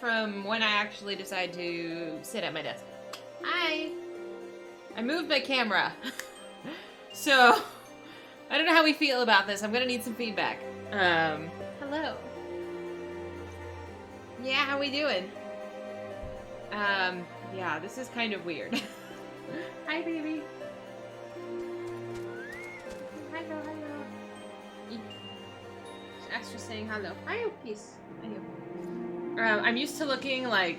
from when I actually decide to sit at my desk. Hi! I moved my camera. So, I don't know how we feel about this. I'm gonna need some feedback. Hello. Yeah, how we doing? Yeah, this is kind of weird. Hi, baby. Hello, hello. Extra saying hello. Hi, peace. I'm used to looking like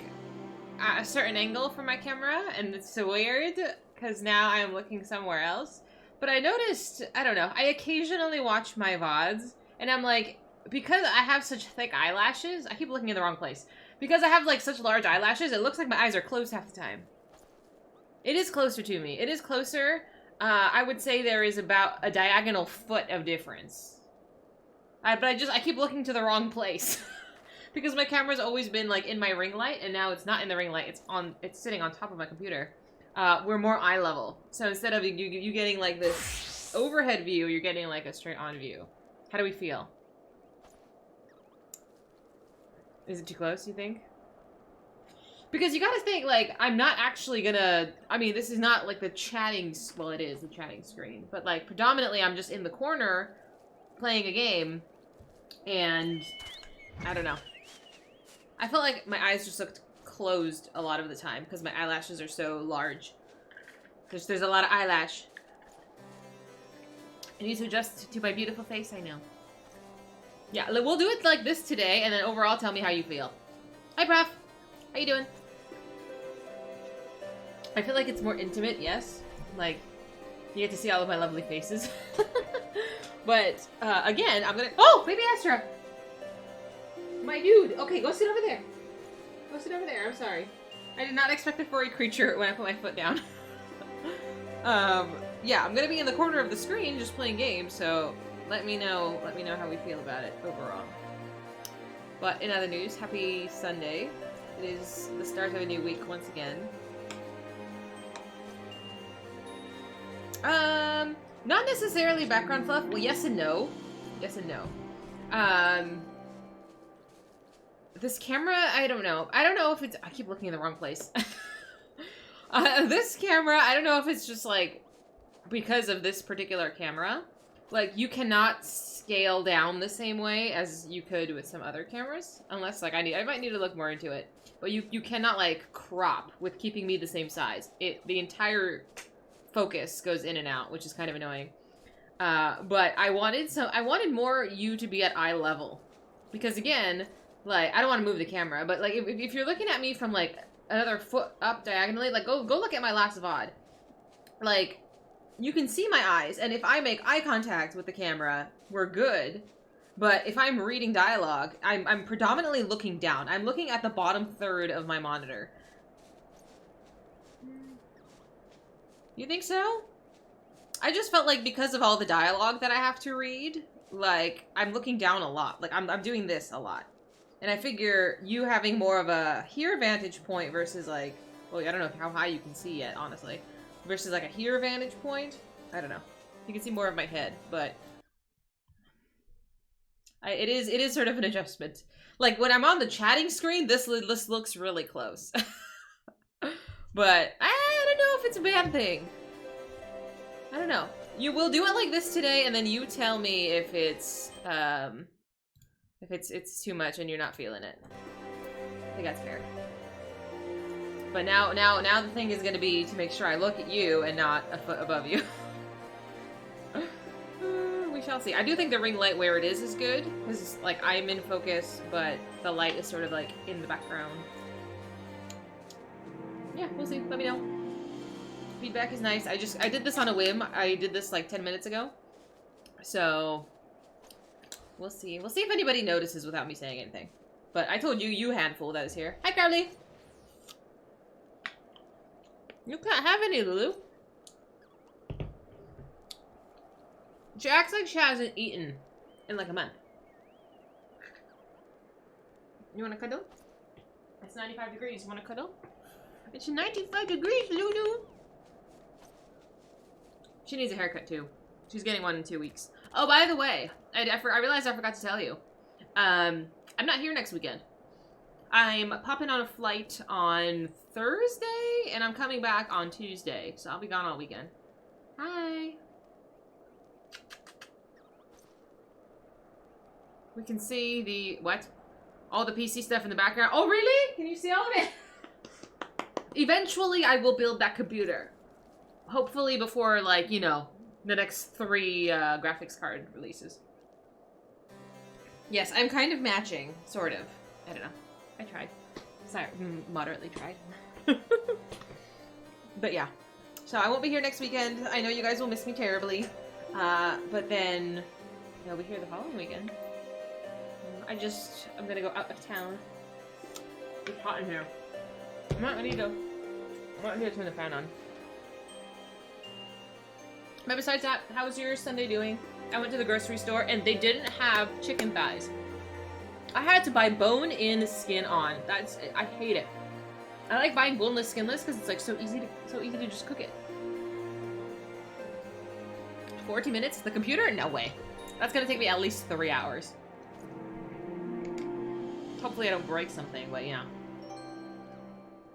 at a certain angle from my camera, and it's so weird because now I'm looking somewhere else. But I noticed, I don't know, I occasionally watch my VODs, and I'm like, because I have such thick eyelashes, I keep looking in the wrong place. Because I have like such large eyelashes, it looks like my eyes are closed half the time. It is closer to me. It is closer. I would say there is about a diagonal foot of difference. But I keep looking to the wrong place. Because my camera's always been like in my ring light, and now it's not in the ring light. It's sitting on top of my computer. We're more eye level. So instead of you getting like this overhead view, you're getting like a straight on view. How do we feel? Is it too close, you think? Because you gotta think, like, I'm not actually gonna... I mean, this is not, like, the chatting... Well, it is the chatting screen. But, like, predominantly, I'm just in the corner playing a game. And... I don't know. I felt like my eyes just looked closed a lot of the time because my eyelashes are so large. There's a lot of eyelash. I need to adjust to my beautiful face, I know. Yeah, we'll do it like this today, and then overall tell me how you feel. Hi, Prof. How you doing? I feel like it's more intimate, yes. Like, you get to see all of my lovely faces. But, again, I'm gonna... Oh, baby Astra! My dude! Okay, go sit over there. Go sit over there, I'm sorry. I did not expect a furry creature when I put my foot down. Yeah, I'm gonna be in the corner of the screen just playing games, so let me know how we feel about it overall. But in other news, happy Sunday. It is the start of a new week once again. Not necessarily background fluff. Well, yes and no. Yes and no. This camera, I don't know. I don't know if it's... I keep looking in the wrong place. This camera, I don't know if it's just, like, because of this particular camera. Like, you cannot scale down the same way as you could with some other cameras. Unless, like, I might need to look more into it. But you cannot, like, crop with keeping me the same size. The entire focus goes in and out, which is kind of annoying. But I wanted more you to be at eye level. Because, again... Like, I don't want to move the camera, but, like, if you're looking at me from, like, another foot up diagonally, like, go look at my last VOD. Like, you can see my eyes, and if I make eye contact with the camera, we're good. But if I'm reading dialogue, I'm predominantly looking down. I'm looking at the bottom third of my monitor. You think so? I just felt like because of all the dialogue that I have to read, like, I'm looking down a lot. Like, I'm doing this a lot. And I figure you having more of a here vantage point versus like, well, I don't know how high you can see yet, honestly. Versus like a here vantage point. I don't know. You can see more of my head, but it is sort of an adjustment. Like when I'm on the chatting screen, this looks really close. But I don't know if it's a bad thing. I don't know. You will do it like this today, and then you tell me if it's it's too much and you're not feeling it. I think that's fair. But now the thing is going to be to make sure I look at you and not a foot above you. We shall see. I do think the ring light where it is good, because like I'm in focus, but the light is sort of like in the background. Yeah, we'll see. Let me know. Feedback is nice. I did this on a whim. I did this like 10 minutes ago. So we'll see. We'll see if anybody notices without me saying anything. But I told you, you handful that is here. Hi, Carly. You can't have any, Lulu. She acts like she hasn't eaten in like a month. You want to cuddle? It's 95 degrees. You want to cuddle? It's 95 degrees, Lulu. She needs a haircut, too. She's getting one in 2 weeks. Oh, by the way, I realized I forgot to tell you. I'm not here next weekend. I'm popping on a flight on Thursday, and I'm coming back on Tuesday, so I'll be gone all weekend. Hi. We can see the, what? All the PC stuff in the background. Oh, really? Can you see all of it? Eventually, I will build that computer. Hopefully before, like, you know, the next 3 graphics card releases. Yes, I'm kind of matching, sort of. I don't know. I tried. Sorry, moderately tried. But yeah. So I won't be here next weekend. I know you guys will miss me terribly. But then I'll be here the following weekend. I'm gonna go out of town. It's hot in here. I'm not ready to turn the fan on. But besides that, how was your Sunday doing? I went to the grocery store and they didn't have chicken thighs. I had to buy bone-in, skin-on. I hate it. I like buying boneless, skinless because it's like so easy to just cook it. 40 minutes? The computer? No way. That's gonna take me at least 3 hours. Hopefully I don't break something, but yeah.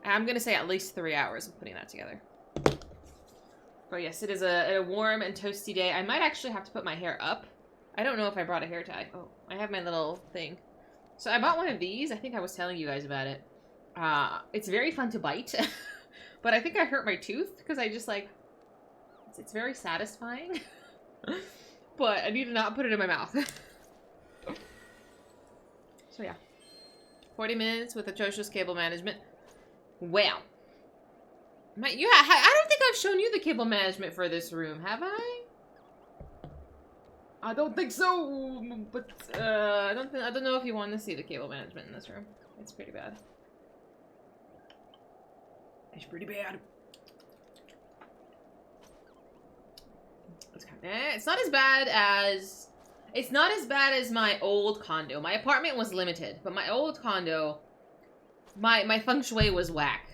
I'm gonna say at least 3 hours of putting that together. But yes, it is a warm and toasty day. I might actually have to put my hair up. I don't know if I brought a hair tie. Oh, I have my little thing. So I bought one of these. I think I was telling you guys about it. It's very fun to bite. But I think I hurt my tooth because I just like... It's very satisfying. But I need to not put it in my mouth. So yeah. 40 minutes with atrocious cable management. Well. I don't think I've shown you the cable management for this room, have I? I don't think so, but I don't know if you want to see the cable management in this room. It's pretty bad. It's pretty bad. It's not as bad as my old condo. My apartment was limited, but my old condo, my feng shui was whack.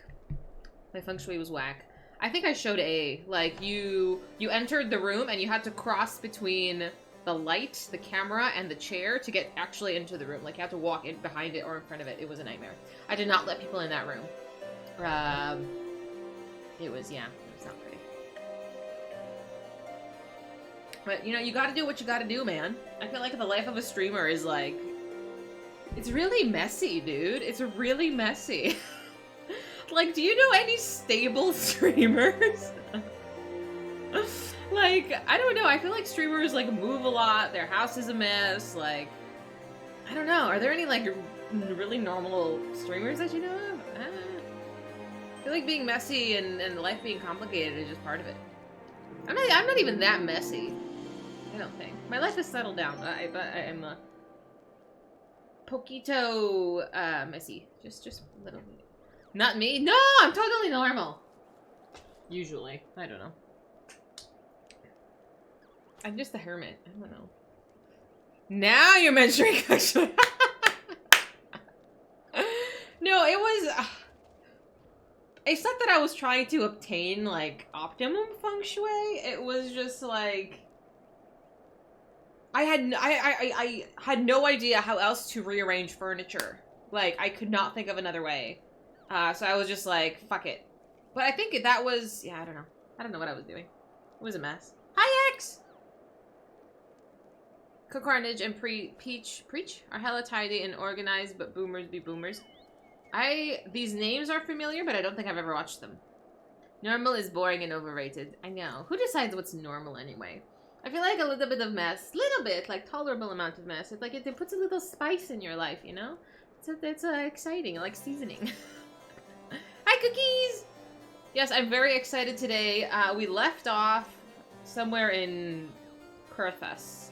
My feng shui was whack. I think I showed like, you entered the room and you had to cross between the light, the camera, and the chair to get actually into the room. Like, you had to walk in behind it or in front of it. It was a nightmare. I did not let people in that room. It was not pretty. But, you know, you gotta do what you gotta do, man. I feel like the life of a streamer is, like... It's really messy, dude. It's really messy. Like, do you know any stable streamers? Like, I don't know. I feel like streamers, like, move a lot. Their house is a mess. Like, I don't know. Are there any, like, really normal streamers that you know of? I feel like being messy and life being complicated is just part of it. I'm not even that messy. I don't think. My life is settled down, but I'm a poquito messy. Just a little bit. Not me? No, I'm totally normal. Usually. I don't know. I'm just a hermit. I don't know. Now you're mentioning actually. No, it was... it's not that I was trying to obtain, like, optimum feng shui. It was just, like... I had no idea how else to rearrange furniture. Like, I could not think of another way. So I was just like, fuck it. But I think that was... Yeah, I don't know. I don't know what I was doing. It was a mess. Hi, X! Cook Carnage and Preach are hella tidy and organized, but boomers be boomers. These names are familiar, but I don't think I've ever watched them. Normal is boring and overrated. I know. Who decides what's normal anyway? I feel like a little bit of mess. Little bit, like, tolerable amount of mess. It's like it puts a little spice in your life, you know? It's exciting, like seasoning. Hi, Cookies! Yes, I'm very excited today. We left off somewhere in Kurthas.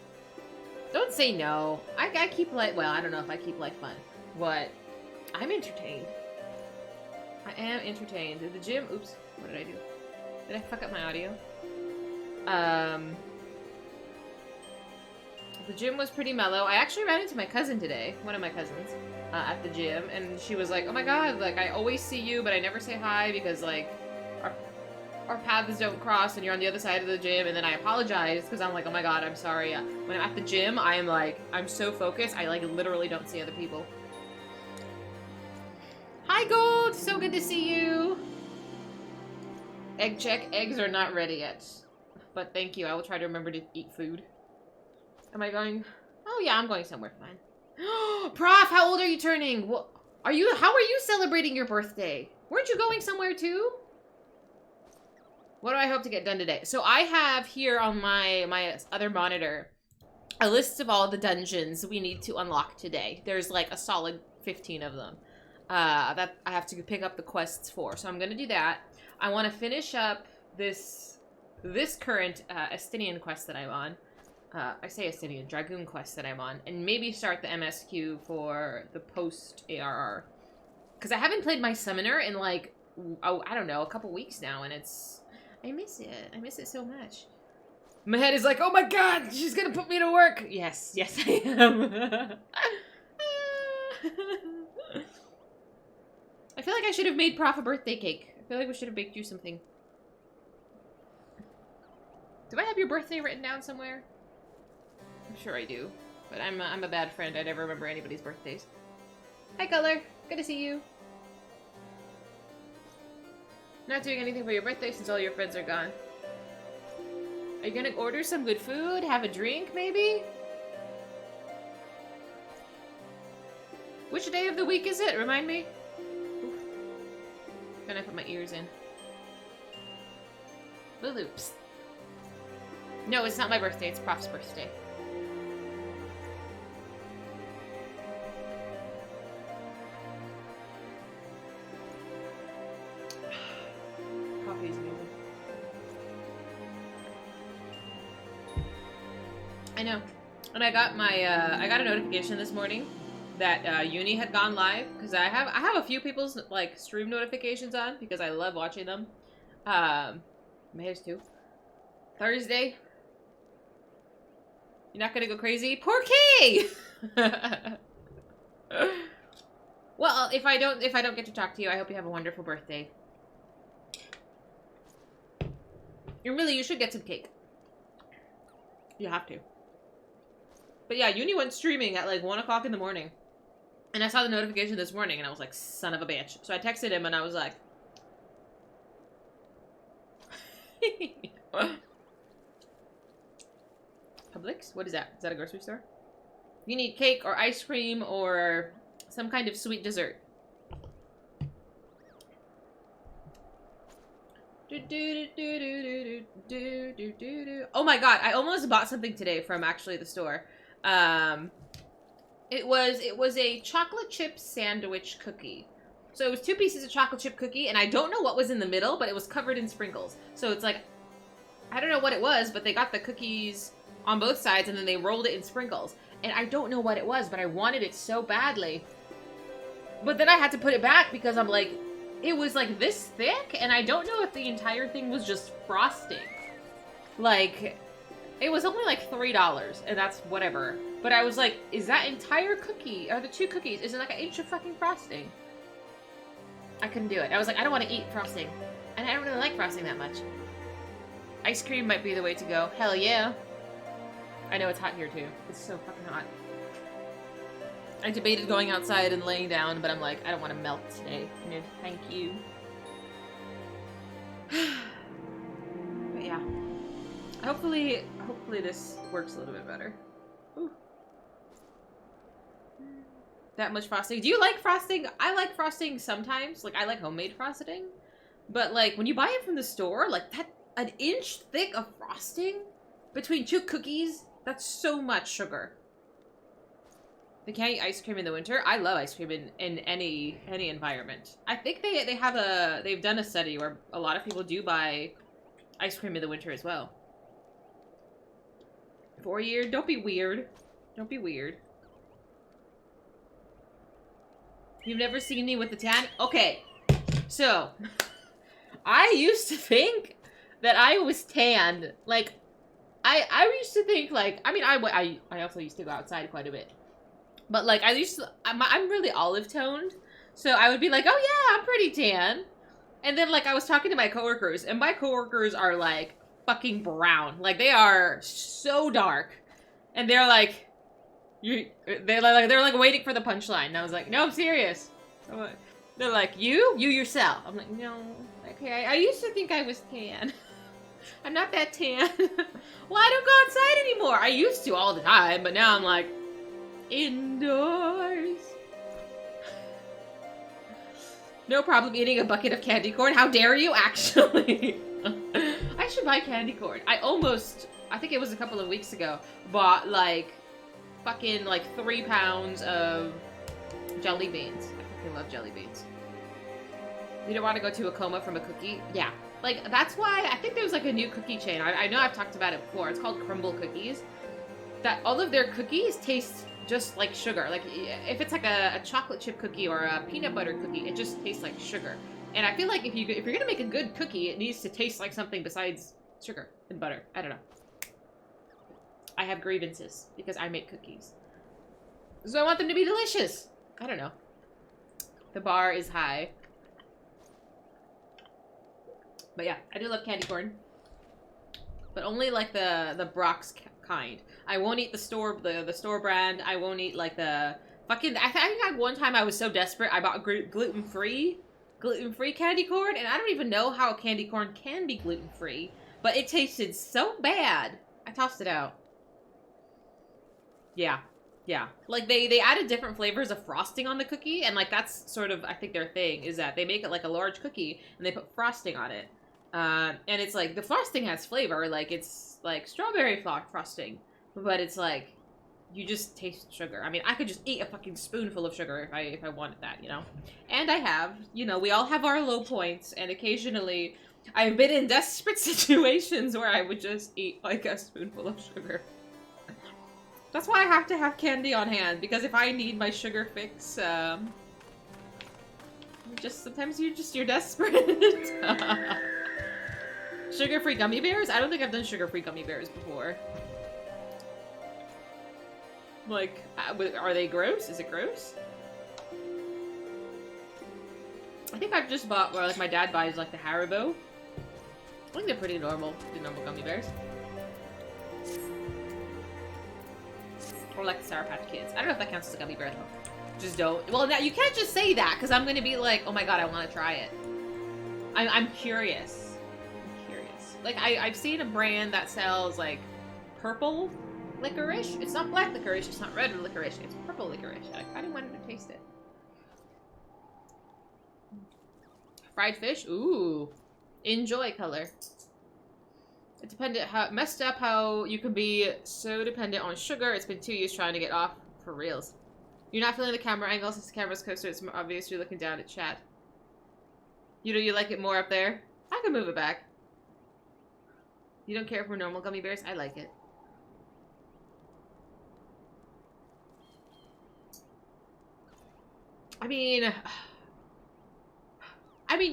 Don't say no. I keep life... Well, I don't know if I keep life fun. But I'm entertained. I am entertained. The gym... Oops. What did I do? Did I fuck up my audio? The gym was pretty mellow. I actually ran into my cousin today. One of my cousins. At the gym. And she was like, oh my god, like, I always see you, but I never say hi because, like, our paths don't cross and you're on the other side of the gym. And then I apologize because I'm like, oh my god, I'm sorry. When I'm at the gym, I am like, I'm so focused, I like literally don't see other people. it's so good to see you. Egg check. Eggs are not ready yet. But thank you. I will try to remember to eat food. Am I going? Oh yeah, I'm going somewhere fine. Prof, how old are you turning? What are you? How are you celebrating your birthday? Weren't you going somewhere too? What do I hope to get done today? So I have here on my other monitor a list of all the dungeons we need to unlock today. There's like a solid 15 of them that I have to pick up the quests for. So I'm gonna do that. I want to finish up this current Estinian quest that I'm on. I say Estinian, Dragoon quest that I'm on, and maybe start the MSQ for the post ARR. Because I haven't played my summoner in like, oh, I don't know, a couple weeks now, and I miss it. I miss it so much. My head is like, oh my god, she's gonna put me to work. Yes, yes I am. I feel like I should have made Prof a birthday cake. I feel like we should have baked you something. Do I have your birthday written down somewhere? I'm sure I do. But I'm a bad friend. I never remember anybody's birthdays. Hi, Color. Good to see you. Not doing anything for your birthday since all your friends are gone. Are you gonna order some good food? Have a drink, maybe? Which day of the week is it? Remind me. Oof. Gonna put my ears in. Lulu, psst. No, it's not my birthday. It's Prof's birthday. Coffee's amazing. I know. And I got my I got a notification this morning that Uni had gone live because I have a few people's like stream notifications on because I love watching them. Mayor's too. Thursday. You're not gonna go crazy? Poor Kay! Well, if I don't get to talk to you, I hope you have a wonderful birthday. And really, you should get some cake. You have to. But yeah, Uni went streaming at like 1 o'clock in the morning. And I saw the notification this morning and I was like, son of a bitch. So I texted him and I was like... Publix? What is that? Is that a grocery store? You need cake or ice cream or some kind of sweet dessert. Oh my god, I almost bought something today from actually the store. It was a chocolate chip sandwich cookie. So it was 2 pieces of chocolate chip cookie, and I don't know what was in the middle, but it was covered in sprinkles. So it's like, I don't know what it was, but they got the cookies on both sides, and then they rolled it in sprinkles. And I don't know what it was, but I wanted it so badly. But then I had to put it back because I'm like, it was like this thick, and I don't know if the entire thing was just frosting. Like, it was only like $3, and that's whatever. But I was like, is that entire cookie, or the 2 cookies, is it like an inch of fucking frosting? I couldn't do it. I was like, I don't want to eat frosting. And I don't really like frosting that much. Ice cream might be the way to go. Hell yeah. I know it's hot here too. It's so fucking hot. I debated going outside and laying down, but I'm like, I don't want to melt today. No, thank you. But yeah. Hopefully this works a little bit better. Ooh. That much frosting. Do you like frosting? I like frosting sometimes. Like, I like homemade frosting. But, like, when you buy it from the store, like, that, an inch thick of frosting between 2 cookies, that's so much sugar. They can't eat ice cream in the winter. I love ice cream in any environment. I think they've done a study where a lot of people do buy ice cream in the winter as well. 4 year, don't be weird. Don't be weird. You've never seen me with the tan? Okay, so I used to think that I was tanned. Like, I used to think, like, I mean, I also used to go outside quite a bit. But, like, I'm really olive toned. So I would be like, oh yeah, I'm pretty tan. And then, like, I was talking to my coworkers, and my coworkers are, like, fucking brown. Like, they are so dark. And they're like, they're like waiting for the punchline. And I was like, no, I'm serious. They're like, you yourself. I'm like, no. Okay, I used to think I was tan. I'm not that tan. Well, I don't go outside anymore. I used to all the time, but now I'm like, indoors. No problem eating a bucket of candy corn. How dare you, actually? I should buy candy corn. I think it was a couple of weeks ago, bought like fucking like 3 pounds of jelly beans. I fucking love jelly beans. You don't want to go to a coma from a cookie? Yeah. Like, that's why I think there's like a new cookie chain. I know I've talked about it before. It's called Crumble Cookies. That all of their cookies taste just like sugar. Like, if it's like a chocolate chip cookie or a peanut butter cookie, it just tastes like sugar. And I feel like if you're gonna make a good cookie, it needs to taste like something besides sugar and butter. I don't know. I have grievances because I make cookies. So I want them to be delicious. I don't know. The bar is high. But yeah, I do love candy corn. But only like the Brock's kind. I won't eat the store brand. I won't eat like the fucking... I think one time I was so desperate, I bought gluten-free candy corn, and I don't even know how candy corn can be gluten-free, but it tasted so bad. I tossed it out. Yeah. Yeah. Like, they added different flavors of frosting on the cookie, and like that's sort of, I think, their thing, is that they make it like a large cookie, and they put frosting on it. And it's like, the frosting has flavor, like, it's like strawberry frosting, but it's like, you just taste sugar. I mean, I could just eat a fucking spoonful of sugar if I wanted that, you know? And I have, you know, we all have our low points, and occasionally I've been in desperate situations where I would just eat like a spoonful of sugar. That's why I have to have candy on hand, because if I need my sugar fix, sometimes you're desperate. Sugar-free gummy bears? I don't think I've done sugar-free gummy bears before. Like, are they gross? Is it gross? I think I've just bought, or like my dad buys like the Haribo. I think they're pretty normal, the normal gummy bears. Or like the Sour Patch Kids. I don't know if that counts as a gummy bear though. Just don't. Well, now you can't just say that, because I'm gonna be like, oh my god, I want to try it. I'm curious. Like, I've seen a brand that sells, like, purple licorice. It's not black licorice, it's not red licorice, it's purple licorice. I kind of wanted to taste it. Fried fish? Ooh. Enjoy color. It depended messed up how you can be so dependent on sugar. It's been 2 years trying to get off for reals. You're not feeling the camera angle since the camera's closer. It's more obvious you're looking down at chat. You like it more up there? I can move it back. You don't care for normal gummy bears? I like it. I mean,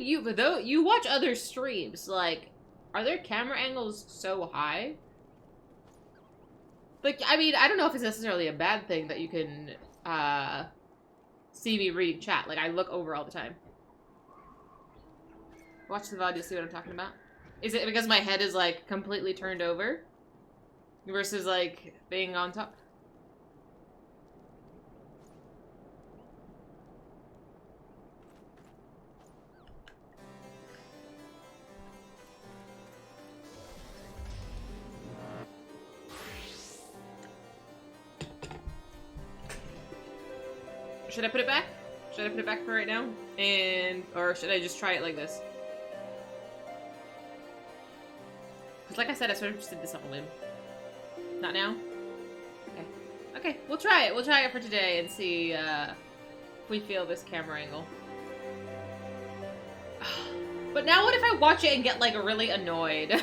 you watch other streams, like, are their camera angles so high? Like, I mean, I don't know if it's necessarily a bad thing that you can, see me reading chat. Like, I look over all the time. Watch the VOD, you'll see what I'm talking about. Is it because my head is, like, completely turned over? Versus, like, being on top? Should I put it back? Should I put it back for right now? Or should I just try it like this? Because like I said, I sort of just did this on a whim. Not now? Okay. Okay, we'll try it. We'll try it for today and see if we feel this camera angle. But now what if I watch it and get, like, really annoyed?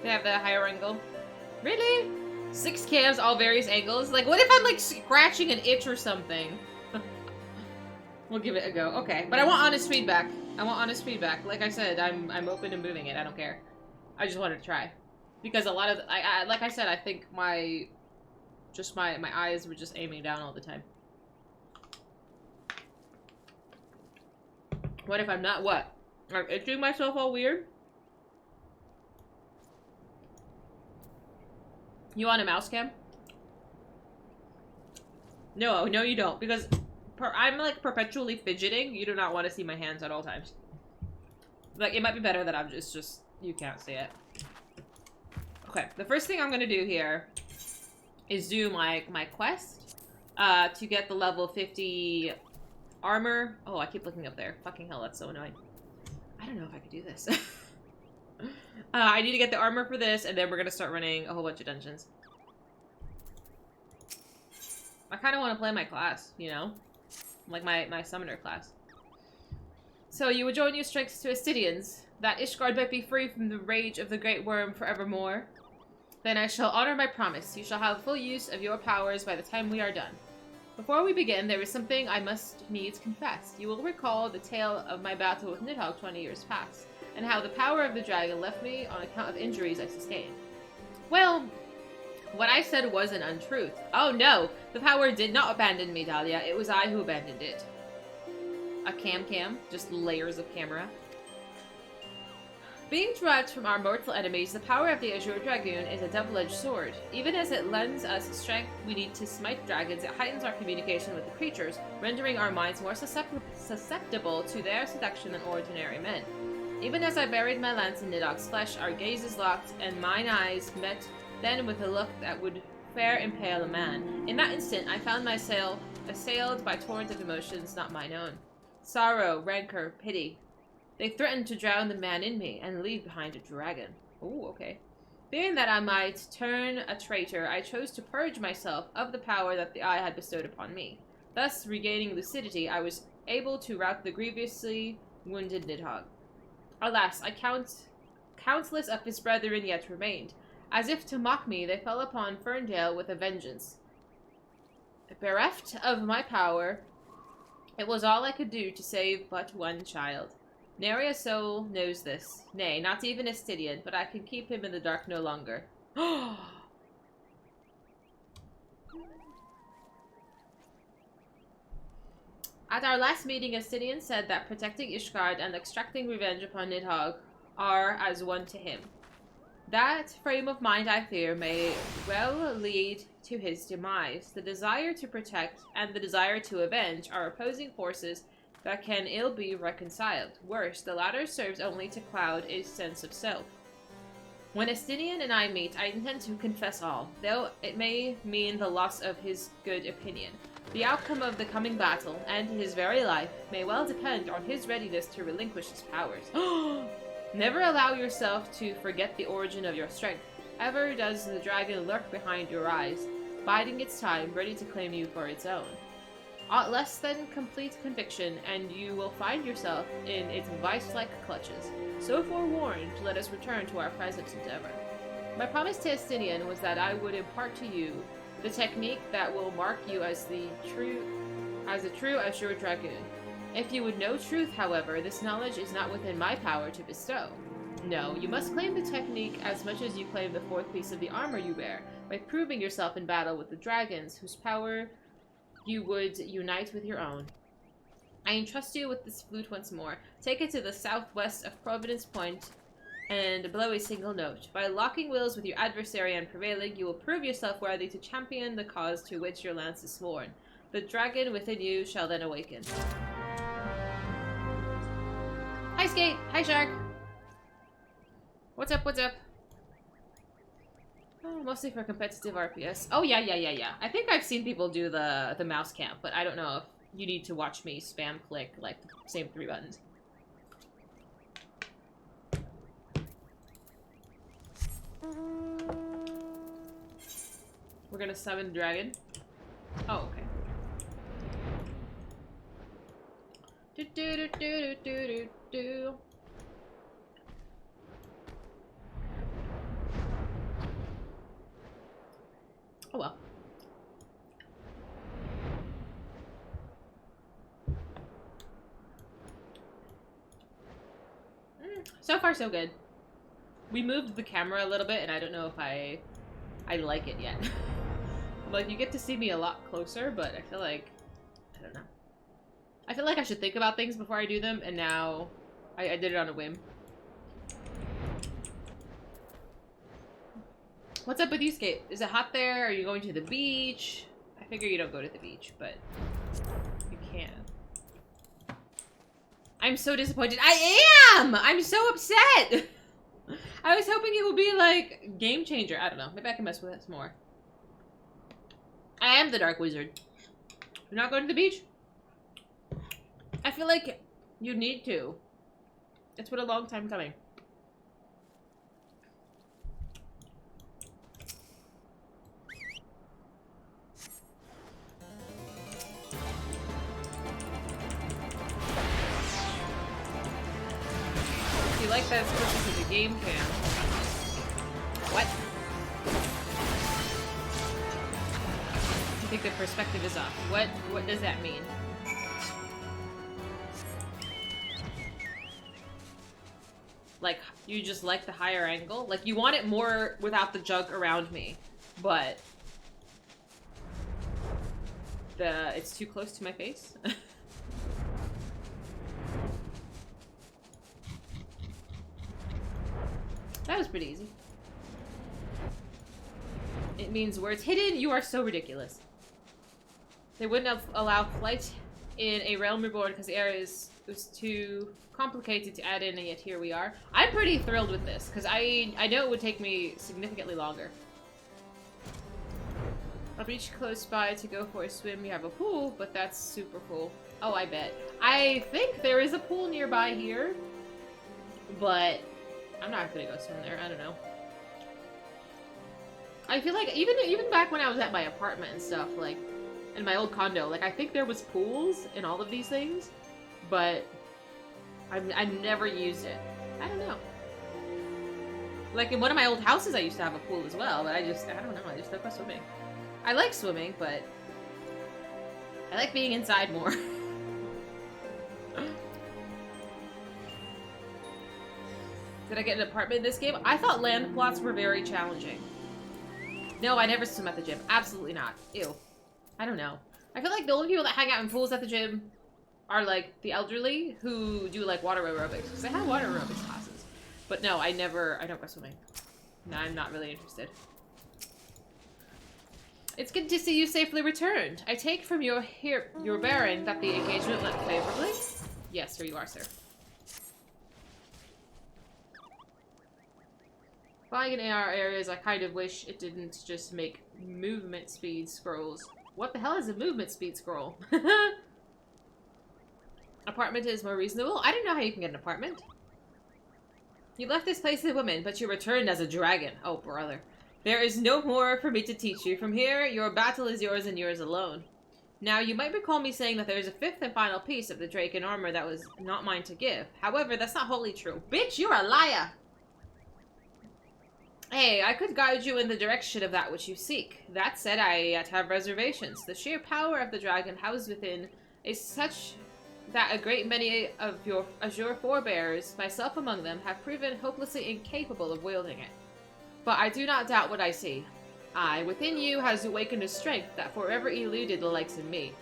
They have the higher angle. Really? 6 cams, all various angles? Like, what if I'm, like, scratching an itch or something? We'll give it a go. Okay, but I want honest feedback. I want honest feedback. Like I said, I'm open to moving it. I don't care. I just wanted to try. Because a lot of... like I said, I think my eyes were just aiming down all the time. What if I'm not what? I'm itching myself all weird? You want a mouse cam? No, no you don't. Because I'm like perpetually fidgeting. You do not want to see my hands at all times. Like, it might be better that I'm just you can't see it. Okay, the first thing I'm gonna do here is do my quest to get the level 50 armor. Oh, I keep looking up there. Fucking hell, that's so annoying. I don't know if I could do this. I need to get the armor for this, and then we're gonna start running a whole bunch of dungeons. I kind of want to play my class, you know? Like my summoner class. So you would join your strengths to Astidians, that Ishgard might be free from the rage of the Great Worm forevermore. Then I shall honor my promise. You shall have full use of your powers by the time we are done. Before we begin, there is something I must needs confess. You will recall the tale of my battle with Nidhogg 20 years past, and how the power of the dragon left me on account of injuries I sustained. Well, what I said was an untruth. Oh no, the power did not abandon me, Dahlia. It was I who abandoned it. A cam, just layers of camera. Being derived from our mortal enemies, the power of the Azure Dragoon is a double-edged sword. Even as it lends us strength we need to smite dragons, it heightens our communication with the creatures, rendering our minds more susceptible to their seduction than ordinary men. Even as I buried my lance in Nidhogg's flesh, our gazes locked, and mine eyes met then with a look that would fair impale a man. In that instant, I found myself assailed by torrents of emotions not mine own. Sorrow, rancor, pity. They threatened to drown the man in me and leave behind a dragon. Ooh, okay. Fearing that I might turn a traitor, I chose to purge myself of the power that the Eye had bestowed upon me. Thus, regaining lucidity, I was able to rout the grievously wounded Nidhogg. Alas, countless of his brethren yet remained. As if to mock me, they fell upon Ferndale with a vengeance. Bereft of my power, it was all I could do to save but one child. Nary a soul knows this. Nay, not even Astidian, but I can keep him in the dark no longer. At our last meeting, Astidian said that protecting Ishgard and extracting revenge upon Nidhogg are as one to him. That frame of mind, I fear, may well lead to his demise. The desire to protect and the desire to avenge are opposing forces that can ill be reconciled. Worse, the latter serves only to cloud his sense of self. When Astidian and I meet, I intend to confess all, though it may mean the loss of his good opinion. The outcome of the coming battle, and his very life, may well depend on his readiness to relinquish his powers. Never allow yourself to forget the origin of your strength. Ever does the dragon lurk behind your eyes, biding its time, ready to claim you for its own. Aught less than complete conviction, and you will find yourself in its vice-like clutches. So forewarned, let us return to our present endeavor. My promise to Astidian was that I would impart to you the technique that will mark you as a true Azure Dragoon. If you would know truth, however, this knowledge is not within my power to bestow. No, you must claim the technique as much as you claim the fourth piece of the armor you wear, by proving yourself in battle with the dragons, whose power you would unite with your own. I entrust you with this flute once more. Take it to the southwest of Providence Point and blow a single note. By locking wills with your adversary and prevailing, you will prove yourself worthy to champion the cause to which your lance is sworn. The dragon within you shall then awaken. Hi, Skate! Hi, Shark! What's up, what's up? Oh, mostly for competitive RPS. Oh, yeah. I think I've seen people do the mouse camp, but I don't know if you need to watch me spam click, like, the same 3 buttons. We're gonna summon dragon. Oh, okay. Do. Oh well. So far, so good. We moved the camera a little bit, and I don't know if I like it yet. Like, you get to see me a lot closer, but I feel like, I don't know. I feel like I should think about things before I do them, and now I did it on a whim. What's up with you, Skate? Is it hot there? Are you going to the beach? I figure you don't go to the beach, but you can. I'm so disappointed. I am! I'm so upset! I was hoping it would be, like, game changer. I don't know. Maybe I can mess with this more. I am the Dark Wizard. You're not going to the beach? I feel like you need to. It's been a long time coming. If you like that as much as the game can. What? I think the perspective is off. What does that mean? Like, you just like the higher angle? Like, you want it more without the jug around me, but it's too close to my face. That was pretty easy. It means where it's hidden, you are so ridiculous. They wouldn't allow flight in a realm reborn because the area was too complicated to add in, and yet here we are. I'm pretty thrilled with this because I know it would take me significantly longer. A beach close by to go for a swim. You have a pool, but that's super cool. Oh, I bet. I think there is a pool nearby here, but I'm not gonna go swim there. I don't know. I feel like even back when I was at my apartment and stuff, like in my old condo, like I think there was pools in all of these things, but I've never used it. I don't know. Like in one of my old houses, I used to have a pool as well, but I don't know. I just don't go swimming. I like swimming, but I like being inside more. Did I get an apartment in this game? I thought land plots were very challenging. No, I never swim at the gym. Absolutely not. Ew. I don't know. I feel like the only people that hang out in pools at the gym are, like, the elderly who do, like, water aerobics. Because they have water aerobics classes. But no, I don't go swimming. No, I'm not really interested. It's good to see you safely returned. I take from your bearing that the engagement went favorably? Yes, here you are, sir. Flying in AR areas, I kind of wish it didn't just make movement speed scrolls. What the hell is a movement speed scroll? Apartment is more reasonable. I didn't know how you can get an apartment. You left this place a woman, but you returned as a dragon. Oh, brother. There is no more for me to teach you. From here, your battle is yours and yours alone. Now, you might recall me saying that there is a fifth and final piece of the drake and armor that was not mine to give. However, that's not wholly true. Bitch, you're a liar! Hey, I could guide you in the direction of that which you seek. That said, I yet have reservations. The sheer power of the dragon housed within is such that a great many of your Azure forebears, myself among them, have proven hopelessly incapable of wielding it. But I do not doubt what I see. I, within you, has awakened a strength that forever eluded the likes of me.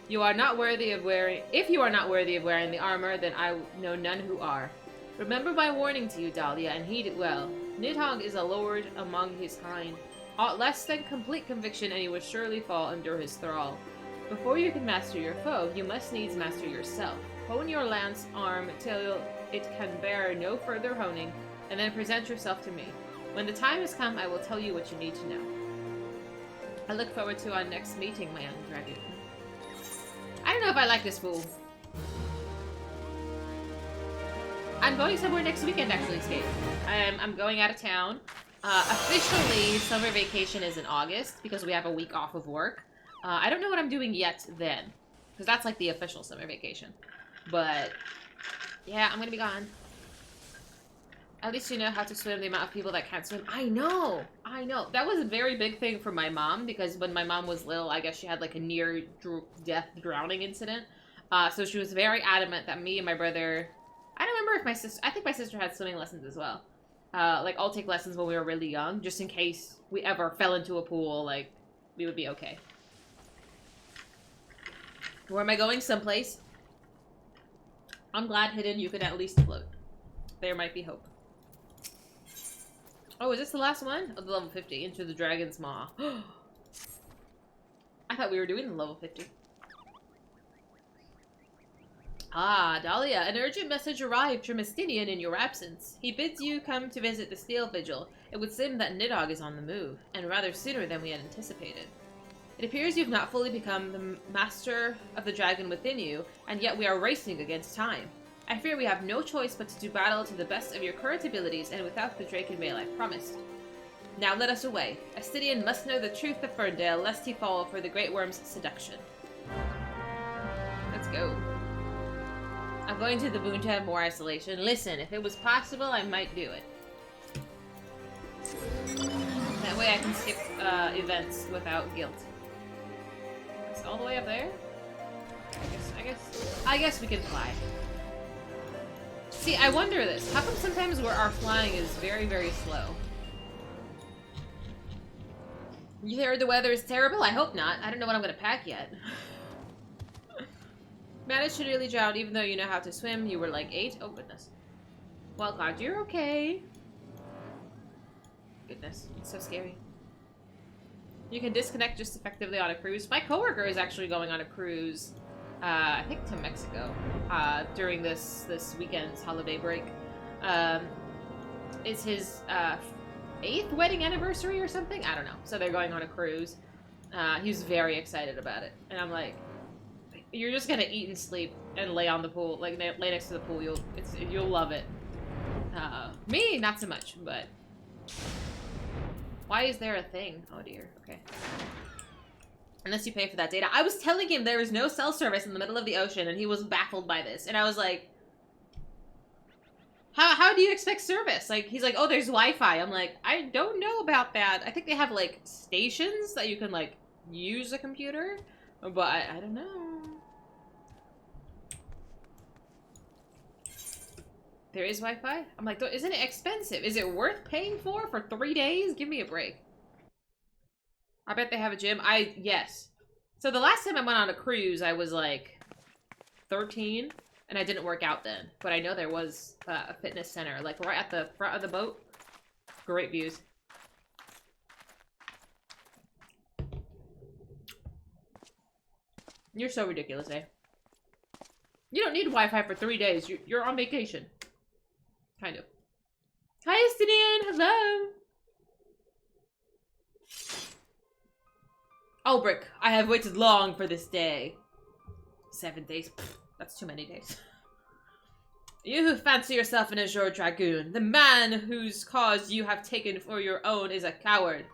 You are not worthy of wearing... If you are not worthy of wearing the armor, then I know none who are. Remember my warning to you, Dahlia, and heed it well. Nidhogg is a lord among his kind. Aught less than complete conviction, and you will surely fall under his thrall. Before you can master your foe, you must needs master yourself. Hone your lance arm till it can bear no further honing, and then present yourself to me. When the time has come, I will tell you what you need to know. I look forward to our next meeting, my young dragon. I don't know if I like this fool. I'm going somewhere next weekend, actually, Skate. I'm going out of town. Officially, summer vacation is in August, because we have a week off of work. I don't know what I'm doing yet then, because that's like the official summer vacation. But, yeah, I'm gonna be gone. At least you know how to swim, the amount of people that can't swim. I know! That was a very big thing for my mom, because when my mom was little, I guess she had like a near-death drowning incident. So she was very adamant that me and my brother... I don't remember if my sister... I think my sister had swimming lessons as well. Like, I'll take lessons when we were really young, just in case we ever fell into a pool, like, we would be okay. Where am I going? Someplace. I'm glad, Hidden, you can at least float. There might be hope. Oh, is this the last one? Oh, the level 50. Into the Dragon's Maw. I thought we were doing the level 50. Ah, Dahlia, an urgent message arrived from Estinian in your absence. He bids you come to visit the Steel Vigil. It would seem that Nidhogg is on the move, and rather sooner than we had anticipated. It appears you've not fully become the master of the dragon within you, and yet we are racing against time. I fear we have no choice but to do battle to the best of your current abilities and without the Drake and Mail I promised. Now let us away. Estinian must know the truth of Ferndale, lest he fall for the Great Worm's seduction. Let's go. I'm going to the Boon to have more isolation. Listen, if it was possible, I might do it. That way I can skip events without guilt. It's all the way up there? I guess we can fly. See, I wonder this. How come sometimes where our flying is very, very slow? You heard the weather is terrible? I hope not. I don't know what I'm gonna pack yet. Managed to nearly drown even though you know how to swim. You were like 8? Oh, goodness. Well, God, you're okay. Goodness, it's so scary. You can disconnect just effectively on a cruise. My coworker is actually going on a cruise, I think to Mexico, during this weekend's holiday break. It's his 8th wedding anniversary or something? I don't know. So they're going on a cruise. He's very excited about it. And I'm like, you're just gonna eat and sleep and lay on the pool, like lay next to the pool. You'll love it. Me, not so much, but why is there a thing? Oh dear. Okay. Unless you pay for that data. I was telling him there is no cell service in the middle of the ocean, and he was baffled by this. And I was like, how do you expect service? Like, he's like, oh, there's Wi-Fi. I'm like, I don't know about that. I think they have like stations that you can like use a computer, but I don't know. There is Wi-Fi? I'm like, isn't it expensive? Is it worth paying for 3 days? Give me a break. I bet they have a gym. Yes. So the last time I went on a cruise, I was like 13, and I didn't work out then. But I know there was a fitness center, like right at the front of the boat. Great views. You're so ridiculous, eh? You don't need Wi-Fi for 3 days. You're on vacation. Kind of. Hi, Estinian. Hello. Ulbrich, I have waited long for this day. 7 days. Pfft, that's too many days. You who fancy yourself an Azure Dragoon, the man whose cause you have taken for your own is a coward.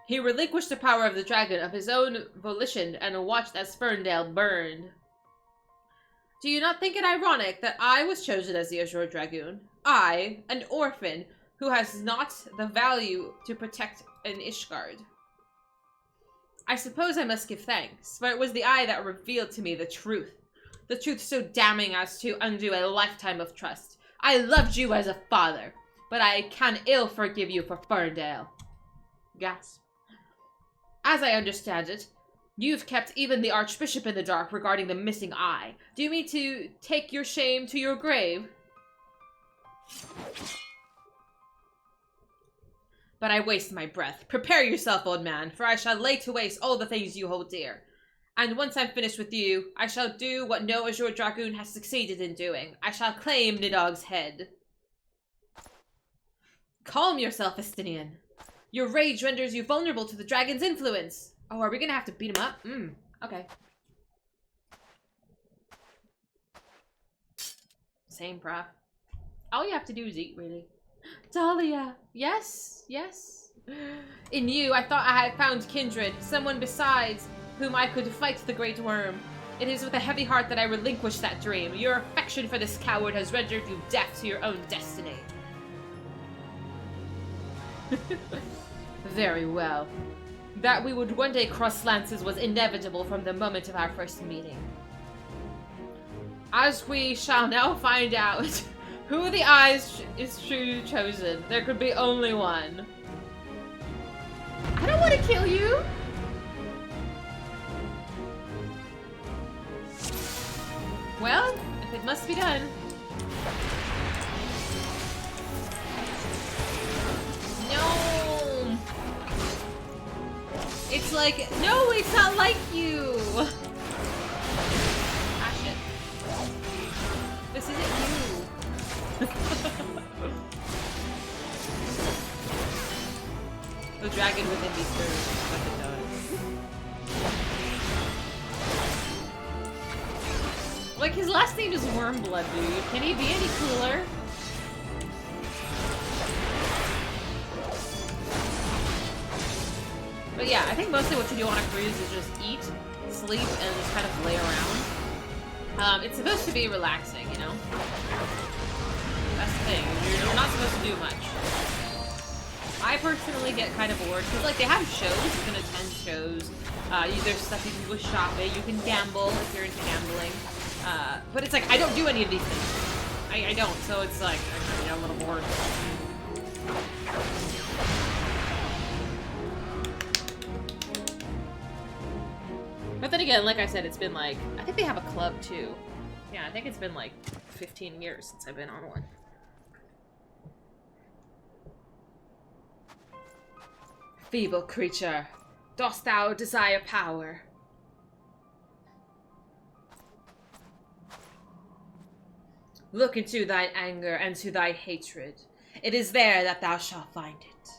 He relinquished the power of the dragon of his own volition and watched as Ferndale burned. Do you not think it ironic that I was chosen as the Azure Dragoon? I, an orphan, who has not the value to protect an Ishgard. I suppose I must give thanks, for it was the eye that revealed to me the truth. The truth so damning as to undo a lifetime of trust. I loved you as a father, but I can ill forgive you for Ferndale. Gasp. As I understand it, you've kept even the Archbishop in the dark regarding the missing eye. Do you mean to take your shame to your grave? But I waste my breath. Prepare yourself, old man, for I shall lay to waste all the things you hold dear. And once I'm finished with you, I shall do what no Azure Dragoon has succeeded in doing. I shall claim Nidhogg's head. Calm yourself, Estinian. Your rage renders you vulnerable to the dragon's influence. Oh, are we gonna have to beat him up? Okay. Same, prof. All you have to do is eat, really. Dahlia. Yes, yes. In you, I thought I had found kindred, someone besides whom I could fight the Great Worm. It is with a heavy heart that I relinquish that dream. Your affection for this coward has rendered you deaf to your own destiny. Very well. That we would one day cross lances was inevitable from the moment of our first meeting. As we shall now find out who the eyes is truly chosen. There could be only one. I don't want to kill you. Well, if it must be done. No! It's It's like, no, it's not like you! Ah, shit. This isn't you. The dragon within me stirs, but it does. Like, his last name is Wormblood, dude. Can he be any cooler? But yeah, I think mostly what you do on a cruise is just eat, sleep, and just kind of lay around. It's supposed to be relaxing, you know? That's the thing. You're not supposed to do much. I personally get kind of bored, because, like, they have shows. You can attend shows. There's stuff you can do with shopping. You can gamble if you're into gambling. But it's like, I don't do any of these things. I don't, so it's like, I get a little bored. But then again, like I said, it's been like, I think they have a club too. Yeah, I think it's been like 15 years since I've been on one. Feeble creature, dost thou desire power? Look into thine anger and to thy hatred. It is there that thou shalt find it.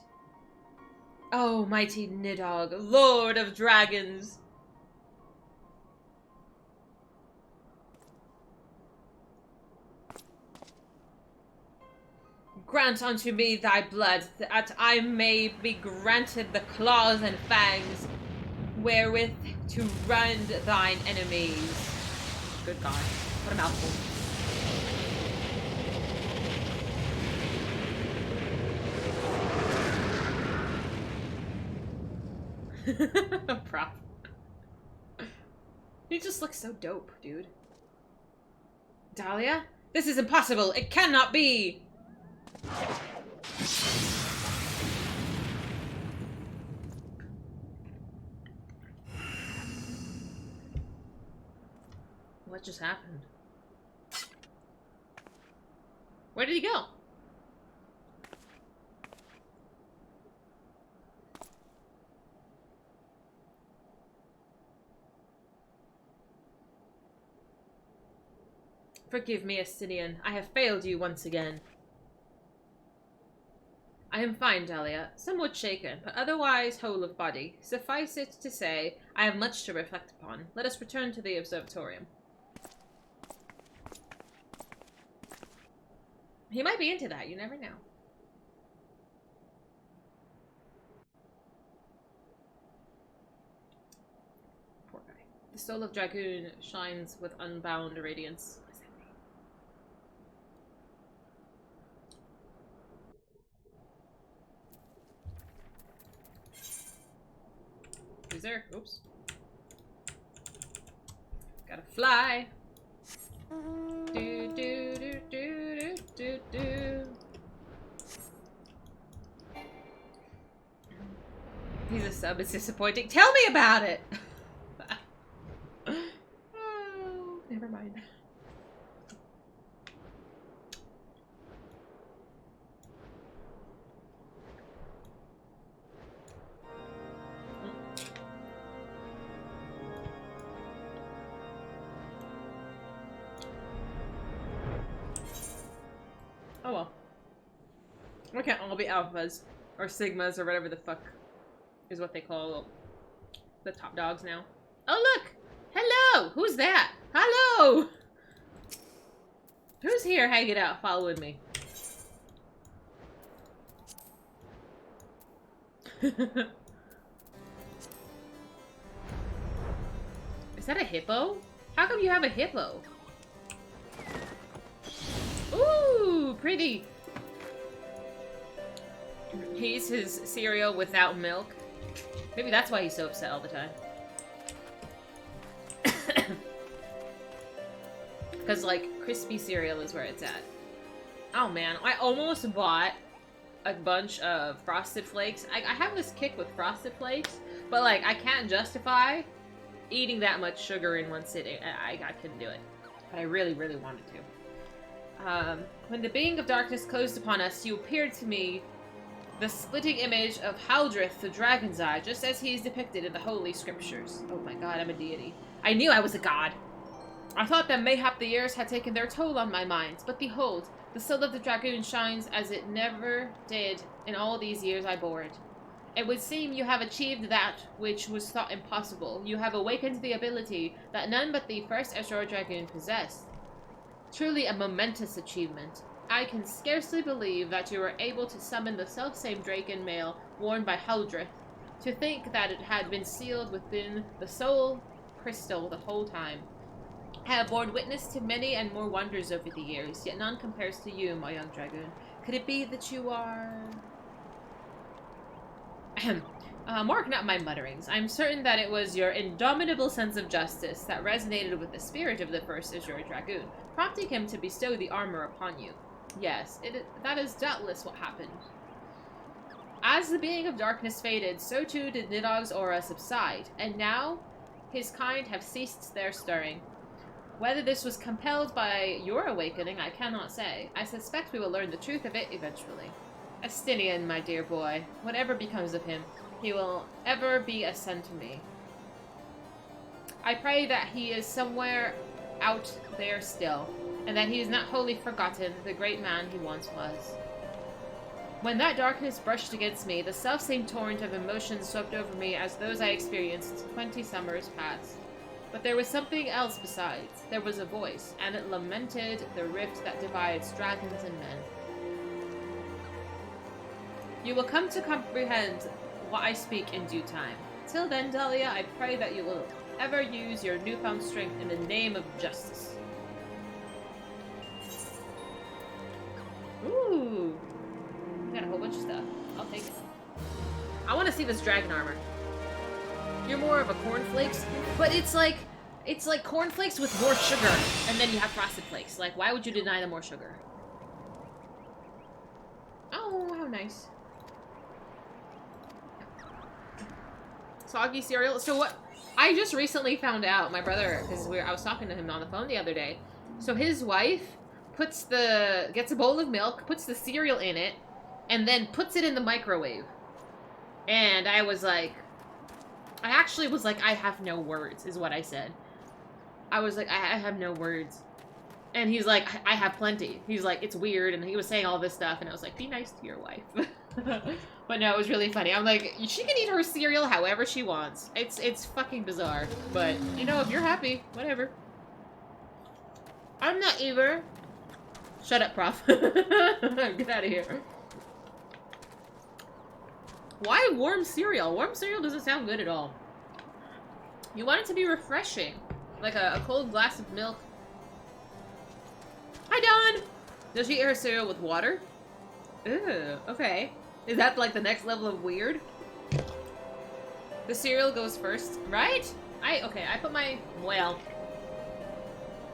O mighty Nidhogg, lord of dragons! Grant unto me thy blood, that I may be granted the claws and fangs, wherewith to rend thine enemies. Good God, what a mouthful. Prop. He just looks so dope, dude. Dahlia? This is impossible! It cannot be! What just happened? Where did he go? Forgive me, Estinian. I have failed you once again. I am fine, Dahlia. Somewhat shaken, but otherwise whole of body. Suffice it to say, I have much to reflect upon. Let us return to the observatorium. He might be into that, you never know. Poor guy. The soul of Dragoon shines with unbound radiance. What does that mean? Who's there? Oops. Gotta fly. Do do do do do do do. He's a sub. It's disappointing. Tell me about it. Oh, never mind. Oh well. We can't all be alphas or sigmas or whatever the fuck is what they call the top dogs now. Oh look! Hello! Who's that? Hello! Who's here hanging out following me? Is that a hippo? How come you have a hippo? Ooh, pretty. He eats his cereal without milk. Maybe that's why he's so upset all the time. Because, like, crispy cereal is where it's at. Oh, man. I almost bought a bunch of Frosted Flakes. I have this kick with Frosted Flakes, but, like, I can't justify eating that much sugar in one sitting. I couldn't do it. But I really, really wanted to. When the being of darkness closed upon us, you appeared to me The splitting image of Haldrith, the Dragon's Eye, just as he is depicted in the Holy Scriptures. Oh my god, I'm a deity. I knew I was a god. I thought that mayhap the years had taken their toll on my mind, but behold, the soul of the dragoon shines as it never did in all these years I bore it. It would seem you have achieved that which was thought impossible. You have awakened the ability that none but the first Azure Dragoon possessed. Truly a momentous achievement. I can scarcely believe that you were able to summon the selfsame Draken mail worn by Haldrith. To think that it had been sealed within the soul crystal the whole time. I have borne witness to many and more wonders over the years, yet none compares to you, my young dragoon. Could it be that you are... Mark not my mutterings. I'm certain that it was your indomitable sense of justice that resonated with the spirit of the first Azure Dragoon, prompting him to bestow the armor upon you. Yes, that is doubtless what happened. As the being of darkness faded, so too did Nidog's aura subside, and now his kind have ceased their stirring. Whether this was compelled by your awakening, I cannot say. I suspect we will learn the truth of it eventually. Astinian, my dear boy, whatever becomes of him, he will ever be a son to me. I pray that he is somewhere out there still, and that he is not wholly forgotten the great man he once was. When that darkness brushed against me, the selfsame torrent of emotions swept over me as those I experienced 20 summers past. But there was something else besides. There was a voice, and it lamented the rift that divides dragons and men. You will come to comprehend what I speak in due time. Till then, Dahlia, I pray that you will ever use your newfound strength in the name of justice. Ooh. We got a whole bunch of stuff. I'll take it. I want to see this dragon armor. You're more of a cornflakes, but it's like cornflakes with more sugar, and then you have frosted flakes. Like, why would you deny them more sugar? Oh, how nice. Soggy cereal. So what? I just recently found out, my brother, because I was talking to him on the phone the other day. So his wife gets a bowl of milk, puts the cereal in it, and then puts it in the microwave. And I actually was like, I have no words, is what I said. I was like, I have no words. And he's like, I have plenty. He's like, it's weird, and he was saying all this stuff, and I was like, be nice to your wife. But no, it was really funny. I'm like, she can eat her cereal however she wants. It's fucking bizarre. But, you know, if you're happy, whatever. I'm not either. Shut up, prof. Get out of here. Why warm cereal? Warm cereal doesn't sound good at all. You want it to be refreshing. Like a cold glass of milk. Hi, Dawn! Does she eat her cereal with water? Ew, okay. Is that like the next level of weird? The cereal goes first, right? I put my, well,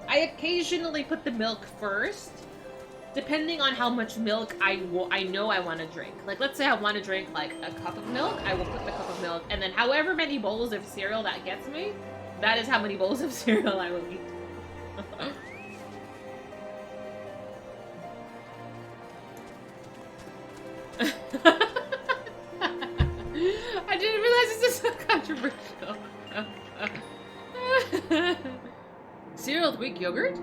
I occasionally put the milk first, depending on how much milk I know I want to drink. Like, let's say I want to drink, like, a cup of milk, I will put the cup of milk, and then however many bowls of cereal that gets me, that is how many bowls of cereal I will eat. I didn't realize this is so controversial. Cereal with Greek yogurt?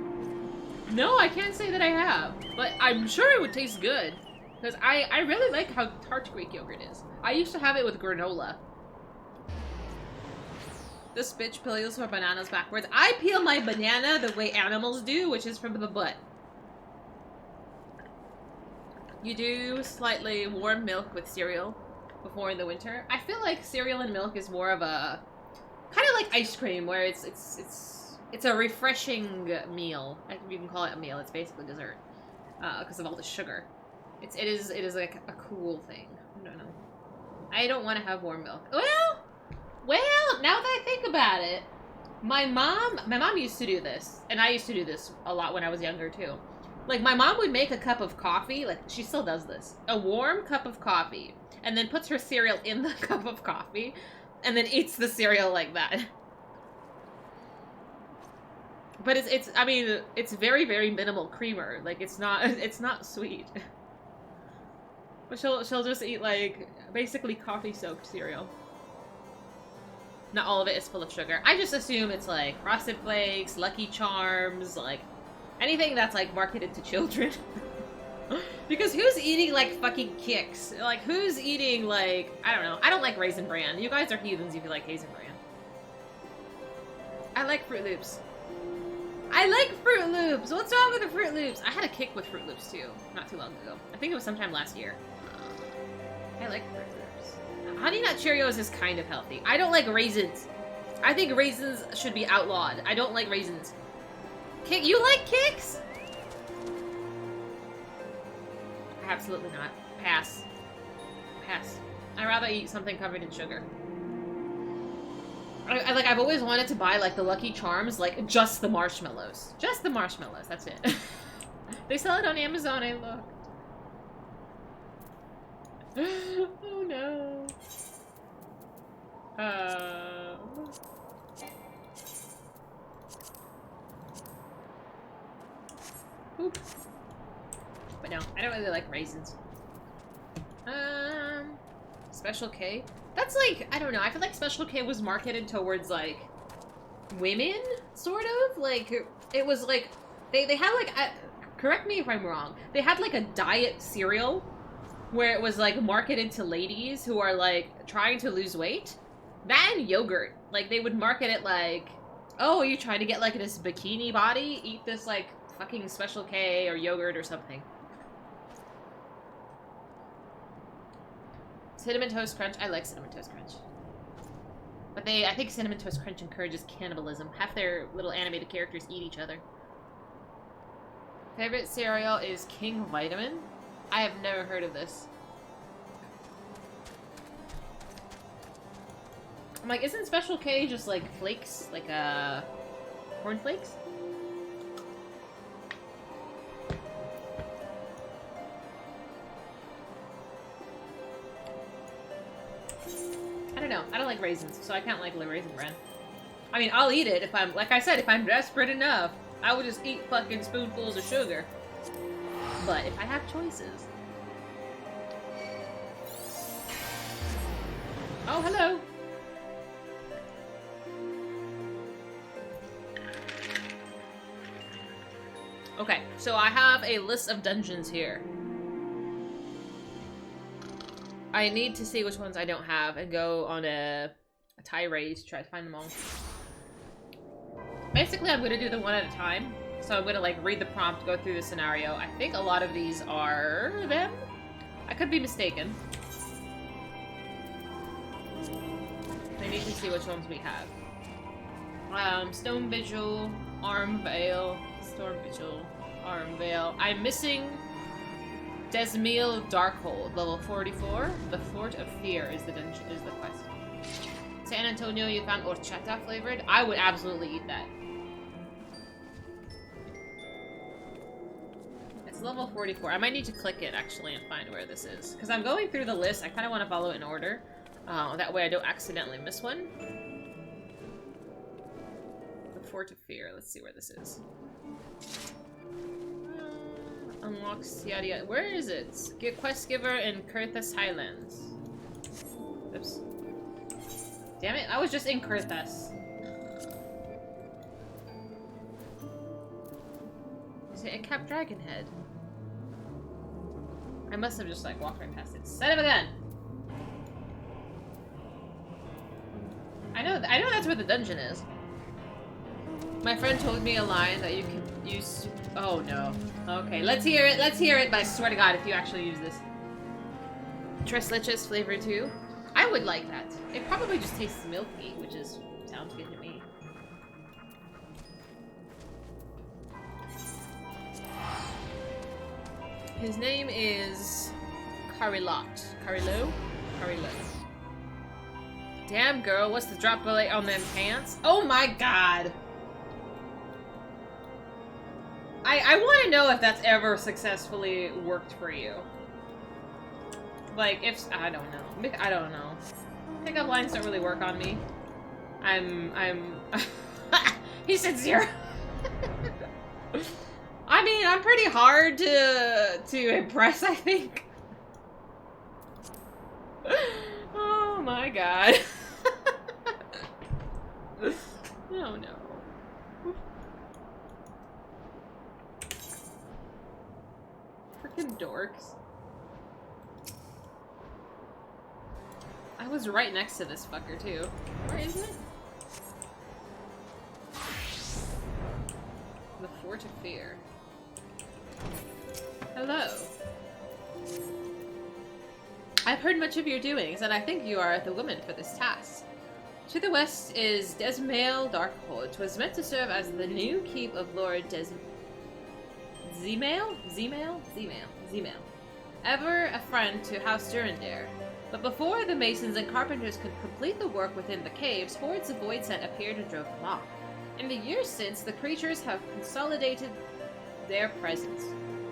No, I can't say that I have, but I'm sure it would taste good. Because I really like how tart Greek yogurt is. I used to have it with granola. This bitch peels her bananas backwards. I peel my banana the way animals do, which is from the butt. You do slightly warm milk with cereal before in the winter. I feel like cereal and milk is more of a kind of like ice cream, where it's a refreshing meal. I think you can call it a meal. It's basically dessert because of all the sugar. It is like a cool thing. I don't know. I don't want to have warm milk. Well, now that I think about it, my mom used to do this, and I used to do this a lot when I was younger too. Like, my mom would make a cup of coffee, like, she still does this, a warm cup of coffee, and then puts her cereal in the cup of coffee, and then eats the cereal like that. But I mean, it's very, very minimal creamer. Like, it's not sweet. She'll just eat, like, basically coffee-soaked cereal. Not all of it is full of sugar. I just assume it's, like, Frosted Flakes, Lucky Charms, like, anything that's, like, marketed to children. Because who's eating, like, fucking Kix? Like, who's eating, like, I don't know. I don't like Raisin Bran. You guys are heathens if you like Raisin Bran. I like Fruit Loops. I like Fruit Loops! What's wrong with the Fruit Loops? I had a kick with Fruit Loops, too, not too long ago. I think it was sometime last year. I like Fruit Loops. Honey Nut Cheerios is kind of healthy. I don't like raisins. I think raisins should be outlawed. I don't like raisins. Kick, you like Kix? Absolutely not. Pass. Pass. I'd rather eat something covered in sugar. I've always wanted to buy, like, the Lucky Charms, like, just the marshmallows. Just the marshmallows, that's it. They sell it on Amazon, I looked. Oh, no. Oop. But no, I don't really like raisins. Special K? That's like, I don't know, I feel like Special K was marketed towards, like, women, sort of? Like, it was like, they had, like, correct me if I'm wrong, they had, like, a diet cereal where it was, like, marketed to ladies who are, like, trying to lose weight. That and yogurt. Like, they would market it like, oh, you're trying to get, like, this bikini body? Eat this, like, fucking Special K or yogurt or something. Cinnamon Toast Crunch. I like Cinnamon Toast Crunch. But I think Cinnamon Toast Crunch encourages cannibalism. Half their little animated characters eat each other. Favorite cereal is King Vitamin. I have never heard of this. I'm like, isn't Special K just like flakes? Like, corn flakes? I don't know. I don't like raisins, so I can't like Raisin Bran. I mean, I'll eat it if I'm, like I said, if I'm desperate enough. I would just eat fucking spoonfuls of sugar. But if I have choices. Oh, hello. Okay, so I have a list of dungeons here. I need to see which ones I don't have and go on a tirade to try to find them all. Basically, I'm going to do them one at a time. So I'm going to, like, read the prompt, go through the scenario. I think a lot of these are them. I could be mistaken. I need to see which ones we have. Stone Vigil, Arm Veil, Storm Vigil, Arm Veil. I'm missing Desmil Darkhold, level 44. The Fort of Fear is the dungeon, is the quest. San Antonio, you found horchata flavored. I would absolutely eat that. It's level 44. I might need to click it actually and find where this is. Because I'm going through the list. I kind of want to follow it in order. That way I don't accidentally miss one. The Fort of Fear. Let's see where this is. Unlocks yada yada. Where is it? Get quest giver in Kurthas Highlands. Oops. Damn it, I was just in Kurthas. Is it a Cap Dragon head? I must have just like walked right past it. Son of a gun! I know that's where the dungeon is. My friend told me a line that you can use. Oh no. Okay, let's hear it. Let's hear it. But I swear to God, if you actually use this, Tres Leches flavor too. I would like that. It probably just tastes milky, which is sounds good to me. His name is Carilot. Carilo? Carilo. Damn girl, what's the drop belay on them pants? Oh my God! I want to know if that's ever successfully worked for you. Like, if... I don't know. I don't know. Pickup lines don't really work on me. He said 0. I mean, I'm pretty hard to impress, I think. Oh my god. Oh no. Freaking dorks. I was right next to this fucker too. Where is it? The Fort of Fear. Hello. I've heard much of your doings, and I think you are the woman for this task. To the west is Desmail Darkhold, which was meant to serve as the new keep of Lord Zemail? Ever a friend to House Durandare. But before the masons and carpenters could complete the work within the caves, hordes of Voidsent appeared and drove them off. In the years since, the creatures have consolidated their presence.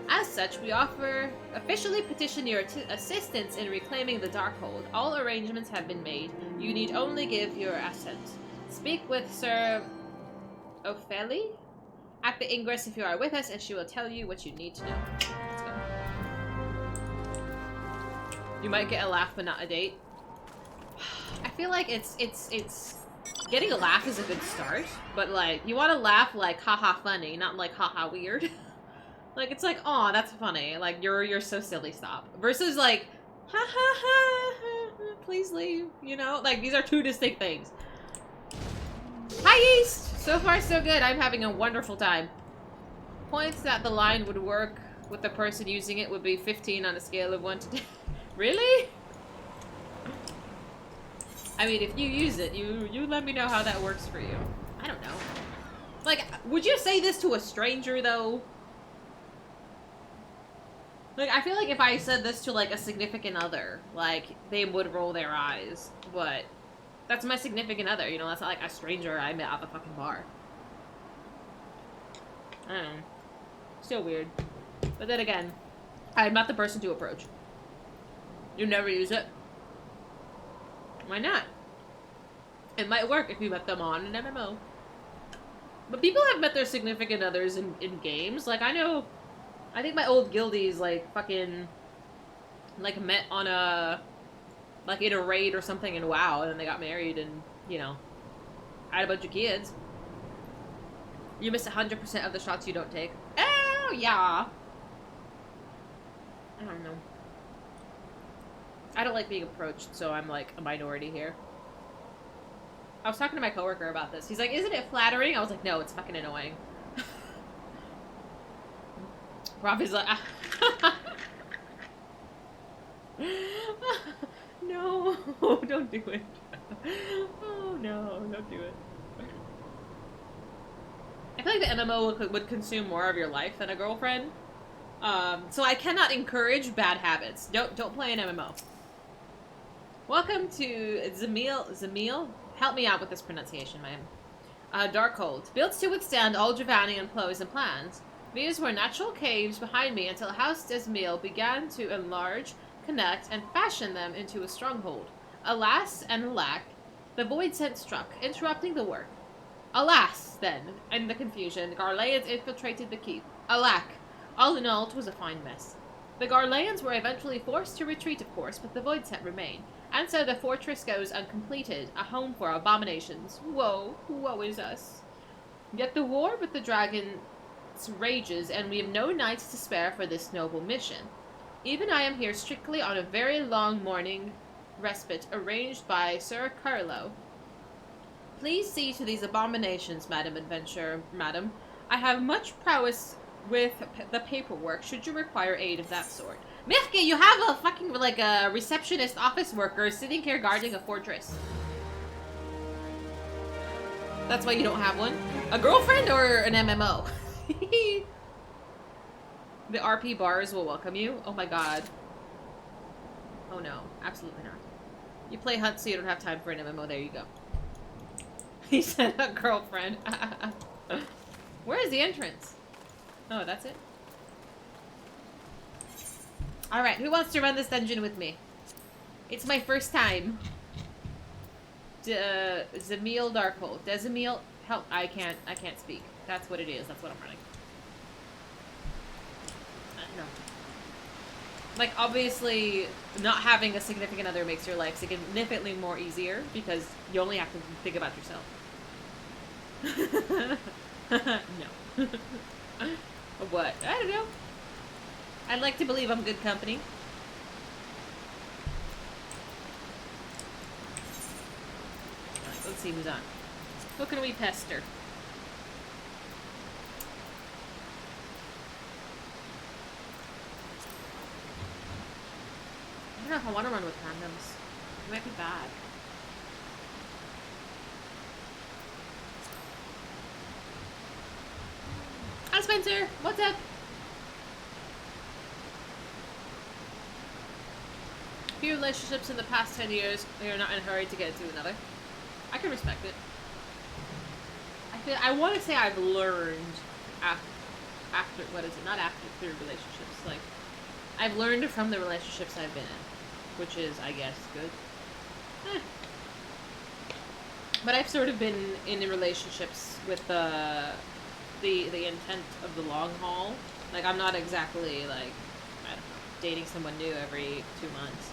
As such, we officially petition your assistance in reclaiming the Darkhold. All arrangements have been made. You need only give your assent. Speak with Sir Ophelia at the ingress if you are with us, and she will tell you what you need to know. Let's go. You might get a laugh, but not a date. I feel like it's getting a laugh is a good start, but like you want to laugh like haha funny, not like haha weird. Like, it's like, aw, that's funny. Like, you're so silly, stop. Versus, like, ha ha ha, please leave, you know? Like, these are two distinct things. Hi, East! So far, so good. I'm having a wonderful time. Points that the line would work with the person using it would be 15 on a scale of 1 to 10. Really? I mean, if you use it, you let me know how that works for you. I don't know. Like, would you say this to a stranger, though? Like, I feel like if I said this to, like, a significant other, like, they would roll their eyes. But that's my significant other, you know? That's not, like, a stranger I met at the fucking bar. I don't know. Still weird. But then again, I'm not the person to approach. You never use it. Why not? It might work if you met them on an MMO. But people have met their significant others in games. Like, I think my old guildies, like, fucking, like, met on a, like, in a raid or something in WoW, and then they got married and, you know, had a bunch of kids. You miss 100% of the shots you don't take. Oh, yeah. I don't know. I don't like being approached, so I'm, like, a minority here. I was talking to my coworker about this. He's like, isn't it flattering? I was like, no, it's fucking annoying. Robbie's like, no, don't do it. Oh no, don't do it. I feel like the MMO would consume more of your life than a girlfriend. So I cannot encourage bad habits. Don't play an MMO. Welcome to Zemil. Help me out with this pronunciation, man. Darkhold. Built to withstand all Javanian blows and plans. These were natural caves behind me until House Desmail began to enlarge, connect, and fashion them into a stronghold. Alas and alack, the Voidsent struck, interrupting the work. Alas, then, in the confusion, the Garleans infiltrated the keep. Alack, all in all, it was a fine mess. The Garleans were eventually forced to retreat, of course, but the Voidsent remained. And so the fortress goes uncompleted, a home for abominations. Woe is us. Yet the war with the dragon rages, and we have no nights to spare for this noble mission. Even I am here strictly on a very long morning respite arranged by Sir Carlo. Please see to these abominations, Madam Adventurer, Madam. I have much prowess with the paperwork, should you require aid of that sort. Mirke, you have a fucking, like, a receptionist office worker sitting here guarding a fortress. That's why you don't have one? A girlfriend or an MMO? The RP bars will welcome you. Oh my god. Oh no, absolutely not. You play Hunt so you don't have time for an MMO. There you go. He said a girlfriend. Where is the entrance? Oh, that's it? Alright, who wants to run this dungeon with me? It's my first time. Zemil Darkhold. Desemil, help. I can't speak. That's what it is. That's what I'm running. No. Like, obviously, not having a significant other makes your life significantly more easier because you only have to think about yourself. No. What? I don't know. I'd like to believe I'm good company. Alright, let's see who's on. Who can we pester? I don't know if I want to run with randoms. It might be bad. Hi, Spencer. What's up? Few relationships in the past 10 years, you're not in a hurry to get into another. I can respect it. I want to say I've learned after, what is it? Not after, through relationships. Like, I've learned from the relationships I've been in, which is, I guess, good. But I've sort of been in relationships with the intent of the long haul. Like, I'm not exactly, like, I don't know, dating someone new every 2 months.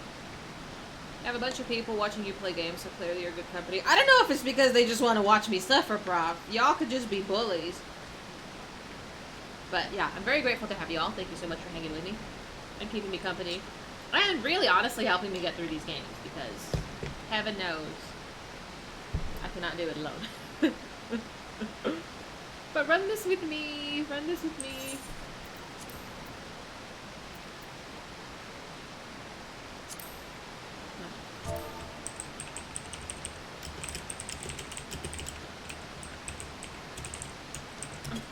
I have a bunch of people watching you play games, so clearly you're good company. I don't know if it's because they just want to watch me suffer, prof. Y'all could just be bullies. But, yeah, I'm very grateful to have y'all. Thank you so much for hanging with me and keeping me company. And really, honestly, helping me get through these games, because heaven knows I cannot do it alone. But run this with me. Run this with me.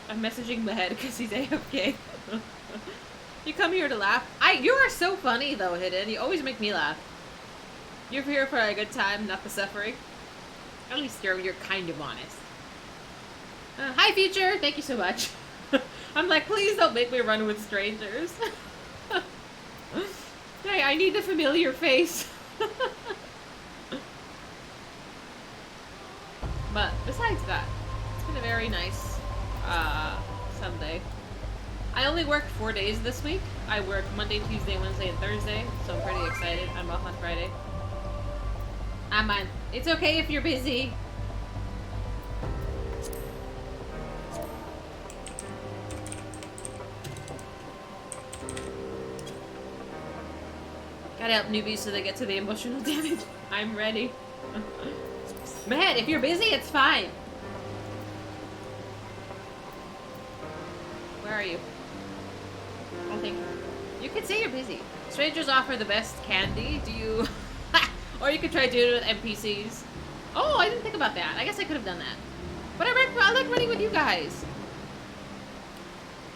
I'm messaging Mahed because he's AFK. You come here to laugh. You are so funny though, Hidden. You always make me laugh. You're here for a good time, not the suffering. At least you're kind of honest. Hi, Future! Thank you so much. I'm like, please don't make me run with strangers. Hey, I need a familiar face. But besides that, it's been a very nice Sunday. I only worked 4 days this week. I worked Monday, Tuesday, Wednesday, and Thursday, so I'm pretty excited. I'm off on Friday. I'm on. It's okay if you're busy. Gotta help newbies so they get to the emotional damage. I'm ready. Man, if you're busy, it's fine. Where are you? I think you could say you're busy. Strangers offer the best candy. Do you? Or you could try doing it with NPCs. Oh, I didn't think about that. I guess I could have done that. But I like running with you guys.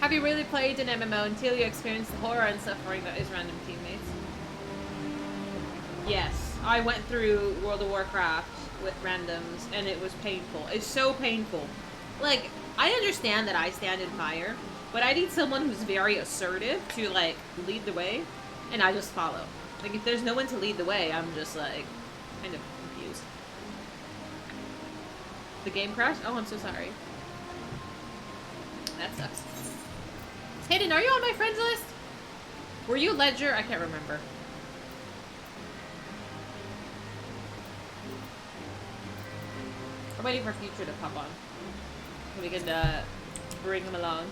Have you really played an MMO until you experience the horror and suffering that is random teammates? Yes, I went through World of Warcraft with randoms, and it was painful. It's so painful. Like, I understand that I stand in fire, but I need someone who's very assertive to, like, lead the way, and I just follow. Like, if there's no one to lead the way, I'm just, like, kind of confused. The game crashed? Oh, I'm so sorry. That sucks. Hayden, are you on my friends list? Were you Ledger? I can't remember. I'm waiting for Future to pop on. So we can, bring him along.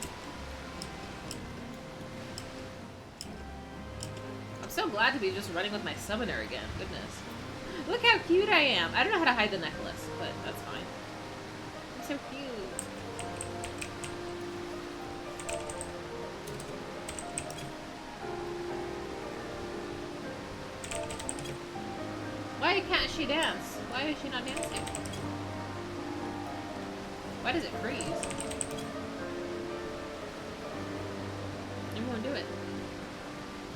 I'm so glad to be just running with my summoner again. Goodness. Look how cute I am. I don't know how to hide the necklace, but that's fine. I'm so cute. Why can't she dance? Why is she not dancing? Why does it freeze? Everyone do it.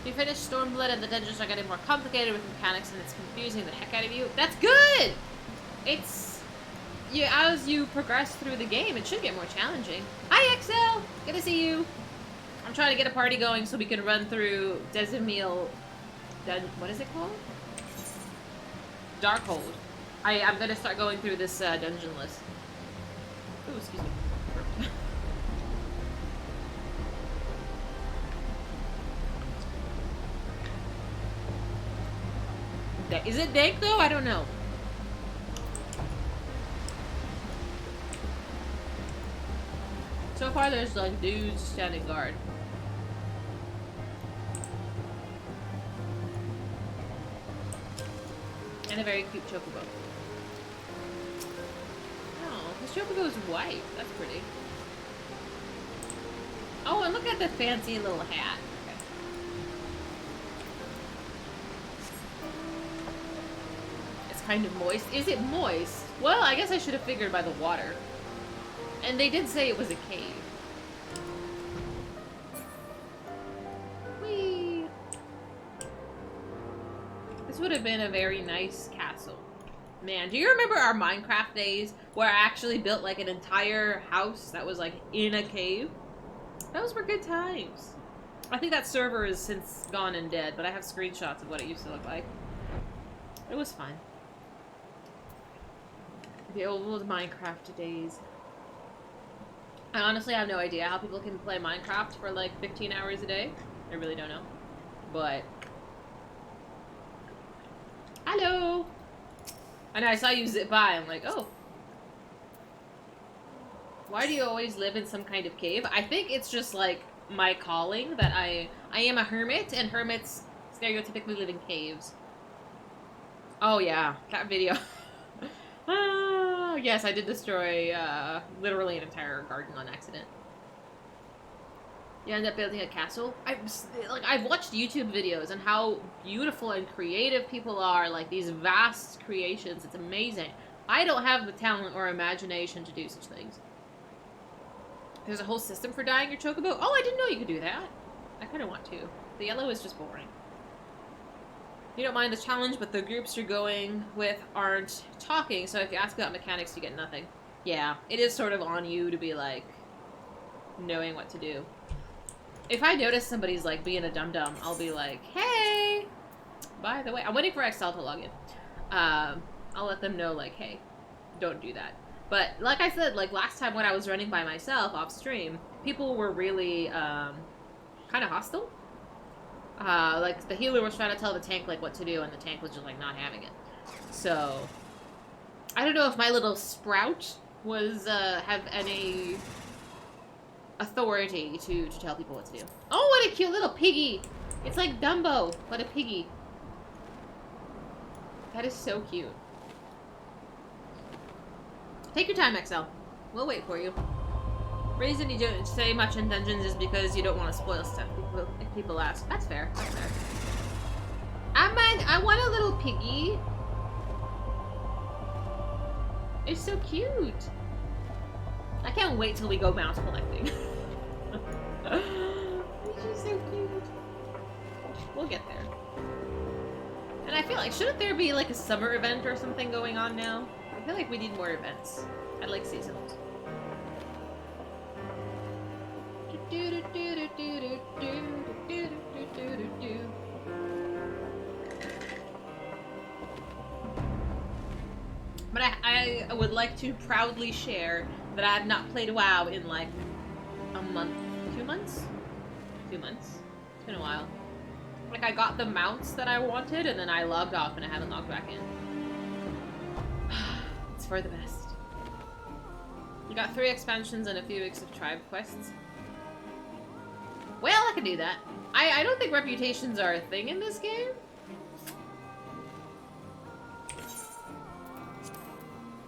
You finished Stormblood and the dungeons are getting more complicated with mechanics and it's confusing the heck out of you. That's good! It's... as you progress through the game, it should get more challenging. Hi, XL! Good to see you. I'm trying to get a party going so we can run through Desimil... what is it called? Darkhold. I'm gonna start going through this dungeon list. Ooh, excuse me. Is it dank though? I don't know. So far, there's like dudes standing guard. And a very cute chocobo. Oh, this chocobo is white. That's pretty. Oh, and look at the fancy little hat. Okay. It's kind of moist. Is it moist? Well, I guess I should have figured by the water. And they did say it was a cave. Whee! This would have been a very nice castle. Man, do you remember our Minecraft days where I actually built like an entire house that was like in a cave? Those were good times. I think that server is since gone and dead, but I have screenshots of what it used to look like. It was fun. The old Minecraft days. I honestly have no idea how people can play Minecraft for like 15 hours a day. I really don't know. But... Hello! And I saw you zip by, I'm like, oh. Why do you always live in some kind of cave? I think it's just like my calling that I am a hermit, and hermits stereotypically live in caves. Oh yeah, that video. Yes, I did destroy literally an entire garden on accident. You end up building a castle? I've watched YouTube videos and how beautiful and creative people are, like these vast creations. It's amazing. I don't have the talent or imagination to do such things. There's a whole system for dyeing your chocobo? Oh, I didn't know you could do that. I kind of want to. The yellow is just boring. You don't mind the challenge, but the groups you're going with aren't talking, so if you ask about mechanics, you get nothing. Yeah, it is sort of on you to be, like, knowing what to do. If I notice somebody's, like, being a dum-dum, I'll be like, hey! By the way, I'm waiting for Excel to log in. I'll let them know, like, hey, don't do that. But, like I said, like, last time when I was running by myself off-stream, people were really, kind of hostile. Like, the healer was trying to tell the tank, like, what to do, and the tank was just, like, not having it. So, I don't know if my little sprout was, have any authority to tell people what to do. Oh, what a cute little piggy! It's like Dumbo, but a piggy. That is so cute. Take your time, XL. We'll wait for you. The reason you don't say much in dungeons is because you don't want to spoil stuff if people ask. That's fair. That's fair. I want a little piggy. It's so cute. I can't wait till we go mouse collecting. It's just so cute. We'll get there. And I feel like, shouldn't there be like a summer event or something going on now? I feel like we need more events. I'd like seasons. But I would like to proudly share that I have not played WoW in like a month, 2 months? 2 months. It's been a while. Like, I got the mounts that I wanted, and then I logged off, and I haven't logged back in. It's for the best. You got 3 expansions and a few weeks of tribe quests. Well, I can do that. I don't think reputations are a thing in this game.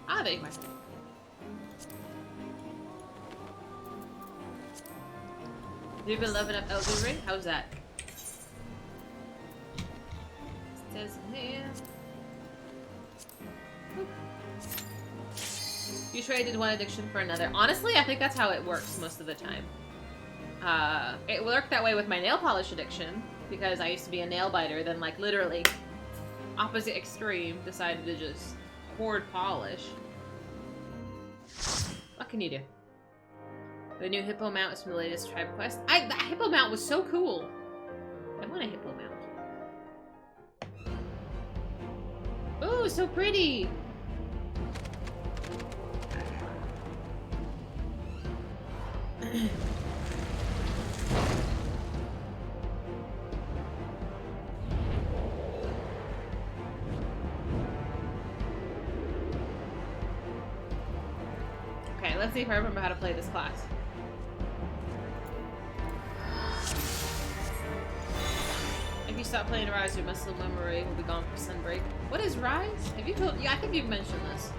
Ah, there you go. You've been loving up Elden Ring? How's that? Says here. You traded one addiction for another. Honestly, I think that's how it works most of the time. It worked that way with my nail polish addiction, because I used to be a nail biter, then like literally opposite extreme decided to just hoard polish. What can you do? The new hippo mount is from the latest tribe quest. That hippo mount was so cool. I want a hippo mount. Ooh, so pretty. see if I remember how to play this class. If you stop playing Rise, your muscle memory will be gone for Sunbreak. What is Rise? Have you told? Yeah, I think you've mentioned this.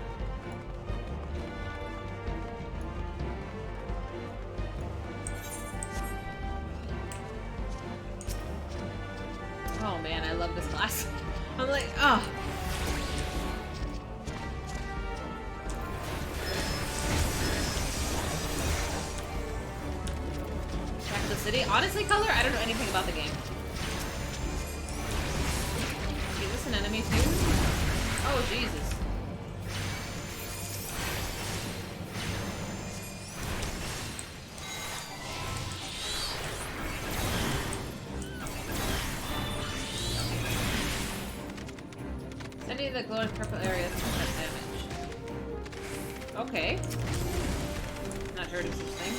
Oh man, I love this class. I'm like, oh. Back to the city. Honestly, Color, I don't know anything about the game. Is this an enemy too? Oh, Jesus. Any of the glowing purple areas has damage. Okay. Not heard of such thing.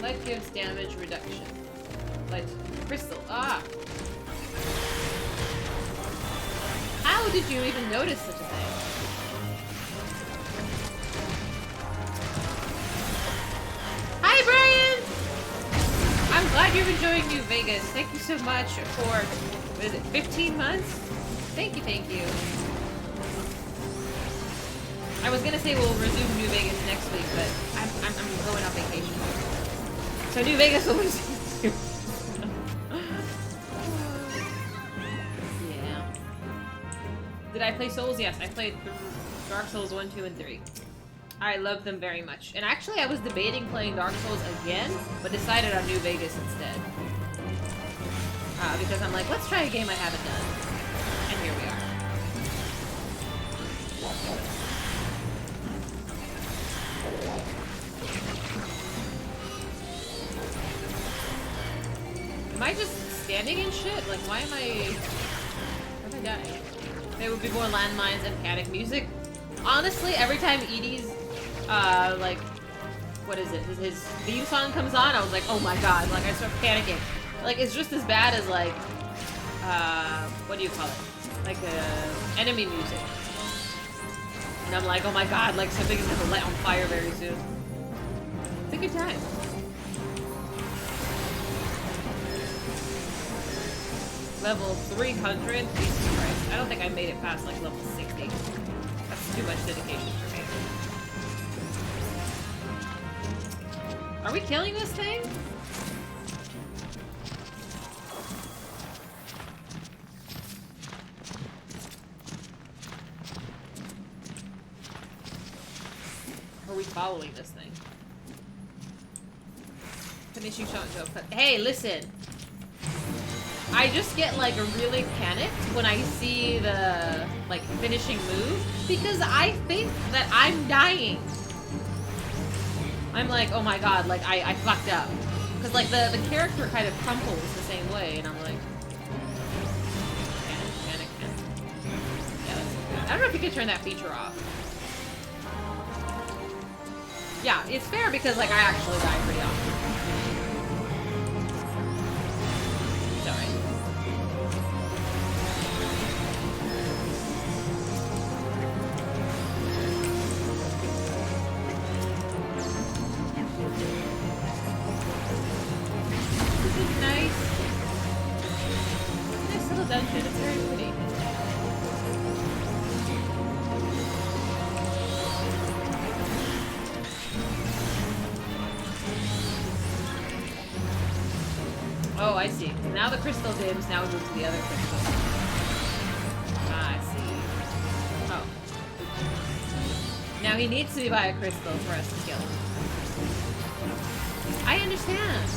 Light gives damage reduction. Light crystal. Ah! How did you even notice such a thing? Hi, Brian! I'm glad you're enjoying New Vegas. Thank you so much for, what is it, 15 months? Thank you, thank you. I was gonna say we'll resume New Vegas next week, but I'm going on vacation. So New Vegas will resume too. Yeah. Did I play Souls? Yes, I played Dark Souls 1, 2, and 3. I love them very much. And actually, I was debating playing Dark Souls again, but decided on New Vegas instead. Because I'm like, let's try a game I haven't done. And here we are. Am I just standing in shit? Like, why am I dying? There would be more landmines and panic music. Honestly, every time Edie's, like, what is it? His theme song comes on, I was like, oh my god, like, I start panicking. Like, it's just as bad as, like, what do you call it? Like, enemy music. And I'm like, oh my god, like, something is gonna light on fire very soon. It's a good time. Level 300? Jesus Christ. I don't think I made it past, like, level 60. That's too much dedication for me. Are we killing this thing? Or are we following this thing? Finishing shot joke. Hey, listen! I just get, like, really panicked when I see the, like, finishing move, because I think that I'm dying. I'm like, oh my god, like, I fucked up. Because, like, the character kind of crumples the same way, and I'm like... Panic. Yeah, that's good. I don't know if you could turn that feature off. Yeah, it's fair because, like, I actually die pretty often. It's alright. Dungeon. It's very pretty. Oh, I see. Now the crystal dims, now we move to the other crystal. Ah, I see. Oh. Now he needs to be by a crystal for us to kill him. I understand.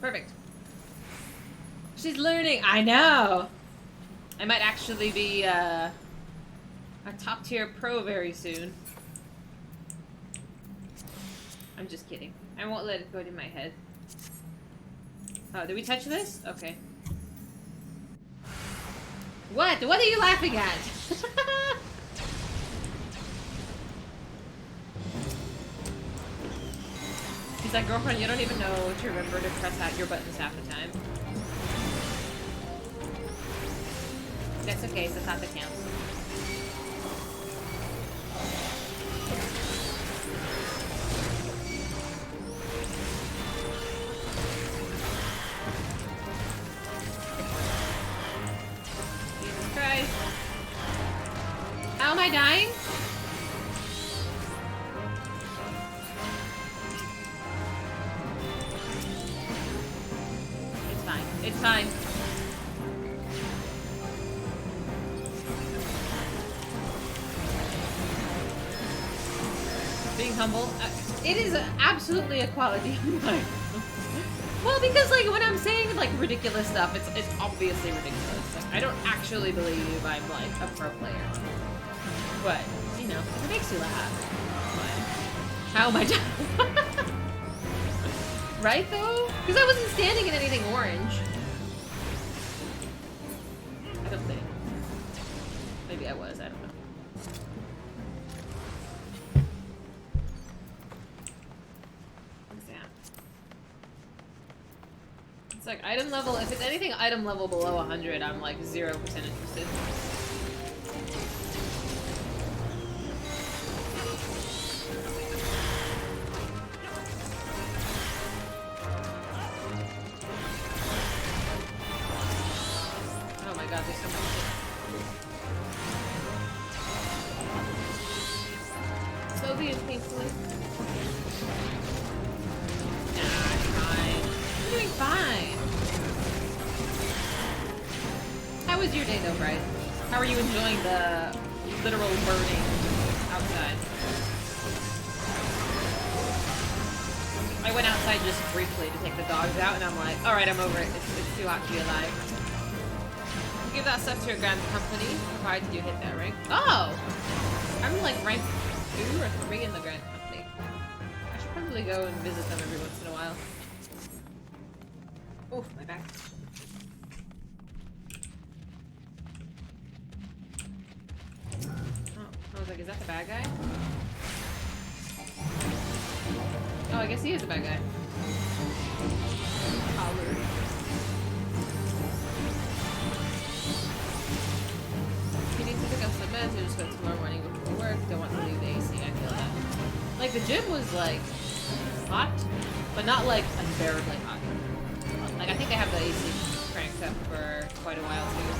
Perfect. She's learning. I know. I might actually be a top tier pro very soon. I'm just kidding. I won't let it go to my head. Oh, did we touch this? Okay. What? What are you laughing at? He's like, girlfriend, you don't even know to remember to press out your buttons half the time. That's okay, so it's not the count. Jesus Christ. How am I dying? It's fine. It's fine. Being humble. It is absolutely a quality of mine. Well, because like when I'm saying like ridiculous stuff, it's obviously ridiculous. Like, I don't actually believe I'm like a pro player, but you know, it makes you laugh. But how am I dying? Right though? Because I wasn't standing in anything orange. I don't think. Maybe I was. I don't know. It's like item level, if it's anything item level below 100, I'm like 0% interested. Oh my god, there's so much shit. Soviet painfully. Nah, it's fine. I'm doing fine. How was your day though, Bryce? How are you enjoying the literal burning outside? I went outside just briefly to take the dogs out and I'm like, alright, I'm over it. It's too hot to be alive. You give that stuff to your grand company, provided you hit that rank. Oh! I'm like rank 2 or 3 in the grand company. I should probably go and visit them every once in a while. Oh, my back. I was like, is that the bad guy? Oh, I guess he is the bad guy. Pollard. He needs to pick up some meds or just go tomorrow morning before work. Don't want to leave the AC, I feel that. Like, the gym was, like, hot, but not, like, unbearably hot. Like, I think they have the AC cranked up for quite a while, too.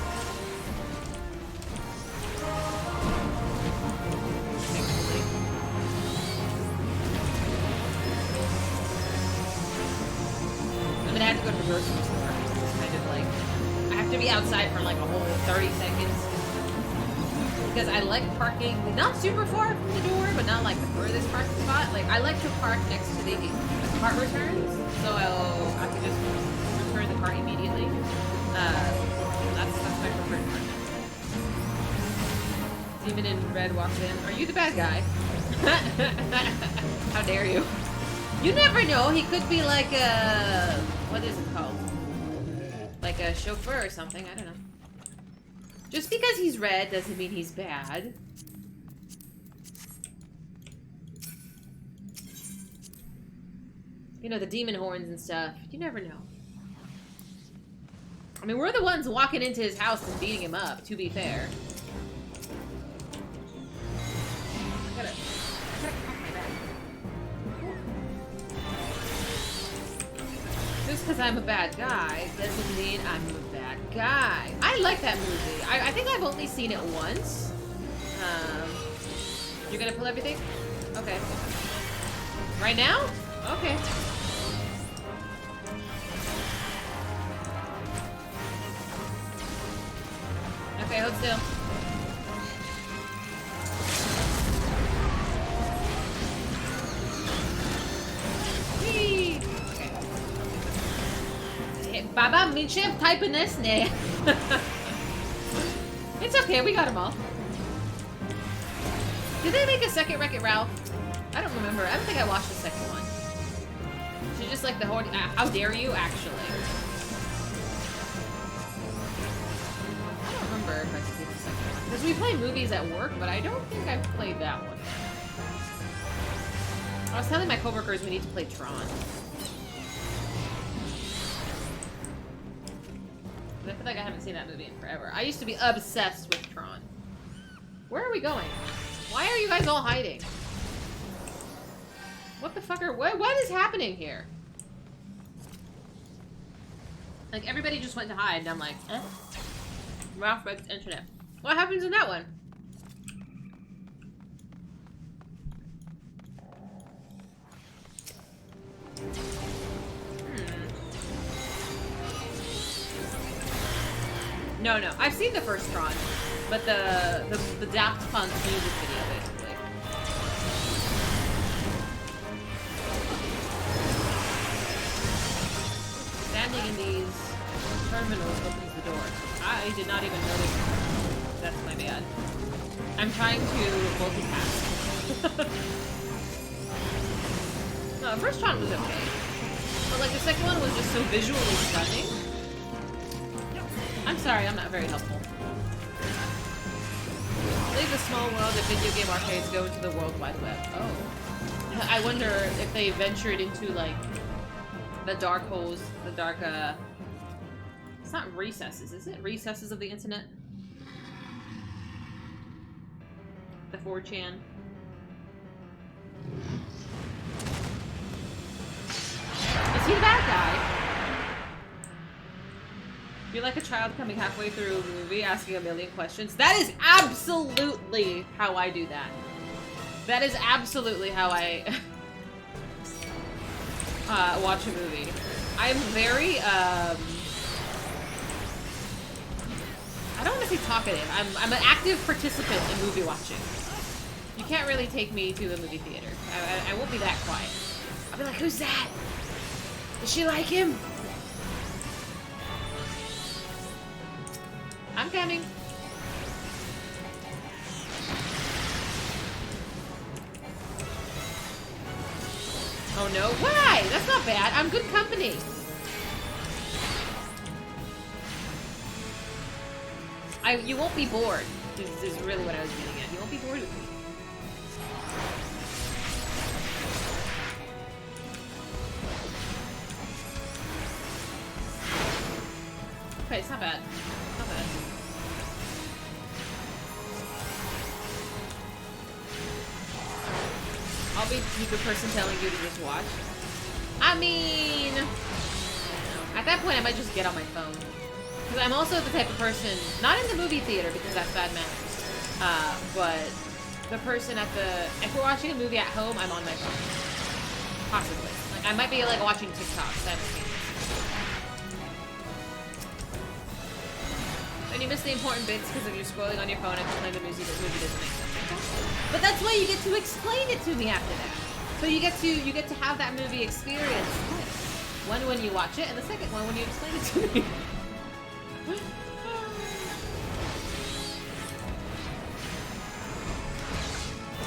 I mean, I have to go to the grocery store. It's kind of like, I have to be outside for like a whole 30 seconds. Because I like parking, not super far from the door, but not like the furthest parking spot. Like, I like to park next to the cart returns, so I can just return the car immediately. That's my preferred part. Demon in red walks in. Are you the bad guy? How dare you? You never know, he could be like a... What is it called? Like a chauffeur or something, I don't know. Just because he's red doesn't mean he's bad. You know, the demon horns and stuff. You never know. I mean, we're the ones walking into his house and beating him up, to be fair. I gotta crack my back. Just because I'm a bad guy doesn't mean I'm a bad guy. I like that movie. I think I've only seen it once. You're gonna pull everything? Okay. Right now? Okay. Okay, hold still. Whee! Okay. Baba, Minchev, type in this. Nah. It's okay, we got them all. Did they make a second Wreck-It Ralph? I don't remember. I don't think I watched the second one. just like the whole. How dare you, actually? I don't remember if I played the second one. Because we play movies at work, but I don't think I've played that one. I was telling my coworkers we need to play Tron. But I feel like I haven't seen that movie in forever. I used to be obsessed with Tron. Where are we going? Why are you guys all hiding? What the fuck are... What is happening here? Like, everybody just went to hide, and I'm like, eh? Ralph breaks internet. What happens in that one? No, no. I've seen the first Tron, but the Daft Punk music video, basically. Standing in these terminals opens the door. I did not even notice. That's my bad. I'm trying to multitask. No, the first Tron was okay. But like the second one was just so visually stunning. I'm sorry, I'm not very helpful. Leave the small world of video game arcades, go into the World Wide Web. Oh. I wonder if they ventured into, like, the dark holes, the dark, It's not recesses, is it? Recesses of the internet? The 4chan. Is he the bad guy? You're like a child coming halfway through a movie, asking a million questions. That is absolutely how I do that. That is absolutely how I watch a movie. I'm very, I don't want to say talkative. I'm an active participant in movie watching. You can't really take me to the movie theater. I won't be that quiet. I'll be like, who's that? Does she like him? I'm coming. Oh no, why? That's not bad. I'm good company. You won't be bored. This is really what I was getting at. You won't be bored with me. Okay, it's not bad. Not bad. I'll be the person telling you to just watch. I mean, at that point I might just get on my phone. Because I'm also the type of person, not in the movie theater because that's bad manners, but the person at the, if we're watching a movie at home, I'm on my phone. Possibly. Like, I might be like watching TikTok simultaneously. Then you miss the important bits because if you're scrolling on your phone and playing the movie doesn't make sense. But that's why you get to explain it to me after that. So you get to have that movie experience. One when you watch it, and the second one when you explain it to me. It's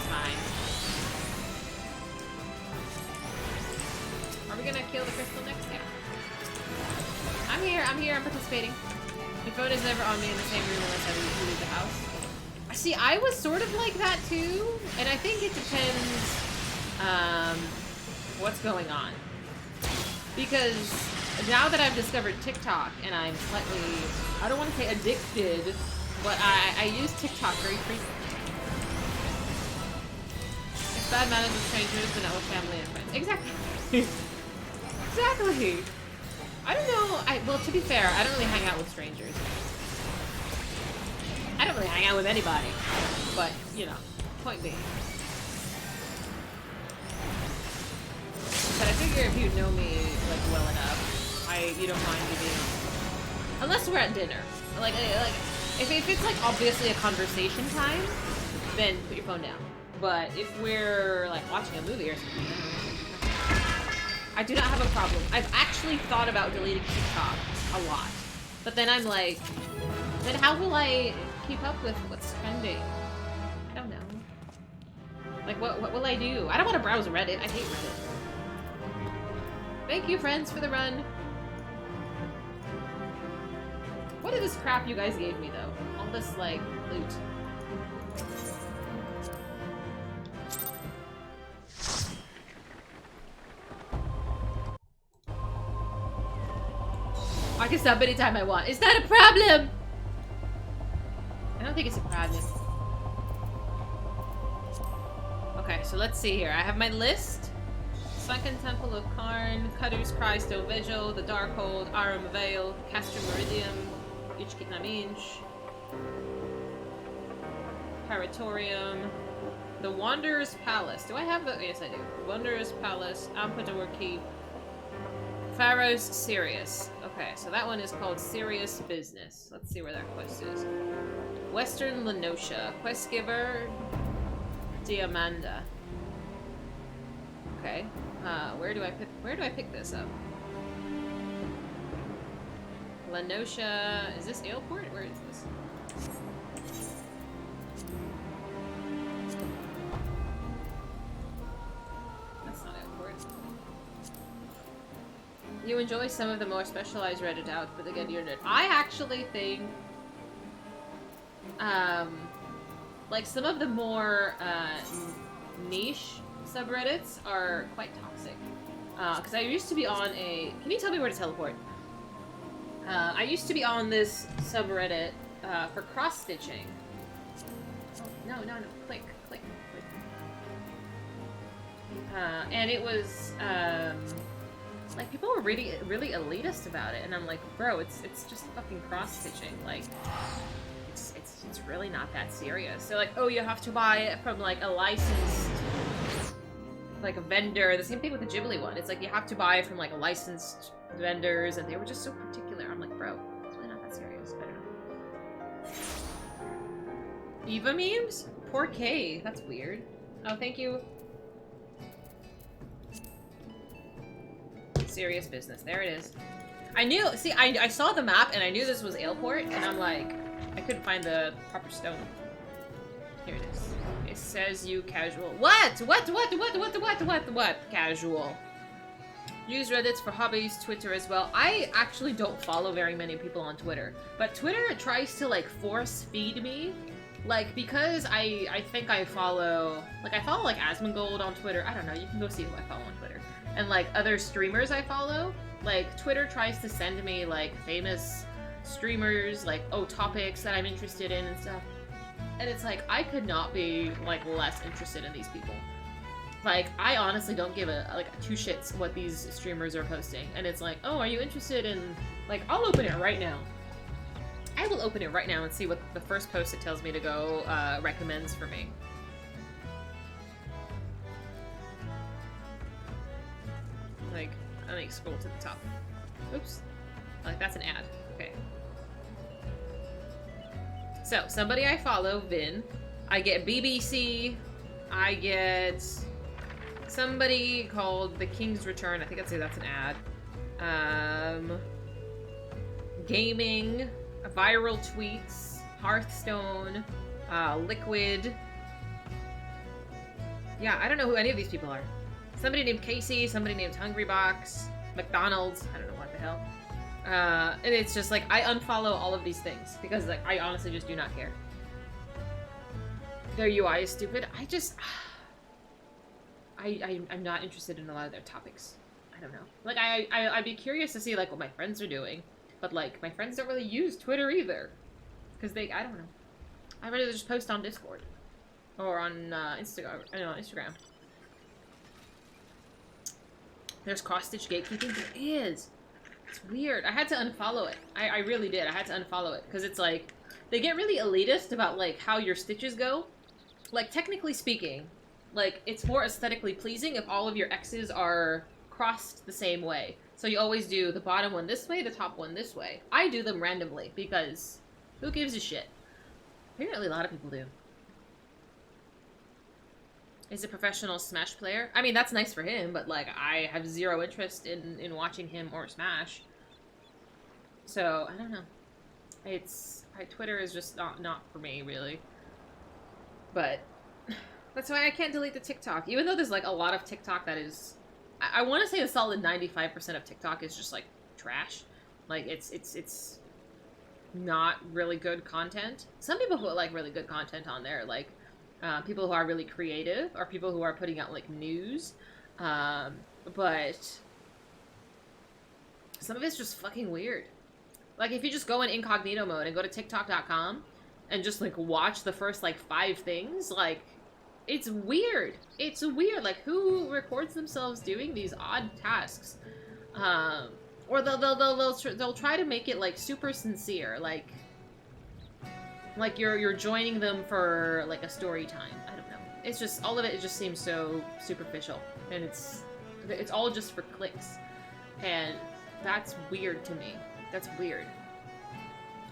fine. Are we gonna kill the crystal next? Yeah. I'm here, I'm participating. My phone is never on me in the same room unless I leave the house. See, I was sort of like that too, and I think it depends what's going on. Because now that I've discovered TikTok and I'm slightly, I don't want to say addicted, but I use TikTok very frequently. It's bad manners with strangers, but not with family and friends. Exactly. Exactly. I don't know. Well, to be fair, I don't really hang out with strangers. I don't really hang out with anybody. But, you know, point being. But I figure if you know me, like, well enough, you don't mind me being... Unless we're at dinner. Like, if it's, like, obviously a conversation time, then put your phone down. But if we're, like, watching a movie or something, I do not have a problem. I've actually thought about deleting TikTok a lot. But then I'm like, then how will I keep up with what's trending? I don't know. Like, what will I do? I don't want to browse Reddit. I hate Reddit. Thank you, friends, for the run. What is this crap you guys gave me, though? All this, like, loot. I can stop anytime I want. Is that a problem? I don't think it's a problem. Okay, so let's see here. I have my list. Sunken Temple of Karn, Cutter's Cry, Still Vigil, The Darkhold, Arum Veil, Castrum Meridium, Ichkitnaminch, Paratorium, The Wanderer's Palace. Do I have the... Yes, I do. Wanderer's Palace, Ampador Keep, Pharaoh's Sirius. Okay, so that one is called Serious Business. Let's see where that quest is. Western Lenosha. Quest giver, Diamanda. Okay. Where do I pick this up? Lenosha. Is this Aleport? Where is this? That's not Aleport. You enjoy some of the more specialized Reddit out, but again, you're nerd. I actually think, like some of the more niche subreddits are quite toxic. Because I used to be on a... Can you tell me where to teleport? I used to be on this subreddit for cross-stitching. Oh, no, click. And it was, like, people were really elitist about it, and I'm like, bro, it's just fucking cross-stitching. Like, it's really not that serious. So like, oh, you have to buy it from like a licensed, like a vendor. The same thing with the Ghibli one. It's like you have to buy it from like a licensed vendors, and they were just so particular. I'm like, bro, it's really not that serious. I don't know. Eva memes? Poor K. That's weird. Oh, thank you. Serious business. There it is. I knew. See, I saw the map and I knew this was Aleport, and I'm like, I couldn't find the proper stone. Here it is. It says you casual. What? Casual. Use Reddits for hobbies, Twitter as well. I actually don't follow very many people on Twitter, but Twitter tries to like force feed me. Like, because I think I follow like Asmongold on Twitter. I don't know, you can go see who I follow on Twitter. And like other streamers I follow, like Twitter tries to send me like famous streamers, like, oh, topics that I'm interested in and stuff. And it's like, I could not be like less interested in these people. Like, I honestly don't give two shits what these streamers are posting. And it's like, oh, are you interested in, like, I'll open it right now. I will open it right now and see what the first post it tells me to go recommends for me. Like, let me scroll to the top. Oops. Like, that's an ad. Okay. So, somebody I follow, Vin. I get BBC. I get somebody called The King's Return. I think I'd say that's an ad. Gaming. Viral tweets. Hearthstone. Liquid. Yeah, I don't know who any of these people are. Somebody named Casey, somebody named Hungrybox, McDonald's, I don't know what the hell. And it's just like, I unfollow all of these things because like, I honestly just do not care. Their UI is stupid. I'm not interested in a lot of their topics. I don't know. Like, I'd be curious to see like what my friends are doing, but like, my friends don't really use Twitter either. Because I don't know. I'd rather just post on Discord. Or on Instagram. There's cross-stitch gatekeeping? There is! It's weird. I had to unfollow it. I really did. I had to unfollow it. Because it's like, they get really elitist about, like, how your stitches go. Like, technically speaking, like, it's more aesthetically pleasing if all of your X's are crossed the same way. So you always do the bottom one this way, the top one this way. I do them randomly, because who gives a shit? Apparently a lot of people do. Is a professional Smash player. I mean, that's nice for him, but, like, I have zero interest in watching him or Smash. So, I don't know. Twitter is just not for me, really. But, that's why I can't delete the TikTok. Even though there's, like, a lot of TikTok that is I want to say a solid 95% of TikTok is just like trash. Like it's not really good content. Some people put like really good content on there, like people who are really creative or people who are putting out like news. But some of it's just fucking weird. Like if you just go in incognito mode and go to TikTok.com and just like watch the first like 5 things, like it's weird. It's weird. Like who records themselves doing these odd tasks? Or they'll try to make it like super sincere, like you're joining them for like a story time. I don't know. It's just all of it. It just seems so superficial, and it's all just for clicks, and that's weird to me. That's weird.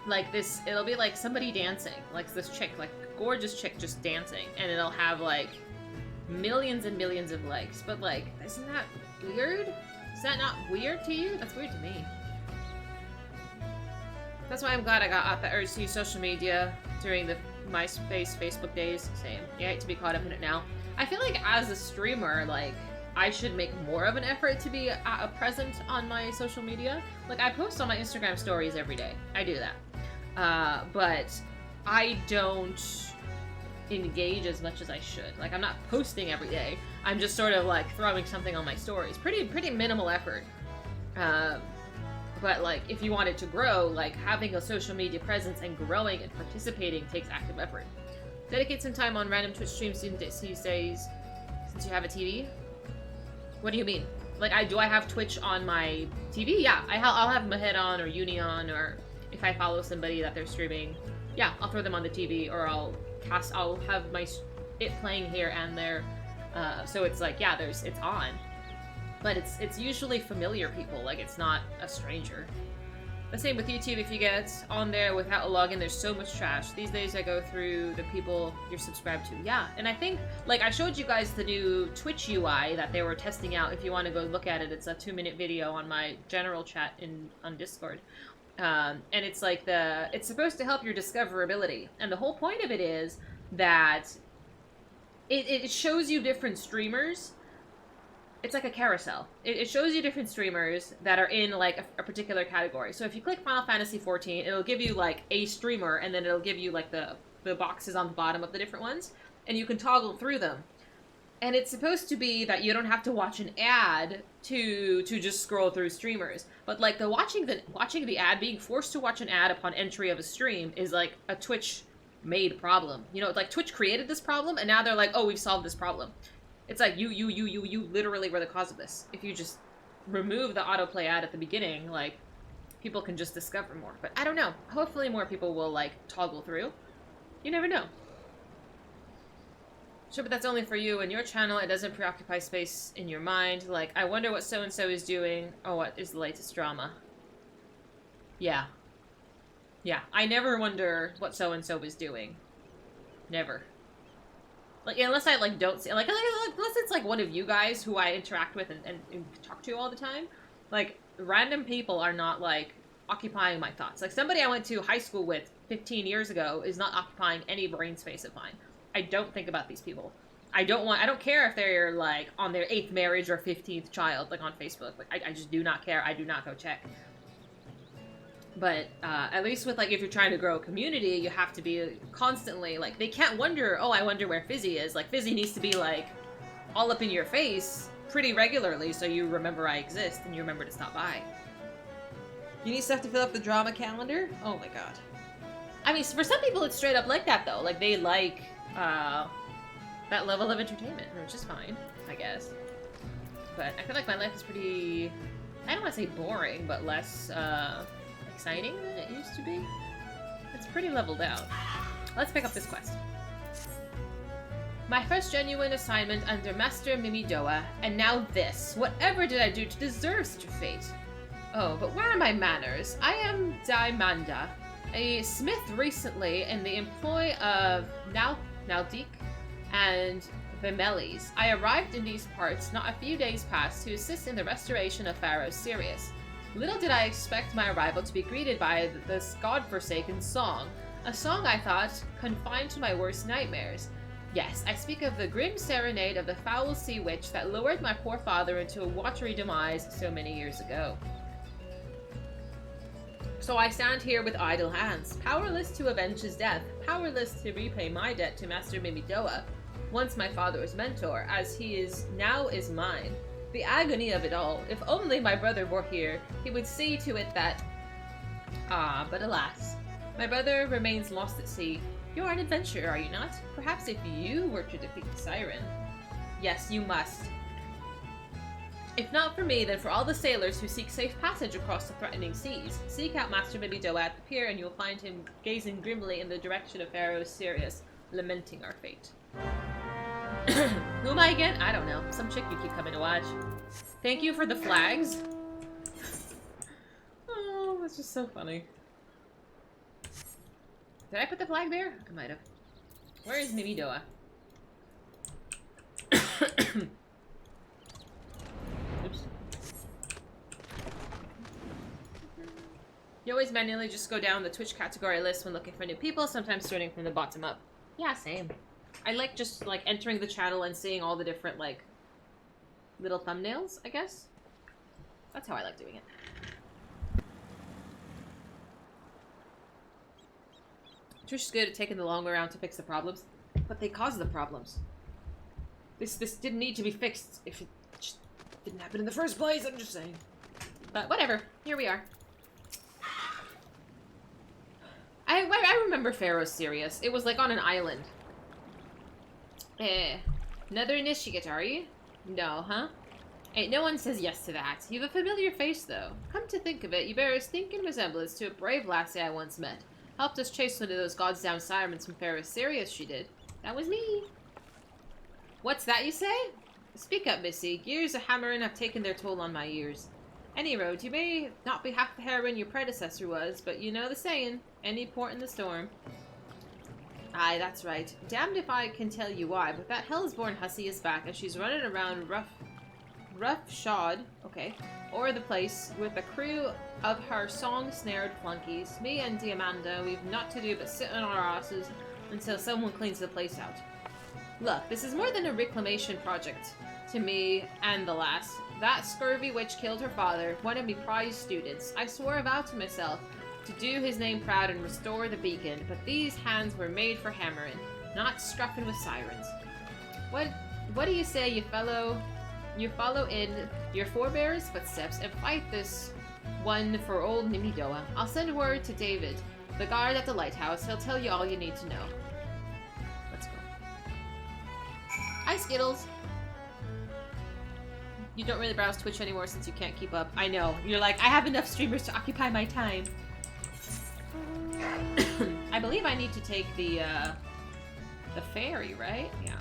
Like this, it'll be like somebody dancing, like this chick, like gorgeous chick just dancing, and it'll have like millions and millions of likes. But like, isn't that weird? Is that not weird to you? That's weird to me. That's why I'm glad I got out the urge to use social media during the MySpace, Facebook days. Same. You hate to be caught up in it now. I feel like as a streamer, like, I should make more of an effort to be present on my social media. Like, I post on my Instagram stories every day. I do that. But I don't engage as much as I should. Like, I'm not posting every day. I'm just sort of, like, throwing something on my stories. Pretty minimal effort. But, like, if you want it to grow, like, having a social media presence and growing and participating takes active effort. Dedicate some time on random Twitch streams these days since you have a TV? What do you mean? Like, do I have Twitch on my TV? Yeah, I'll have Mahed on or Uni on, or if I follow somebody that they're streaming, yeah, I'll throw them on the TV, or I'll have it playing here and there. So it's like, yeah, it's on. But it's usually familiar people, like it's not a stranger. The same with YouTube. If you get on there without a login, there's so much trash. These days I go through the people you're subscribed to. Yeah, and I think, like, I showed you guys the new Twitch UI that they were testing out. If you want to go look at it, it's a 2-minute video on my general chat on Discord. And it's like it's supposed to help your discoverability. And the whole point of it is that it shows you different streamers. It's like a carousel. It shows you different streamers that are in, like, a particular category. So if you click Final Fantasy XIV, it'll give you, like, a streamer, and then it'll give you, like, the boxes on the bottom of the different ones, and you can toggle through them. And it's supposed to be that you don't have to watch an ad to just scroll through streamers. But, like, watching the ad, being forced to watch an ad upon entry of a stream is, like, a Twitch-made problem. You know, like, Twitch created this problem, and now they're like, oh, we've solved this problem. It's like, you literally were the cause of this. If you just remove the autoplay ad at the beginning, like, people can just discover more. But I don't know. Hopefully more people will, like, toggle through. You never know. Sure, but that's only for you and your channel. It doesn't preoccupy space in your mind. Like, I wonder what so-and-so is doing. Oh, what is the latest drama? Yeah. Yeah, I never wonder what so-and-so is doing. Never. Like, unless I, like, don't see, like, unless it's, like, one of you guys who I interact with and talk to all the time. Like, random people are not, like, occupying my thoughts. Like, somebody I went to high school with 15 years ago is not occupying any brain space of mine. I don't think about these people. I don't care if they're, like, on their 8th marriage or 15th child, like, on Facebook. Like, I just do not care. I do not go check. But, at least with, like, if you're trying to grow a community, you have to be constantly, like, they can't wonder, oh, I wonder where Fizy is. Like, Fizy needs to be, like, all up in your face pretty regularly so you remember I exist and you remember to stop by. You need stuff to fill up the drama calendar? Oh my god. I mean, for some people it's straight up like that, though. Like, they like, that level of entertainment, which is fine, I guess. But I feel like my life is pretty, I don't want to say boring, but less, exciting than it used to be. It's pretty leveled out. Let's pick up this quest. My first genuine assignment under Master Mimidoa, and now this. Whatever did I do to deserve such a fate? Oh, but where are my manners? I am Daimanda, a smith recently in the employ of Naldik and Vimeles. I arrived in these parts not a few days past to assist in the restoration of Pharaoh Sirius. Little did I expect my arrival to be greeted by this godforsaken song. A song, I thought, confined to my worst nightmares. Yes, I speak of the grim serenade of the foul sea witch that lured my poor father into a watery demise so many years ago. So I stand here with idle hands, powerless to avenge his death, powerless to repay my debt to Master Mimidoa, once my father's mentor, as he is now is mine. The agony of it all. If only my brother were here, he would see to it that... Ah, but alas. My brother remains lost at sea. You're an adventurer, are you not? Perhaps if you were to defeat the siren. Yes, you must. If not for me, then for all the sailors who seek safe passage across the threatening seas. Seek out Master Mimidoa at the pier, and you'll find him gazing grimly in the direction of Pharaoh Sirius, lamenting our fate. Who am I again? I don't know. Some chick you keep coming to watch. Thank you for the flags. Oh, that's just so funny. Did I put the flag there? I might have. Where is Mimidoa? Oops. You always manually just go down the Twitch category list when looking for new people, sometimes starting from the bottom up. Yeah, same. I like just, like, entering the channel and seeing all the different, like, little thumbnails, I guess. That's how I like doing it. Trish is good at taking the long way around to fix the problems, but they cause the problems. This didn't need to be fixed if it just didn't happen in the first place, I'm just saying. But whatever, here we are. I remember Pharaoh Sirius. It was like on an island. Another initiate, are you? No, huh? Ain't no one says yes to that. You've a familiar face, though. Come to think of it, you bear a stinking resemblance to a brave lassie I once met. Helped us chase one of those goddamn sirens from Pharaoh Sirius, she did. That was me. What's that you say? Speak up, missy. Years of hammering have taken their toll on my ears. Any road, you may not be half the heroine your predecessor was, but you know the saying. Any port in the storm. Aye, that's right. Damned if I can tell you why, but that hell's-born hussy is back, and she's running around roughshod, okay, o'er the place with a crew of her song-snared flunkies. Me and Diamanda, we've naught to do but sit on our asses until someone cleans the place out. Look, this is more than a reclamation project to me and the lass. That scurvy witch killed her father, one of me prized students. I swore a vow to myself to do his name proud and restore the beacon, but these hands were made for hammering, not scruffing with sirens. What do you say you follow in your forebears' footsteps and fight this one for old Mimidoa? I'll send word to David, the guard at the lighthouse. He'll tell you all you need to know. Let's go. Hi, Skittles. You don't really browse Twitch anymore since you can't keep up. I know. You're like, I have enough streamers to occupy my time. I believe I need to take the ferry, right? Yeah.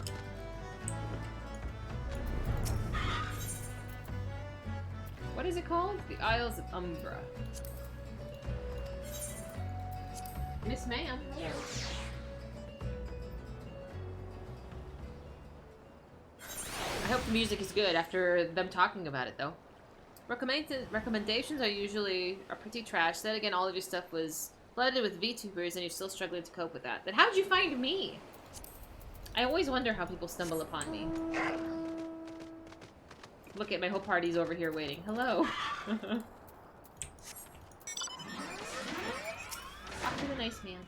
What is it called? The Isles of Umbra. Miss Ma'am. I hope the music is good after them talking about it, though. Recommendations are pretty trash. Then again, all of your stuff was flooded with VTubers and you're still struggling to cope with that. Then how'd you find me? I always wonder how people stumble upon me. Look at my whole party's over here waiting. Hello. Talk to the nice man.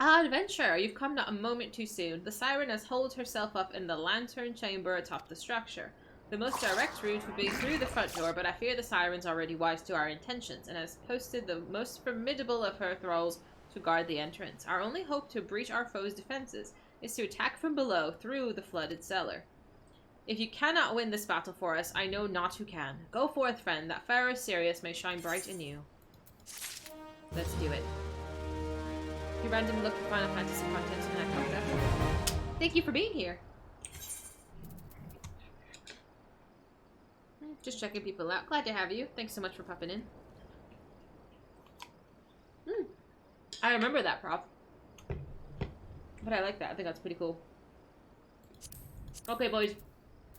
Ah, adventure! You've come not a moment too soon. The siren has holed herself up in the lantern chamber atop the structure. The most direct route would be through the front door, but I fear the siren's already wise to our intentions, and has posted the most formidable of her thralls to guard the entrance. Our only hope to breach our foe's defenses is to attack from below through the flooded cellar. If you cannot win this battle for us, I know not who can. Go forth, friend, that Pharaoh Sirius may shine bright in you. Let's do it. If you randomly look for Final Fantasy content and I cover that. Thank you for being here. Just checking people out. Glad to have you. Thanks so much for popping in. I remember that prop. But I like that. I think that's pretty cool. Okay, boys.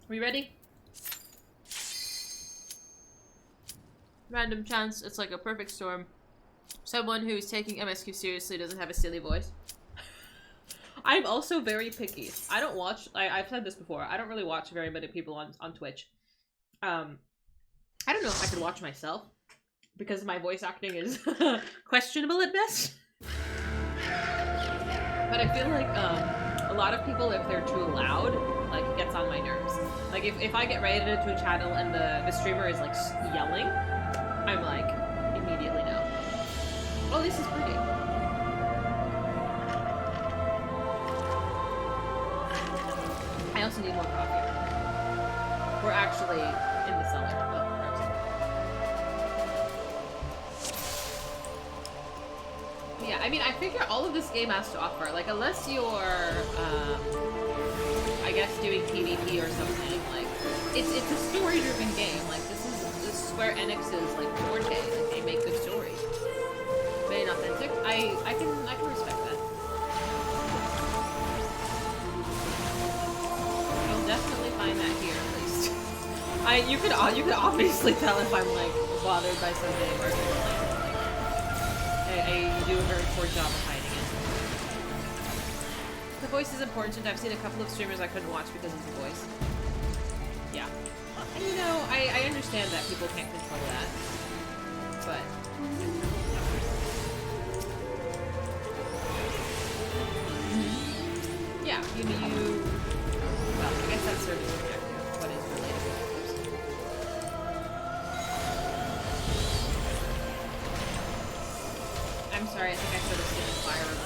We ready? Random chance. It's like a perfect storm. Someone who's taking MSQ seriously doesn't have a silly voice. I'm also very picky. I don't watch, I've said this before, I don't really watch very many people on Twitch. I don't know if I could watch myself, because my voice acting is questionable at best. But I feel like, a lot of people, if they're too loud, like, it gets on my nerves. Like, if I get raided into a channel and the streamer is, like, yelling, I'm like, immediately no. Oh, this is pretty. I also need more coffee. We're actually in the cellar. Oh, gross. Yeah, I mean, I figure all of this game has to offer, like, unless you're, I guess doing PvP or something, like, it's a story-driven game. Like, this is Square Enix's, like, forte. Like, they make good stories. Very authentic. I can respect that. You'll definitely find that here, at least. You could obviously tell if I'm, like, bothered by something or like, I do a very poor job of hiding it. The voice is important. I've seen a couple of streamers I couldn't watch because of the voice. Yeah. And you know, I understand that people can't control that. But... yeah, you... well, I guess that's service objective. What is related to that person? I'm sorry, I think I should have seen the fire over there.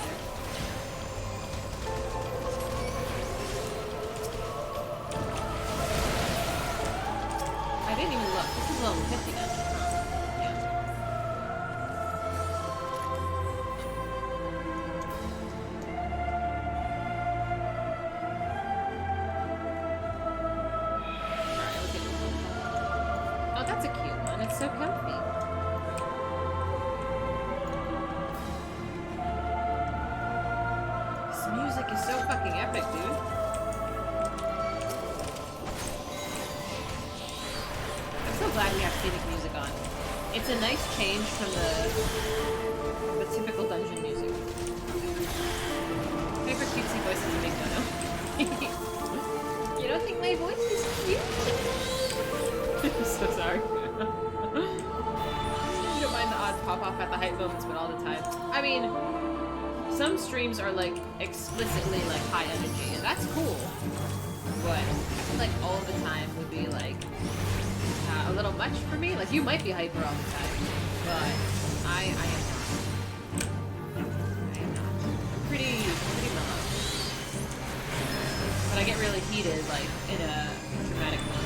I didn't even look. This is level 50 now. Yeah. Alright, look at this one. Oh, that's a cute one. It's so comfy. This music is so fucking epic, dude. I'm so glad we have scenic music on. It's a nice change from the typical dungeon music. Favorite cutesy voice is Big Dono. You don't think my voice is cute? I'm so sorry. You don't mind the odd pop off at the hype moments, but all the time. I mean, some streams are like explicitly like high energy, and that's cool. But I feel like all the time would be like a little much for me. Like, you might be hyper all the time, but I am not. I am not. Pretty mellow. But I get really heated, like, in a dramatic moment.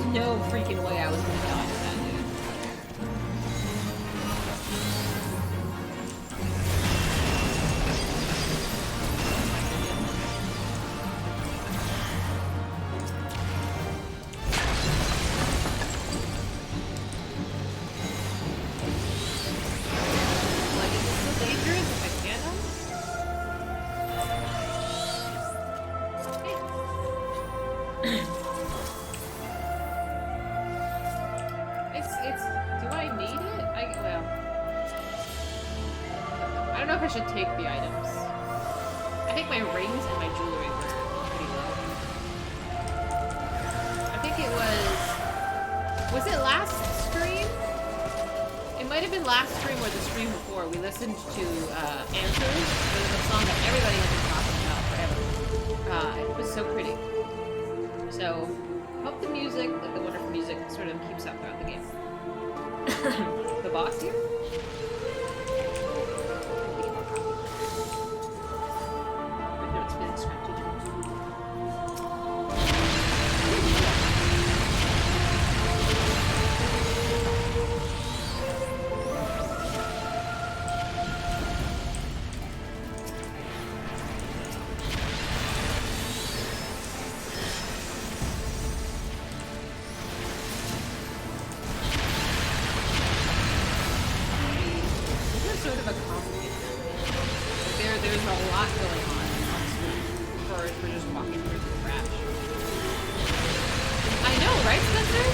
No freaking way I was gonna dodge that, dude. Like, is this so dangerous if I stand on it? Do I need it? Well, I don't know if I should take the items. I think my rings and my jewelry were pretty low. I think it was it last stream? It might have been last stream or the stream before. We listened to Answers. It was a song that everybody has been talking about forever. It was so pretty. So, hope the music, like the wonderful music, sort of keeps up throughout the game. The boss here? It's been scratchy. a complicated map. There's a lot going on screen for just walking through the crash. I know, right, Spencer?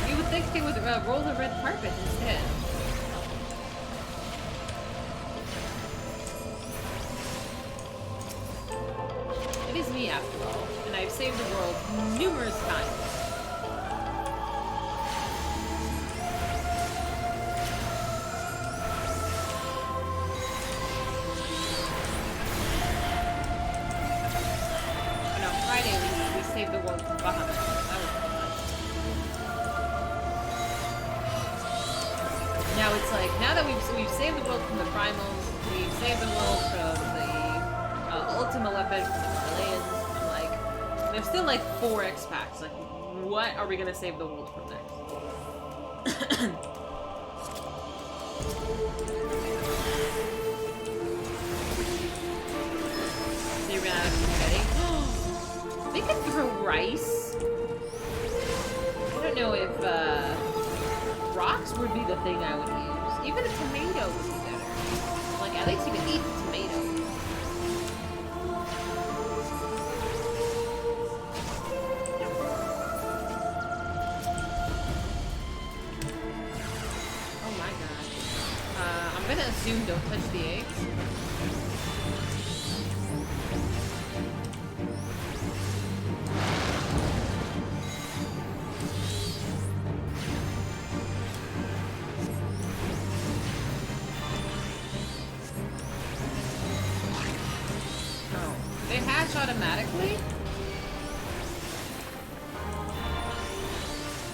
You would think they would roll the red carpet instead. It is me, after all, and I've saved the world numerous times. Save the world from Bahamut. That was fun. Now it's like, now that we've saved the world from the primals, we've saved the world from the ultimate weapon from the Himalayans. I'm like, there's still like 4 X-Packs. Like, what are we gonna save the world from next? So you ran out of confetti? They could throw rice. I don't know if rocks would be the thing I would use. Even a tomato would be better. Like, at least you could eat the tomato. Oh my god. I'm gonna assume don't touch the eggs. Automatically?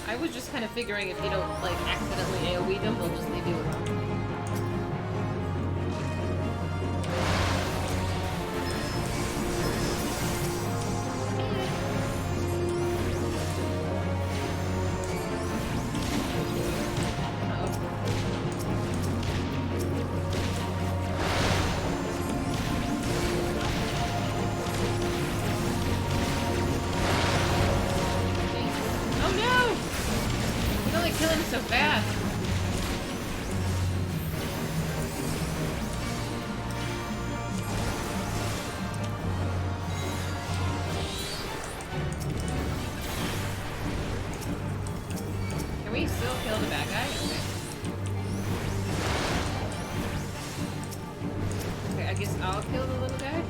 I was just kind of figuring if you don't, like, accidentally AoE them, they'll just leave you alone. So fast. Can we still kill the bad guy? Okay, I guess I'll kill the little guy.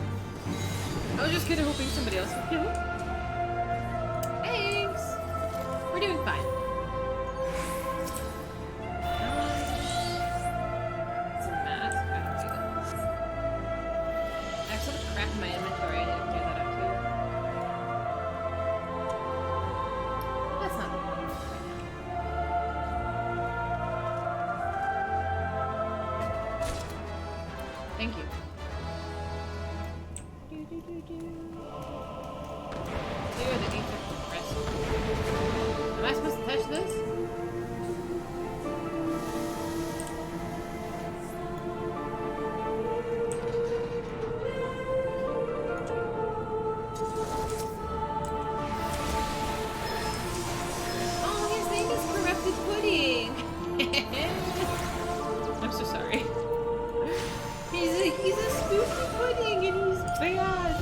I was just kind of hoping somebody else would kill him. Thanks. We're doing fine. Thank you. Clear the ether compressor. Am I supposed to touch this? Oh, his name is Corrupted Pudding! I'm so sorry. He's a spooky pudding and he's bad.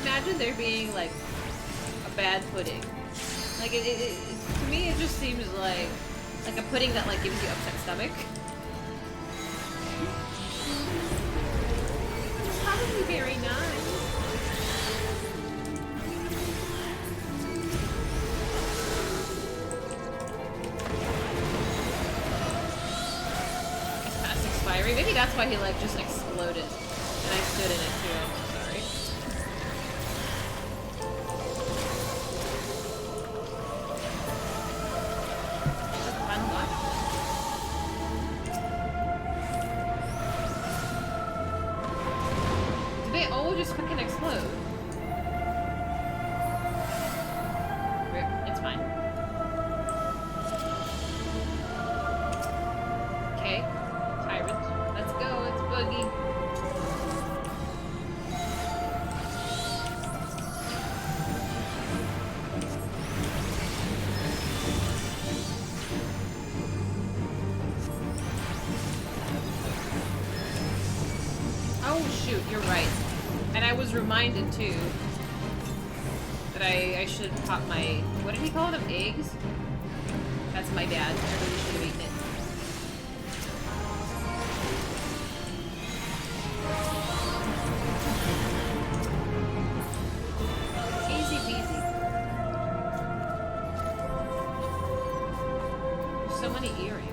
Imagine there being like a bad pudding. Like to me it just seems like a pudding that like gives you upset stomach. It's probably very nice. Maybe that's why he like just exploded and I stood in it too. I'm so sorry. Is that the final block? Did they all just fucking explode? It's fine. Okay. Tyrant. Let's go, it's Boogie. Oh shoot, you're right. And I was reminded too that I should pop my, what did he call them? Eggs? That's my bad. I really should have eaten it. Easy peasy. There's so many earrings.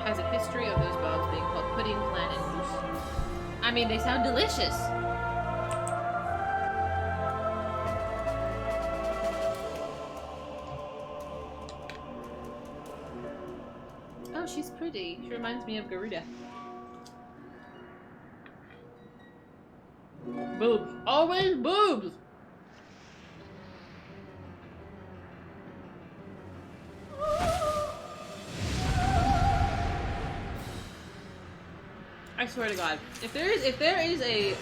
Has a history of those bulbs being called pudding, plan, and goose. I mean, they sound delicious. Oh, she's pretty. She reminds me of Garuda. Boobs. Always boobs! I swear to God, if there is a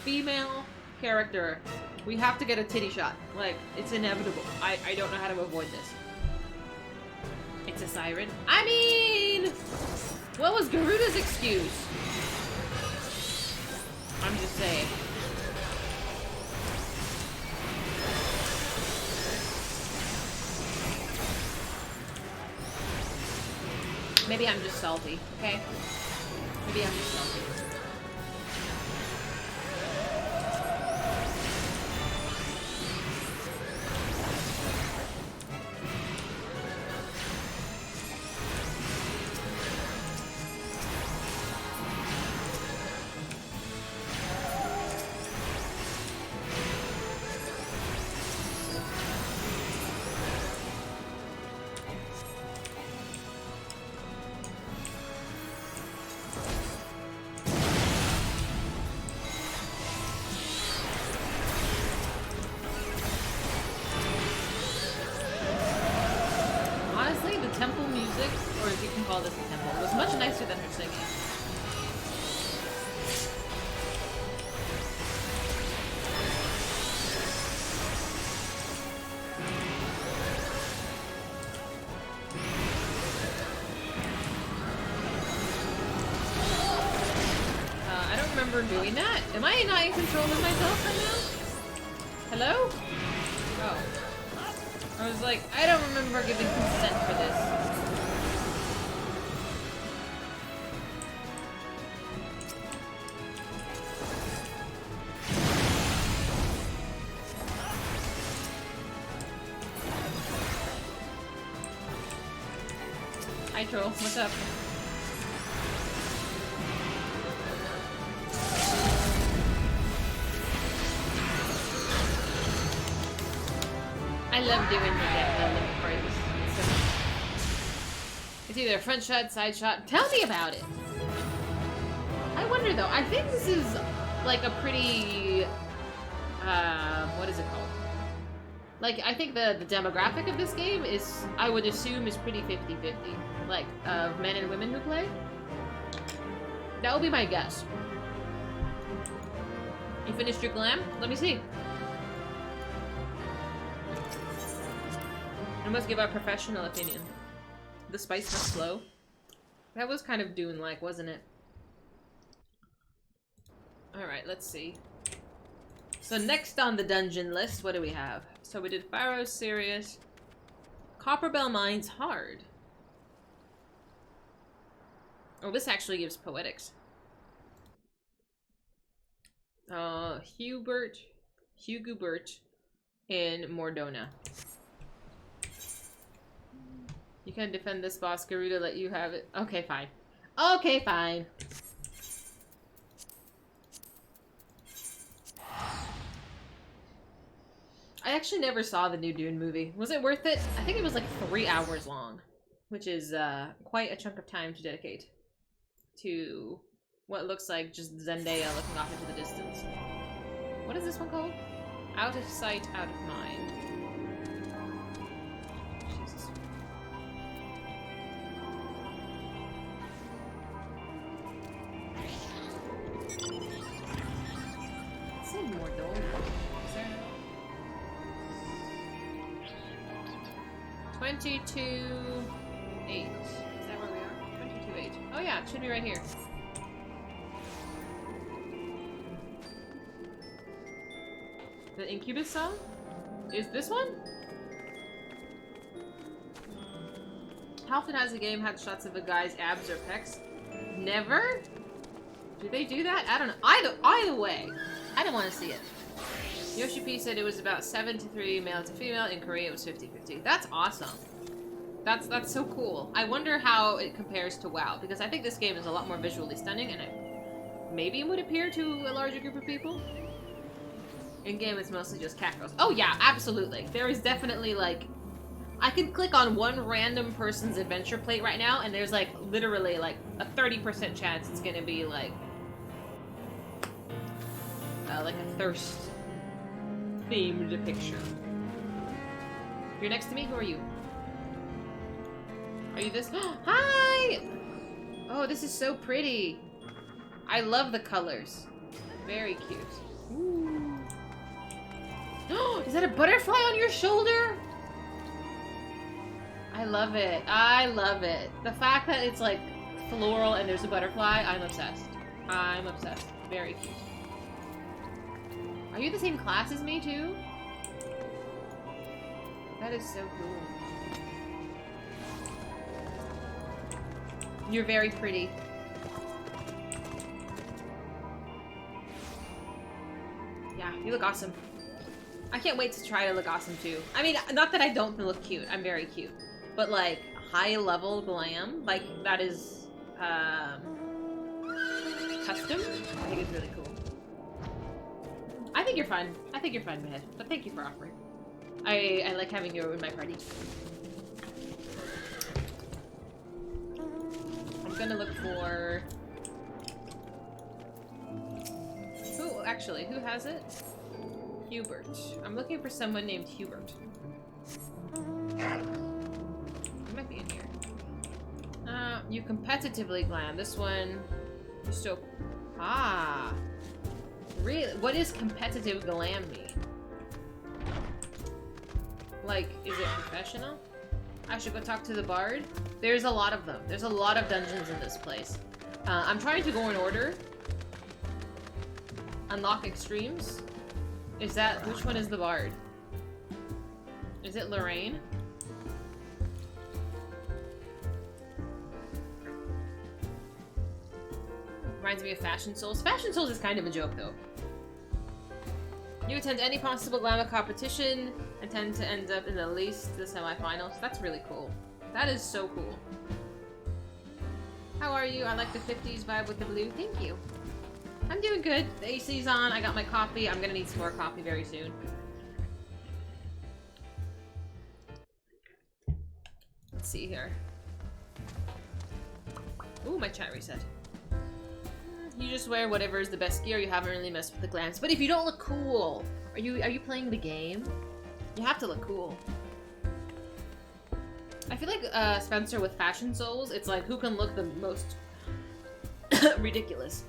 female character, we have to get a titty shot. Like, it's inevitable. I don't know how to avoid this. It's a siren. I mean, what was Garuda's excuse? I'm just saying. Maybe I'm just salty, okay? Maybe I'm just salty. Temple music, or if you can call this a temple, was much nicer than her singing. I don't remember doing that. Am I not in control of myself right now? Hello? Oh. I was like, I don't remember giving consent for this. Hi, Troll. What's up? I love doing the limit breaks. It's either a front shot, side shot. Tell me about it. I wonder though. I think this is like a pretty, what is it called? Like, I think the demographic of this game is, I would assume, is pretty 50-50. Like, of men and women who play. That would be my guess. You finished your glam? Let me see. I must give our professional opinion. The spice must flow. That was kind of Dune-like, wasn't it? Alright, let's see. So next on the dungeon list, what do we have? So we did Pharaoh's Serious. Copperbell Mines Hard. Oh, this actually gives Poetics. Hugubert in Mordona. You can defend this boss, Garuda, let you have it. Okay, fine. Okay, fine. I actually never saw the new Dune movie. Was it worth it? I think it was like 3 hours long, which is quite a chunk of time to dedicate to what looks like just Zendaya looking off into the distance. What is this one called? Out of Sight, Out of Mind. Jesus. Let's see more door. Is there? 22.8. Is that where we are? 22.8. Oh yeah, it should be right here. The Incubus song? Is this one? How often has a game had shots of a guy's abs or pecs? Never? Do they do that? I don't know. Either way, I don't want to see it. Yoshi P said it was about 7-3 male to female. In Korea, it was 50-50. That's awesome. That's so cool. I wonder how it compares to WoW, because I think this game is a lot more visually stunning, and maybe it would appear to a larger group of people. In game, it's mostly just cat girls. Oh yeah, absolutely. There is definitely like, I could click on one random person's adventure plate right now, and there's like literally like a 30% chance it's gonna be like a thirst themed picture. You're next to me. Who are you? Are you this? Hi! Oh, this is so pretty. I love the colors. Very cute. Ooh. Is that a butterfly on your shoulder? I love it. I love it. The fact that it's like floral and there's a butterfly, I'm obsessed. I'm obsessed. Very cute. Are you the same class as me too? That is so cool. You're very pretty. Yeah, you look awesome. I can't wait to try to look awesome too. I mean, not that I don't look cute. I'm very cute. But like, high level glam, like that is custom. I think it's really cool. I think you're fun. I think you're fun, man. But thank you for offering. I like having you in my party. I'm gonna look for... who has it? Hubert. I'm looking for someone named Hubert. He might be in here. You competitively glam. This one... You're still... Ah! Really? What does competitive glam mean? Like, is it professional? I should go talk to the bard? There's a lot of them. There's a lot of dungeons in this place. I'm trying to go in order. Unlock extremes. Is that... Which one is the bard? Is it Lorraine? Reminds me of Fashion Souls. Fashion Souls is kind of a joke, though. You attend any possible glamour competition and tend to end up in at least the semifinals. That's really cool. That is so cool. How are you? I like the 50s vibe with the blue. Thank you. I'm doing good. The AC's on. I got my coffee. I'm gonna need some more coffee very soon. Let's see here. Ooh, my chat reset. You just wear whatever is the best gear. You haven't really messed with the glams. But if you don't look cool, are you playing the game? You have to look cool. I feel like Spencer with Fashion Souls, it's like who can look the most ridiculous.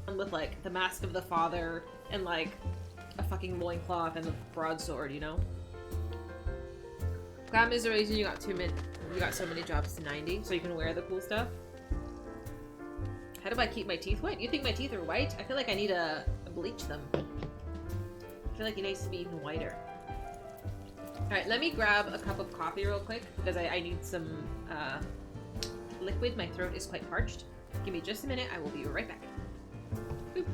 With like the Mask of the Father and like a fucking loincloth and a broadsword, you know? Glam is the reason you got so many jobs to 90, so you can wear the cool stuff. How do I keep my teeth white? You think my teeth are white? I feel like I need to bleach them. I feel like it needs to be even whiter. Alright, let me grab a cup of coffee real quick, because I need some liquid. My throat is quite parched. Give me just a minute, I will be right back. Boop.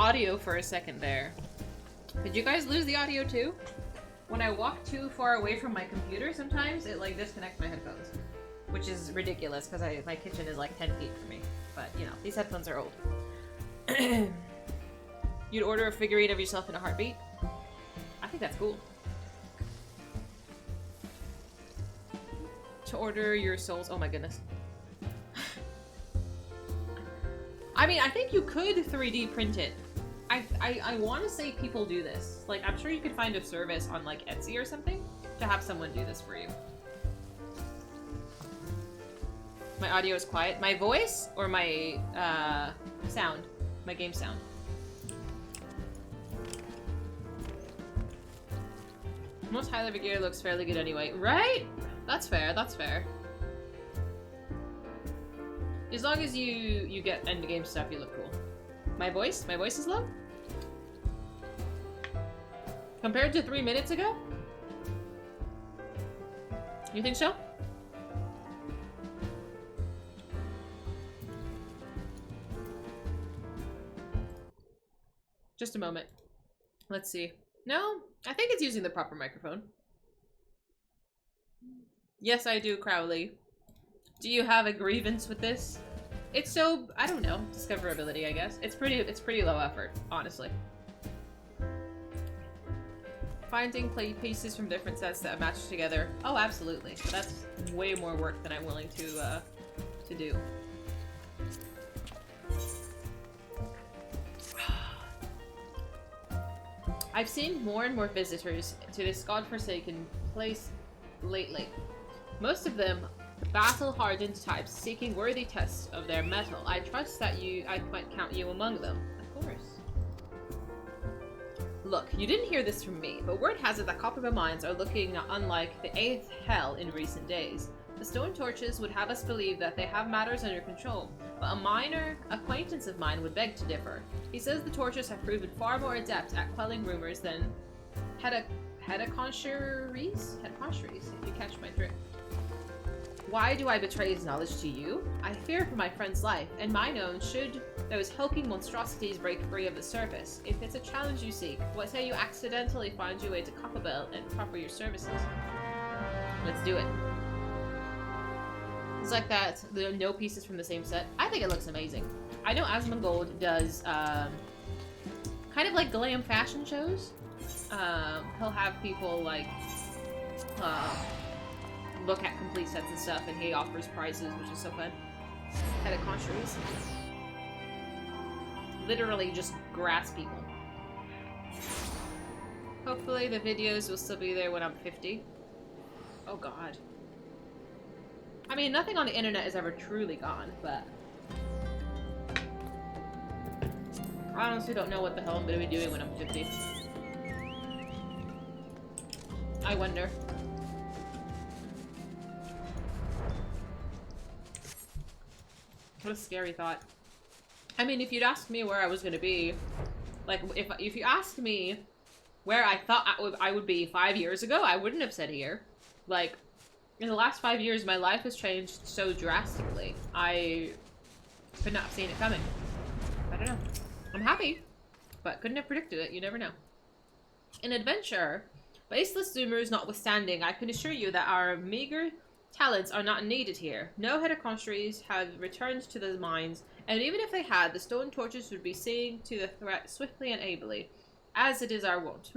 audio for a second there. Did you guys lose the audio too? When I walk too far away from my computer, sometimes it like disconnects my headphones. Which is ridiculous because my kitchen is like 10 feet from me. But, you know, these headphones are old. You'd order a figurine of yourself in a heartbeat? I think that's cool. To order your souls. Oh my goodness. I mean, I think you could 3D print it. I want to say people do this. Like, I'm sure you could find a service on, like, Etsy or something to have someone do this for you. My audio is quiet. My voice or my, sound? My game sound. Most high-level gear looks fairly good anyway. Right? That's fair, that's fair. As long as you get endgame stuff, you look cool. My voice? My voice is low? Compared to 3 minutes ago? You think so? Just a moment. Let's see. No, I think it's using the proper microphone. Yes, I do, Crowley. Do you have a grievance with this? It's so, I don't know, discoverability, I guess. It's pretty low effort, honestly. Finding play pieces from different sets that match together. Oh, absolutely. But that's way more work than I'm willing to do. I've seen more and more visitors to this godforsaken place lately. Most of them battle-hardened types seeking worthy tests of their mettle. I trust that I might count you among them. Of course. Look, you didn't hear this from me, but word has it that Coppermill mines are looking unlike the 8th hell in recent days. The stone torches would have us believe that they have matters under control, but a minor acquaintance of mine would beg to differ. He says the torches have proven far more adept at quelling rumors than hedaconcheries, if you catch my drift. Why do I betray his knowledge to you? I fear for my friend's life, and mine own should those hulking monstrosities break free of the surface. If it's a challenge you seek, what say you accidentally find your way to Coppermill and proffer your services? Let's do it. It's like that, the no pieces from the same set. I think it looks amazing. I know Asmongold does, kind of like glam fashion shows. He'll have people, like, look at complete sets and stuff, and he offers prizes, which is so fun. Hedaconcheries. Literally just grass people. Hopefully the videos will still be there when I'm 50. Oh god. I mean, nothing on the internet is ever truly gone, but I honestly don't know what the hell I'm gonna be doing when I'm 50. I wonder. What a scary thought. I mean, if you'd asked me where I was gonna be, like, if you asked me where I thought I would be 5 years ago, I wouldn't have said here. Like, in the last 5 years, my life has changed so drastically. I could not have seen it coming. I don't know. I'm happy, but couldn't have predicted it. You never know. An adventure, baseless rumors notwithstanding, I can assure you that our meager talents are not needed here. No hedaconcheries have returned to the mines, and even if they had, the stone torches would be seeing to the threat swiftly and ably, as it is our wont.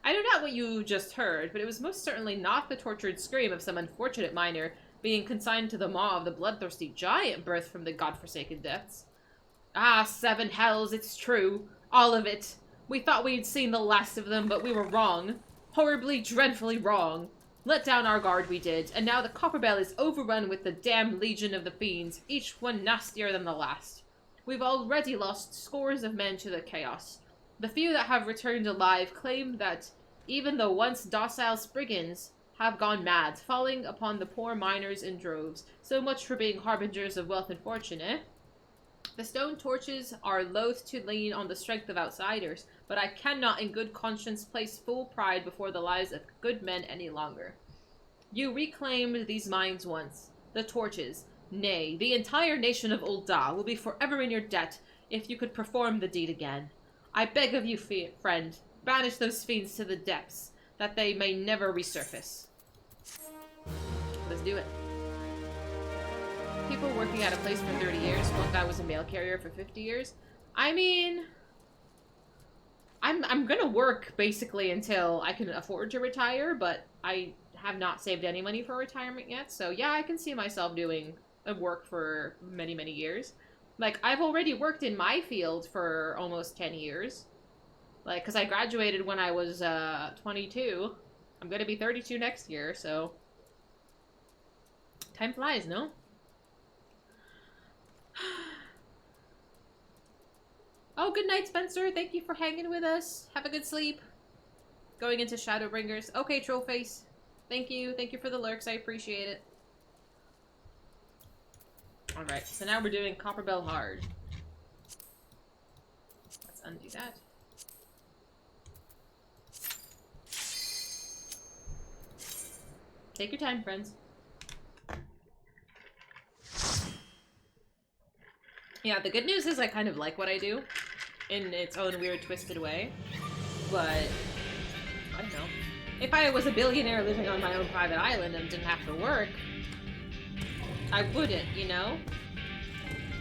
I know not what you just heard, but it was most certainly not the tortured scream of some unfortunate miner being consigned to the maw of the bloodthirsty giant birthed from the godforsaken depths. Ah, 7 hells, it's true. All of it. We thought we'd seen the last of them, but we were wrong. Horribly, dreadfully wrong. Let down our guard we did, and now the Coppermill is overrun with the damned legion of the fiends, each one nastier than the last. We've already lost scores of men to the chaos. The few that have returned alive claim that even the once docile Spriggans have gone mad, falling upon the poor miners in droves. So much for being harbingers of wealth and fortune, eh? The stone torches are loath to lean on the strength of outsiders, but I cannot in good conscience place full pride before the lives of good men any longer. You reclaimed these mines once. The torches, nay, the entire nation of Ul'dah will be forever in your debt if you could perform the deed again. I beg of you, friend, banish those fiends to the depths, that they may never resurface. Let's do it. People working at a place for 30 years. One guy was a mail carrier for 50 years. I mean, I'm gonna work basically until I can afford to retire, but I have not saved any money for retirement yet. So yeah, I can see myself doing work for many, many years. Like, I've already worked in my field for almost 10 years. Like, because I graduated when I was 22. I'm gonna be 32 next year, so time flies, no? Oh, good night, Spencer. Thank you for hanging with us. Have a good sleep. Going into Shadowbringers. Okay, Trollface. Thank you. Thank you for the lurks. I appreciate it. Alright, so now we're doing Copperbell Hard. Let's undo that. Take your time, friends. Yeah, the good news is I kind of like what I do in its own weird, twisted way. But, I don't know. If I was a billionaire living on my own private island and didn't have to work, I wouldn't, you know?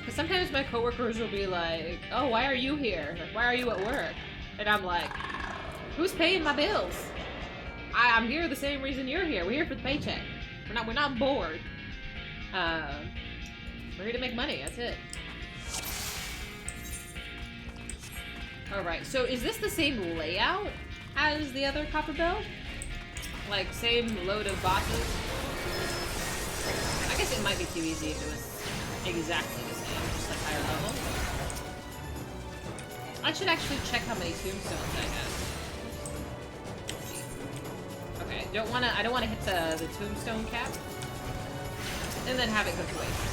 Because sometimes my coworkers will be like, oh, why are you here? Like, why are you at work? And I'm like, who's paying my bills? I'm here the same reason you're here. We're here for the paycheck. We're not bored. We're here to make money, that's it. Alright, so is this the same layout as the other Copperbell? Like, same load of bosses? I guess it might be too easy if it was exactly the same, just like higher level. I should actually check how many tombstones I have. Okay, I don't wanna hit the tombstone cap. And then have it go to waste.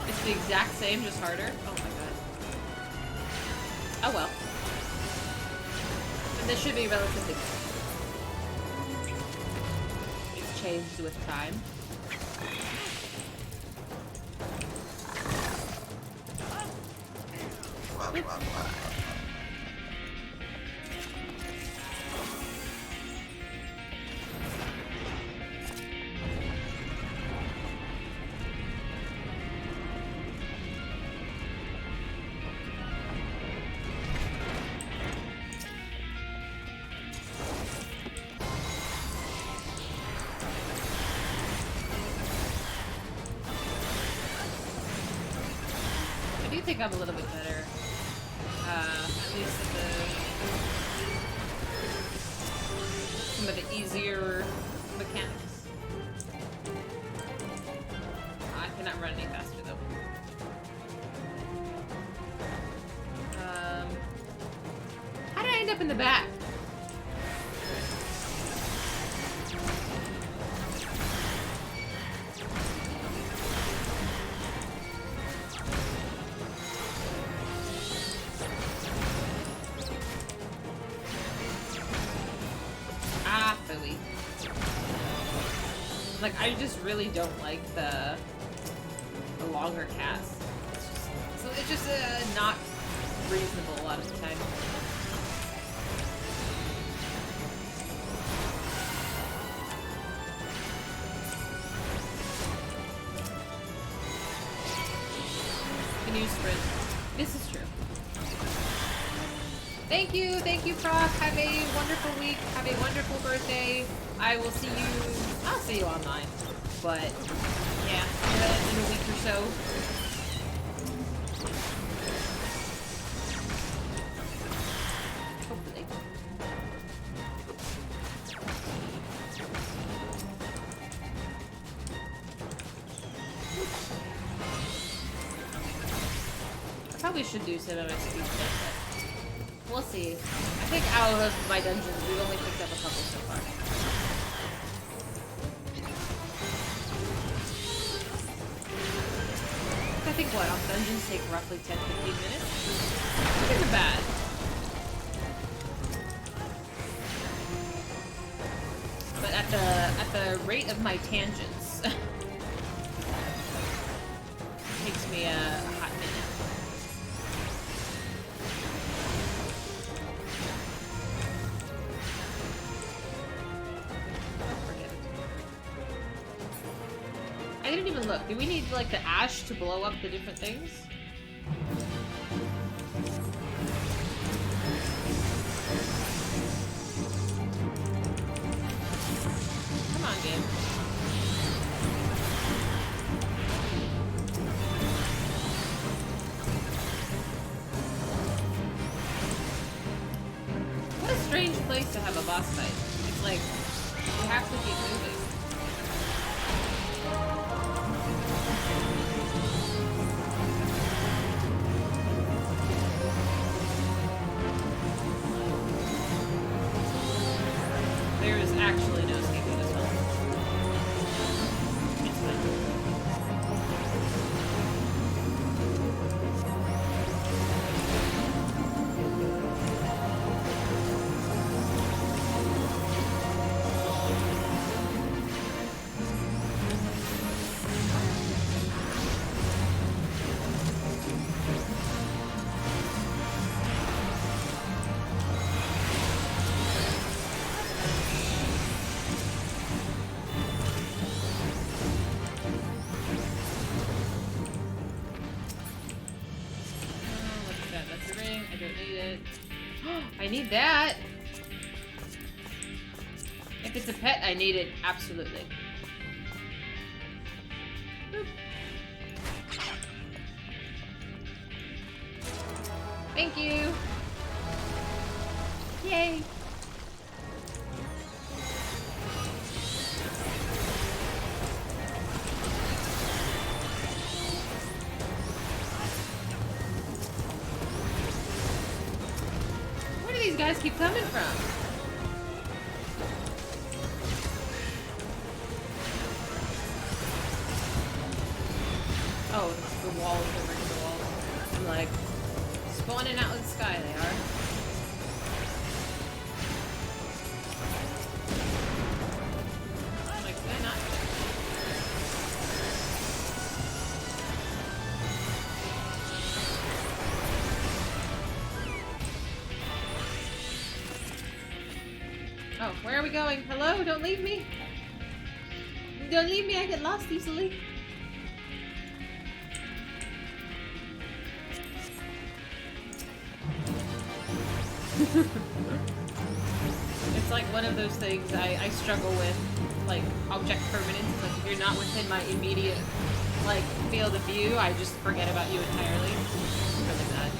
It's the exact same, just harder. Oh my god. Oh well. And this should be relatively good. It's changed with time. I think I'm a little bit better. At least some of the easier mechanics. I cannot run any faster though. How did I end up in the back? Like, I just really don't like the longer cast. It's just not reasonable a lot of the time. Can you sprint? This is true. Thank you, Proc. Have a wonderful week. Have a wonderful birthday. I'll see you online. But, yeah, in a week or so. Hopefully. I probably should do some MSQ stuff. We'll see. I think out of my dungeons, we've only picked up a couple so far. I think what, off dungeons take roughly 10-15 minutes? Which isn't bad. But at the rate of my tangents, it takes me a hot minute. I didn't even look. Do we need, like, the ash to blow up the different things? Come on, game. What a strange place to have a boss fight. It's like, you have to keep moving. There is actually no escaping this one. It's fine. I need that. If it's a pet, I need it absolutely. Boop. Thank you. Yay. These guys keep coming from? Oh, the walls, the regular walls. I'm like, spawning out of the sky they are. I'm like, why not? Oh, where are we going? Hello? Don't leave me. Don't leave me, I get lost easily. It's like one of those things I struggle with, like object permanence. Like if you're not within my immediate like field of view, I just forget about you entirely. It's really bad.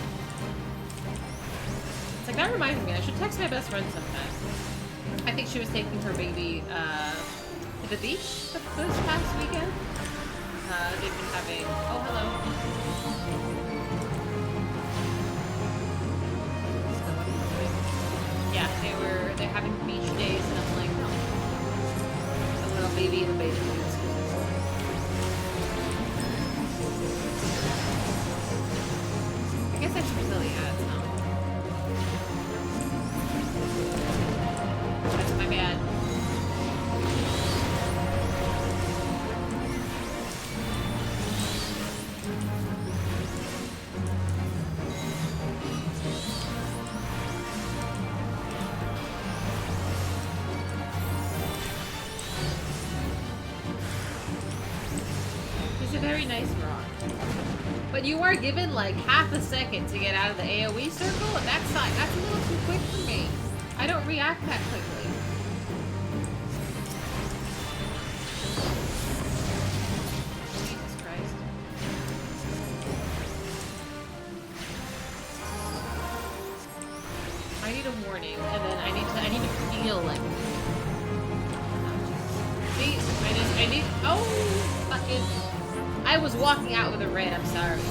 It's like that reminds me, I should text my best friend sometime. I think she was taking her baby to the beach this past weekend. They've been having... Oh, hello. Yeah, they're having beach days, and I'm like, no. A little baby in the bathing suit. I guess I should tell the ads now. That's my bad. He's a very nice rock. But you are given like half a second to get out of the AoE circle, and that's a little too quick for me. I don't react that quickly. Jesus Christ. I need a warning, and then I need to feel like... See? I need... Oh! Fucking... I was walking out with a red, I'm sorry.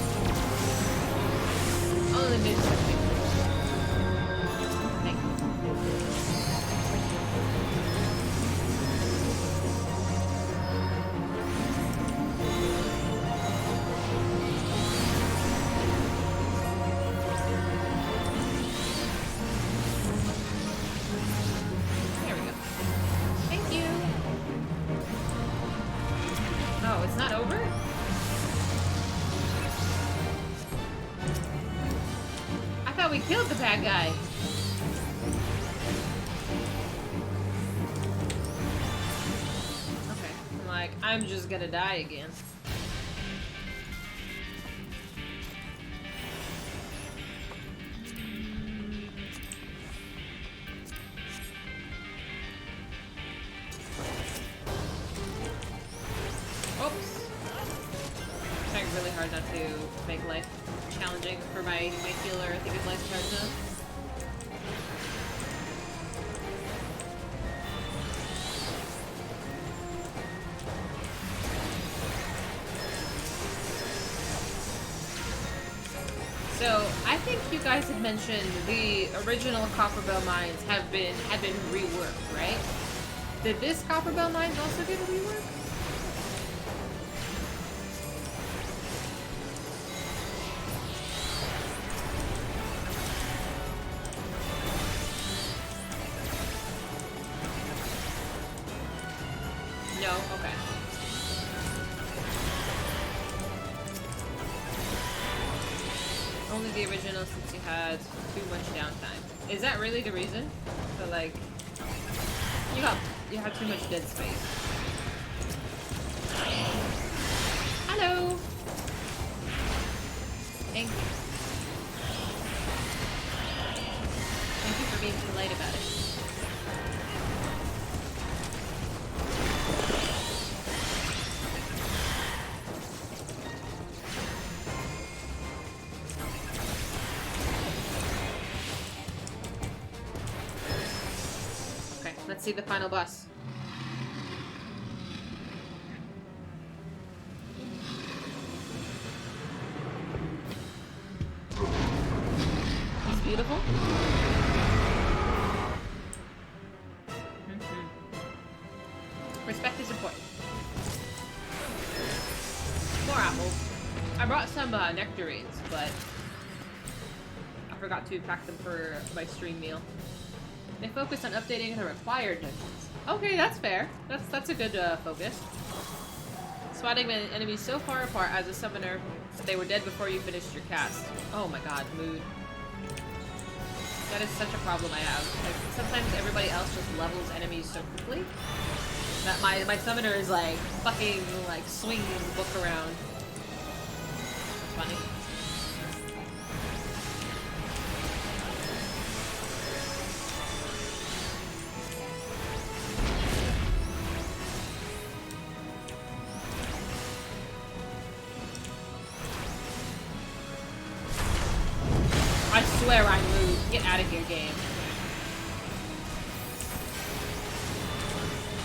Oh, the news. Thank you. There we go. Thank you. Oh, it's not over? We killed the bad guy. Okay, I'm like, I'm just gonna die again. Oops. Trying really hard not to make life challenging for my healer. I think his life's hard enough. So I think you guys had mentioned the original Copperbell mines have been reworked, right? Did this Copperbell mines also get a rework? No? Okay. Only the original since you had too much downtime. Is that really the reason? So like, you have too much dead space. Hello! Thank you. Thank you for being polite about it. Let's see the final boss. He's beautiful. Respect is important. More apples. I brought some nectarines, but I forgot to pack them for my stream meal. They focus on updating the required dungeons. Okay, that's fair. That's a good focus. Swatting enemies so far apart as a summoner that they were dead before you finished your cast. Oh my god, mood. That is such a problem I have. Like, sometimes everybody else just levels enemies so quickly that my summoner is like fucking like swinging the book around. That's funny. I swear I moved. Get out of here, game.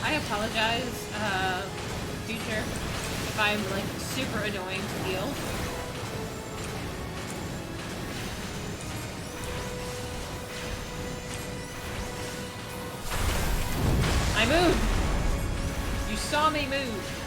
I apologize, future, if I'm like super annoying to heal. I moved! You saw me move.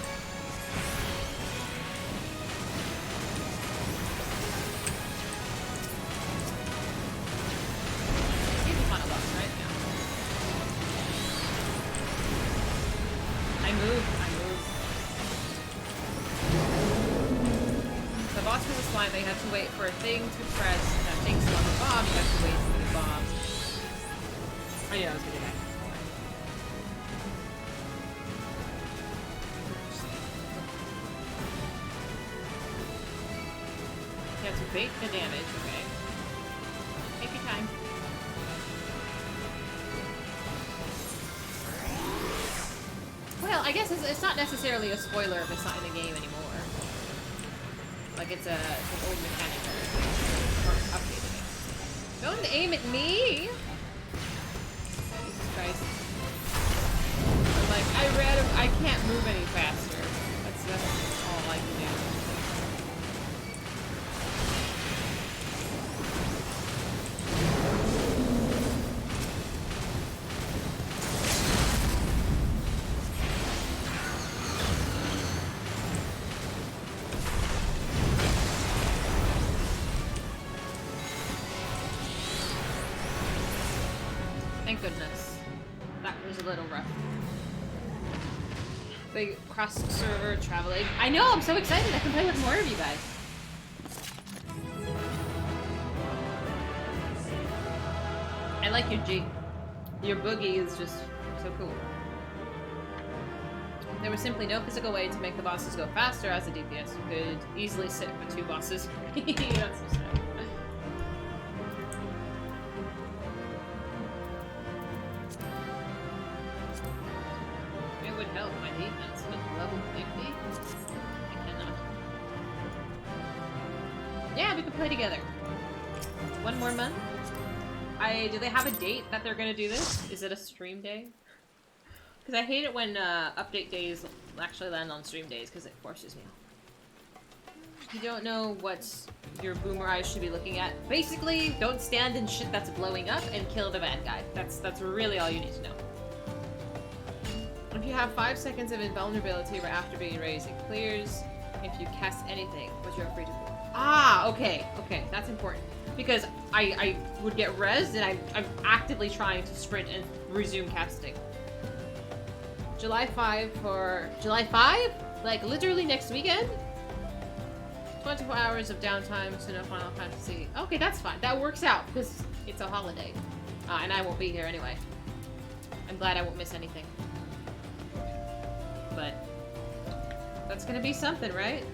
They have to wait for a thing to press, and that thing's on the bomb, you have to wait for the bomb. Oh yeah, I was gonna die. You have to bait the damage, okay. Take your time. Well, I guess it's not necessarily a spoiler if it's not in the game anymore. Like it's an old mechanic or updated it. Don't aim at me! Jesus Christ. I'm like, I can't move any faster. That's all I can do. Thank goodness. That was a little rough. They cross-server traveling. I know! I'm so excited! I can play with more of you guys. I like your G. Your boogie is just so cool. There was simply no physical way to make the bosses go faster as a DPS. You could easily sit for 2 bosses. That's so sad. It would help my defense, but level 50? I cannot. Yeah, we could play together. 1 more month? Do they have a date that they're gonna do this? Is it a stream day? Because I hate it when update days actually land on stream days, because it forces me. You don't know what your boomer eyes should be looking at. Basically, don't stand in shit that's blowing up and kill the bad guy. That's really all you need to know. If you have 5 seconds of invulnerability right after being raised, it clears if you cast anything, but you're free to do. Ah, okay, okay, that's important. Because I would get rezzed, and I'm actively trying to sprint and resume casting. July 5 for... July 5? Like, literally next weekend? 24 hours of downtime, so no Final Fantasy. Okay, that's fine. That works out, because it's a holiday. And I won't be here anyway. I'm glad I won't miss anything. But... that's gonna be something, right?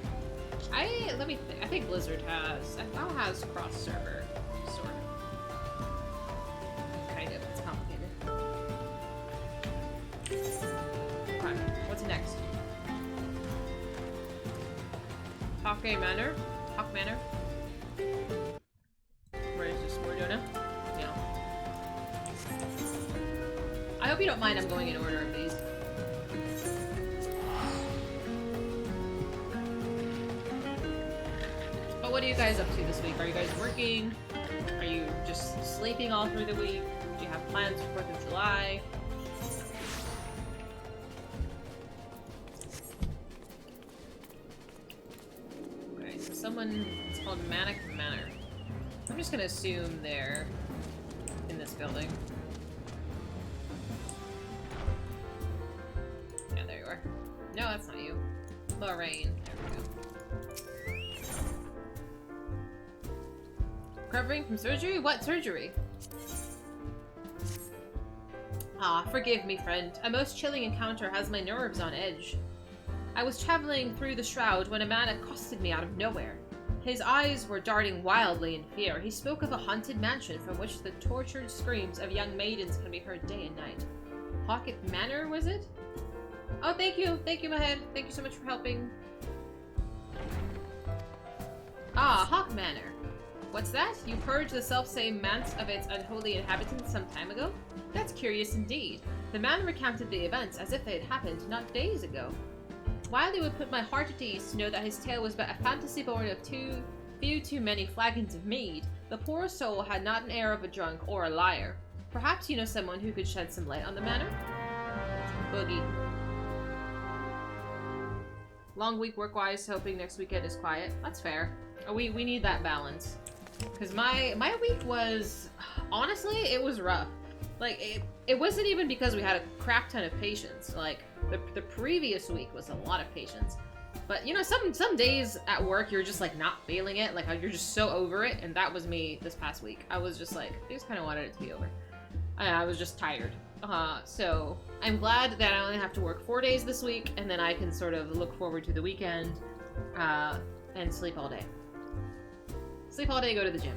Let me think. I think Blizzard has... FL has cross-server, sort of. Kind of. It's complicated. Okay, what's next? Hawk Manor? Hawk Manor? Where is this? Mordona? Yeah. I hope you don't mind I'm going in order of these. But what are you guys up to this week? Are you guys working? Are you just sleeping all through the week? Do you have plans for 4th of July? Okay, so someone, it's called Manic Manor. I'm just gonna assume they're in this building. Yeah, there you are. No, that's not you. Lorraine. There we go. Recovering from surgery? What surgery? Ah, forgive me, friend. A most chilling encounter has my nerves on edge. I was traveling through the shroud when a man accosted me out of nowhere. His eyes were darting wildly in fear. He spoke of a haunted mansion from which the tortured screams of young maidens can be heard day and night. Pocket Manor, was it? Oh, thank you. Thank you, Mahed. Thank you so much for helping. Ah, Hawk Manor. What's that? You purged the self-same manse of its unholy inhabitants some time ago? That's curious indeed. The man recounted the events as if they had happened not days ago. While it would put my heart at ease to know that his tale was but a fantasy born of few too many flagons of mead, the poor soul had not an air of a drunk or a liar. Perhaps you know someone who could shed some light on the matter? Boogie. Long week work-wise, hoping next weekend is quiet. That's fair. We need that balance. Because my week was... honestly, it was rough. Like, it wasn't even because we had a crap ton of patients. Like, the previous week was a lot of patients. But, you know, some days at work, you're just, like, not feeling it. Like, you're just so over it. And that was me this past week. I was just, like, I just kind of wanted it to be over. I was just tired. So, I'm glad that I only have to work 4 days this week. And then I can sort of look forward to the weekend. And sleep all day. Sleep all day, go to the gym.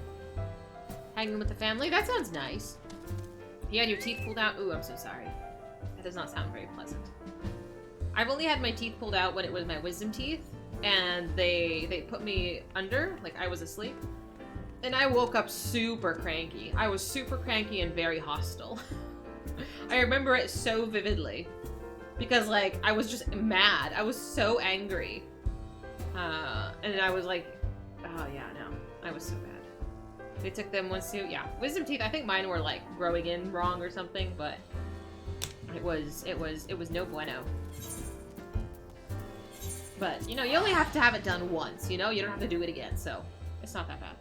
Hanging with the family? That sounds nice. You had your teeth pulled out? Ooh, I'm so sorry. That does not sound very pleasant. I've only had my teeth pulled out when it was my wisdom teeth, and they put me under, like I was asleep. And I woke up super cranky. I was super cranky and very hostile. I remember it so vividly. Because, like, I was just mad. I was so angry. And I was like, oh yeah, no. I was so bad. They took them once too. Yeah, wisdom teeth. I think mine were like growing in wrong or something, but it was no bueno. But you know, you only have to have it done once. You know, you don't have to do it again, so it's not that bad.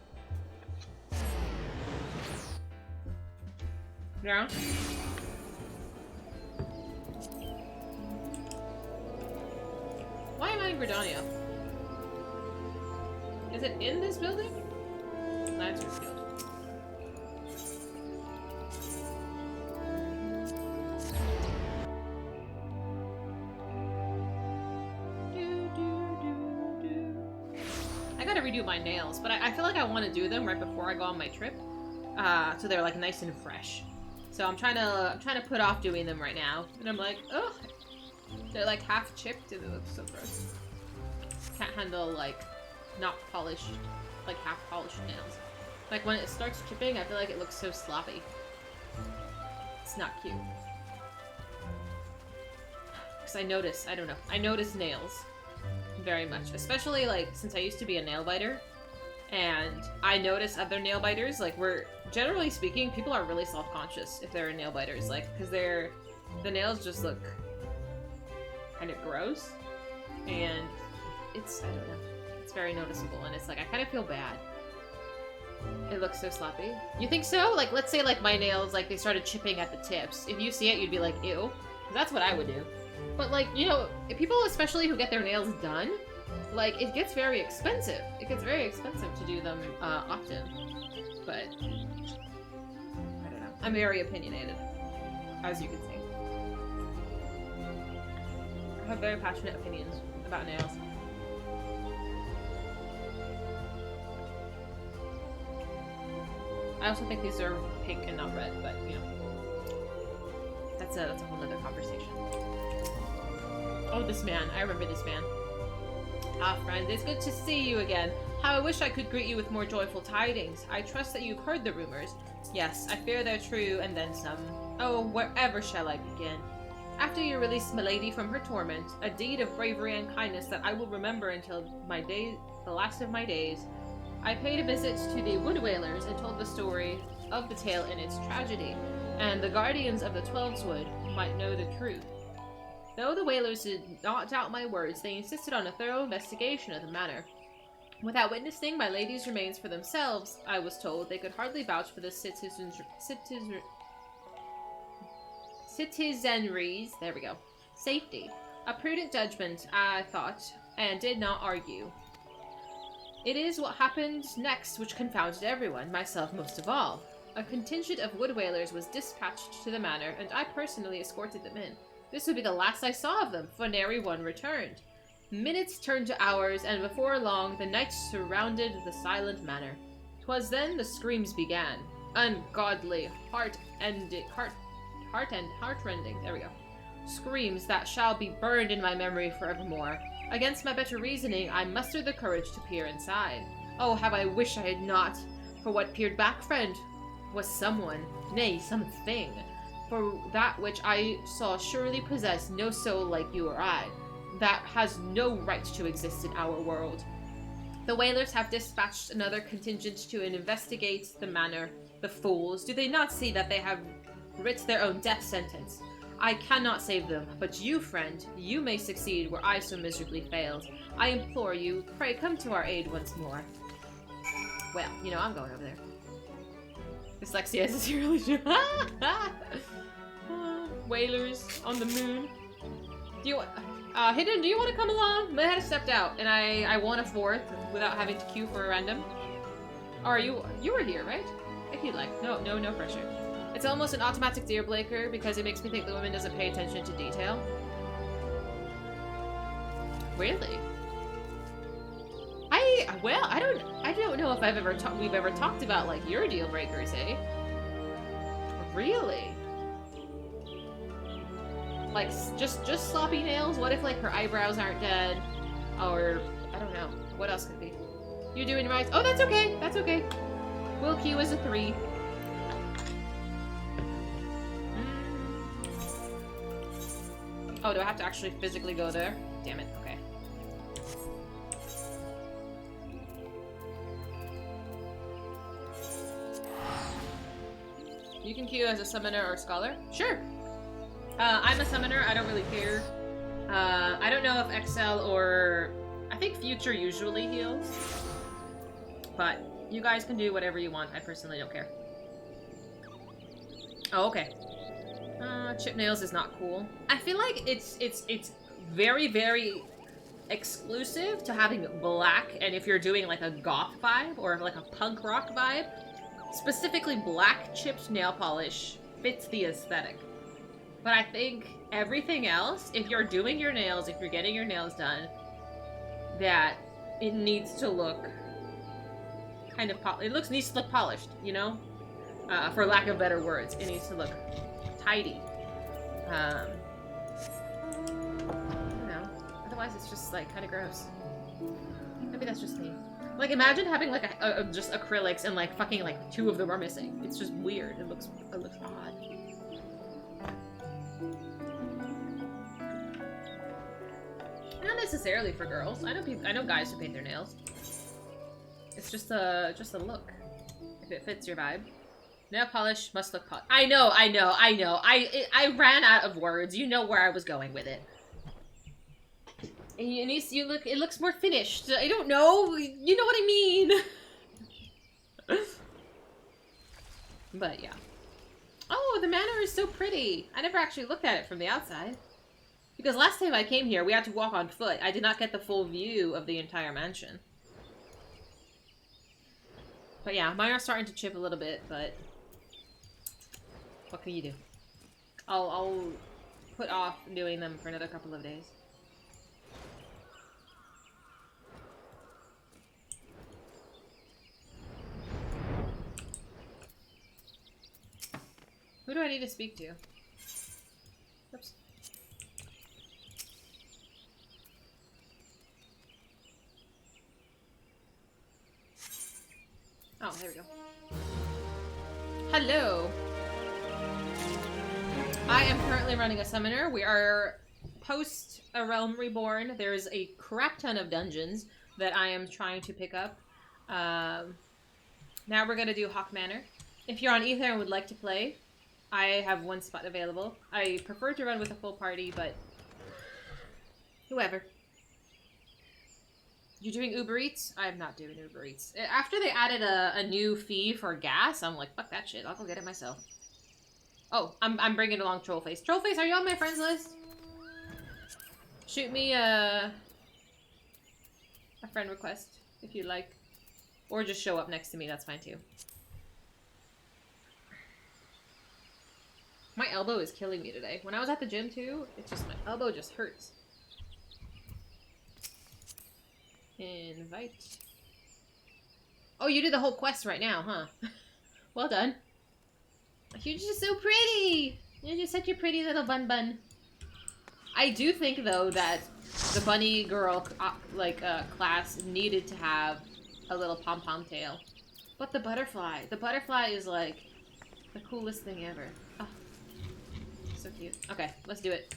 Yeah. Why am I in Gridania? Is it in this building? Lancer Field. redo my nails, but I feel like I want to do them right before I go on my trip, so they're like nice and fresh. So I'm trying to put off doing them right now, and I'm like, oh, they're like half chipped and it looks so gross. Can't handle like not polished, like half polished nails. Like when it starts chipping, I feel like it looks so sloppy. It's not cute. Because I notice nails very much, especially like since I used to be a nail biter, and I notice other nail biters, like we're generally speaking, people are really self-conscious if they're nail biters, like because the nails just look kind of gross, and it's, I don't know, it's very noticeable, and it's like I kind of feel bad. It looks so sloppy. You think so? Like let's say like my nails, like they started chipping at the tips. If you see it, you'd be like, ew. That's what I would do. But like, you know, people especially who get their nails done, like it gets very expensive. It gets very expensive to do them often. But I don't know. I'm very opinionated, as you can see. I have very passionate opinions about nails. I also think these are pink and not red, but you know, that's a whole nother conversation. Oh, this man. I remember this man. Ah, friend, it's good to see you again. How I wish I could greet you with more joyful tidings. I trust that you've heard the rumors. Yes, I fear they're true, and then some. Oh, wherever shall I begin? After you released Milady from her torment, a deed of bravery and kindness that I will remember until the last of my days, I paid a visit to the Wood Whalers and told the story of the tale and its tragedy, and the guardians of the Twelveswood might know the truth. Though the Whalers did not doubt my words, they insisted on a thorough investigation of the matter. Without witnessing my lady's remains for themselves, I was told they could hardly vouch for the citizenry's, there we go, safety. A prudent judgment, I thought, and did not argue. It is what happened next which confounded everyone, myself most of all. A contingent of wood whalers was dispatched to the manor, and I personally escorted them in. This would be the last I saw of them, for nary one returned. Minutes turned to hours, and before long the night surrounded the silent manor. 'Twas then the screams began. Ungodly, heart-rending, there we go. Screams that shall be burned in my memory forevermore. Against my better reasoning, I mustered the courage to peer inside. Oh, how I wish I had not, for what peered back, friend, was someone, nay, something. For that which I saw surely possessed no soul like you or I. That has no right to exist in our world. The whalers have dispatched another contingent to investigate the manor. The fools, do they not see that they have writ their own death sentence? I cannot save them, but you, friend, you may succeed where I so miserably failed. I implore you, pray come to our aid once more. Well, you know, I'm going over there. Dyslexia is a serial issue. Whalers on the moon. Do you Hidden, do you want to come along? My head has stepped out, and I won a fourth without having to queue for a random. Or you were here, right? If you'd like. No pressure. It's almost an automatic deal breaker because it makes me think the woman doesn't pay attention to detail. Really? I don't know if we've ever talked about like your deal breakers, eh? Really? Like just sloppy nails? What if like her eyebrows aren't dead? Or I don't know. What else could it be? You're doing right. Oh, that's okay. That's okay. Will queue is a 3. Oh, do I have to actually physically go there? Damn it. Okay. You can queue as a summoner or scholar? Sure. I'm a summoner. I don't really care. I don't know if XL or... I think Future usually heals. But you guys can do whatever you want. I personally don't care. Oh, okay. Chip nails is not cool. I feel like it's very, very exclusive to having black, and if you're doing like a goth vibe or like a punk rock vibe, specifically black chipped nail polish fits the aesthetic. But I think everything else, if you're doing your nails, if you're getting your nails done, that it needs to look kind of needs to look polished, you know? For lack of better words. It needs to look tidy. I don't know. Otherwise it's just like kind of gross. Maybe that's just me. Like imagine having like just acrylics and like fucking like 2 of them are missing. It's just weird. It looks odd. Not necessarily for girls. I know guys who paint their nails. It's just a look. If it fits your vibe. Nail polish must look polished. I know. I ran out of words. You know where I was going with it. It looks more finished. I don't know. You know what I mean. But yeah. Oh, the manor is so pretty. I never actually looked at it from the outside. Because last time I came here, we had to walk on foot. I did not get the full view of the entire mansion. But yeah, mine are starting to chip a little bit, but what can you do? I'll put off doing them for another couple of days. Who do I need to speak to? Oops. Oh, there we go. Hello! I am currently running a summoner. We are post A Realm Reborn. There's a crap ton of dungeons that I am trying to pick up. Now we're gonna do Hawk Manor. If you're on Ether and would like to play, I have 1 spot available. I prefer to run with a full party, but whoever. You doing Uber Eats? I'm not doing Uber Eats. After they added a new fee for gas, I'm like, fuck that shit. I'll go get it myself. Oh, I'm bringing along Trollface. Trollface, are you on my friends list? Shoot me a friend request if you like. Or just show up next to me, that's fine too. My elbow is killing me today. When I was at the gym too, it's just my elbow just hurts. Invite. Oh, you did the whole quest right now, huh? Well done. You're just so pretty! You're just such a pretty little bun. I do think, though, that the bunny girl, class needed to have a little pom-pom tail. But the butterfly is, like, the coolest thing ever. Oh, so cute. Okay, let's do it.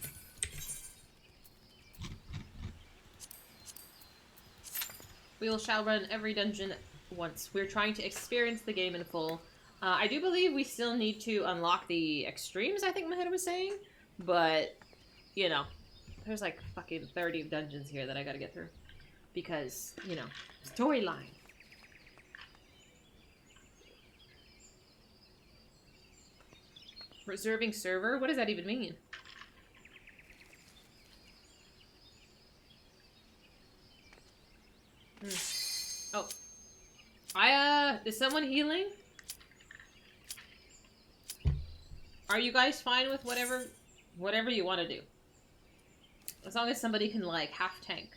We shall run every dungeon once. We're trying to experience the game in full. I do believe we still need to unlock the extremes, I think Maheda was saying. But, you know, there's like fucking 30 dungeons here that I gotta get through. Because, you know, storyline. Reserving server? What does that even mean? Oh. Is someone healing? Are you guys fine with whatever you want to do? As long as somebody can, like, half tank.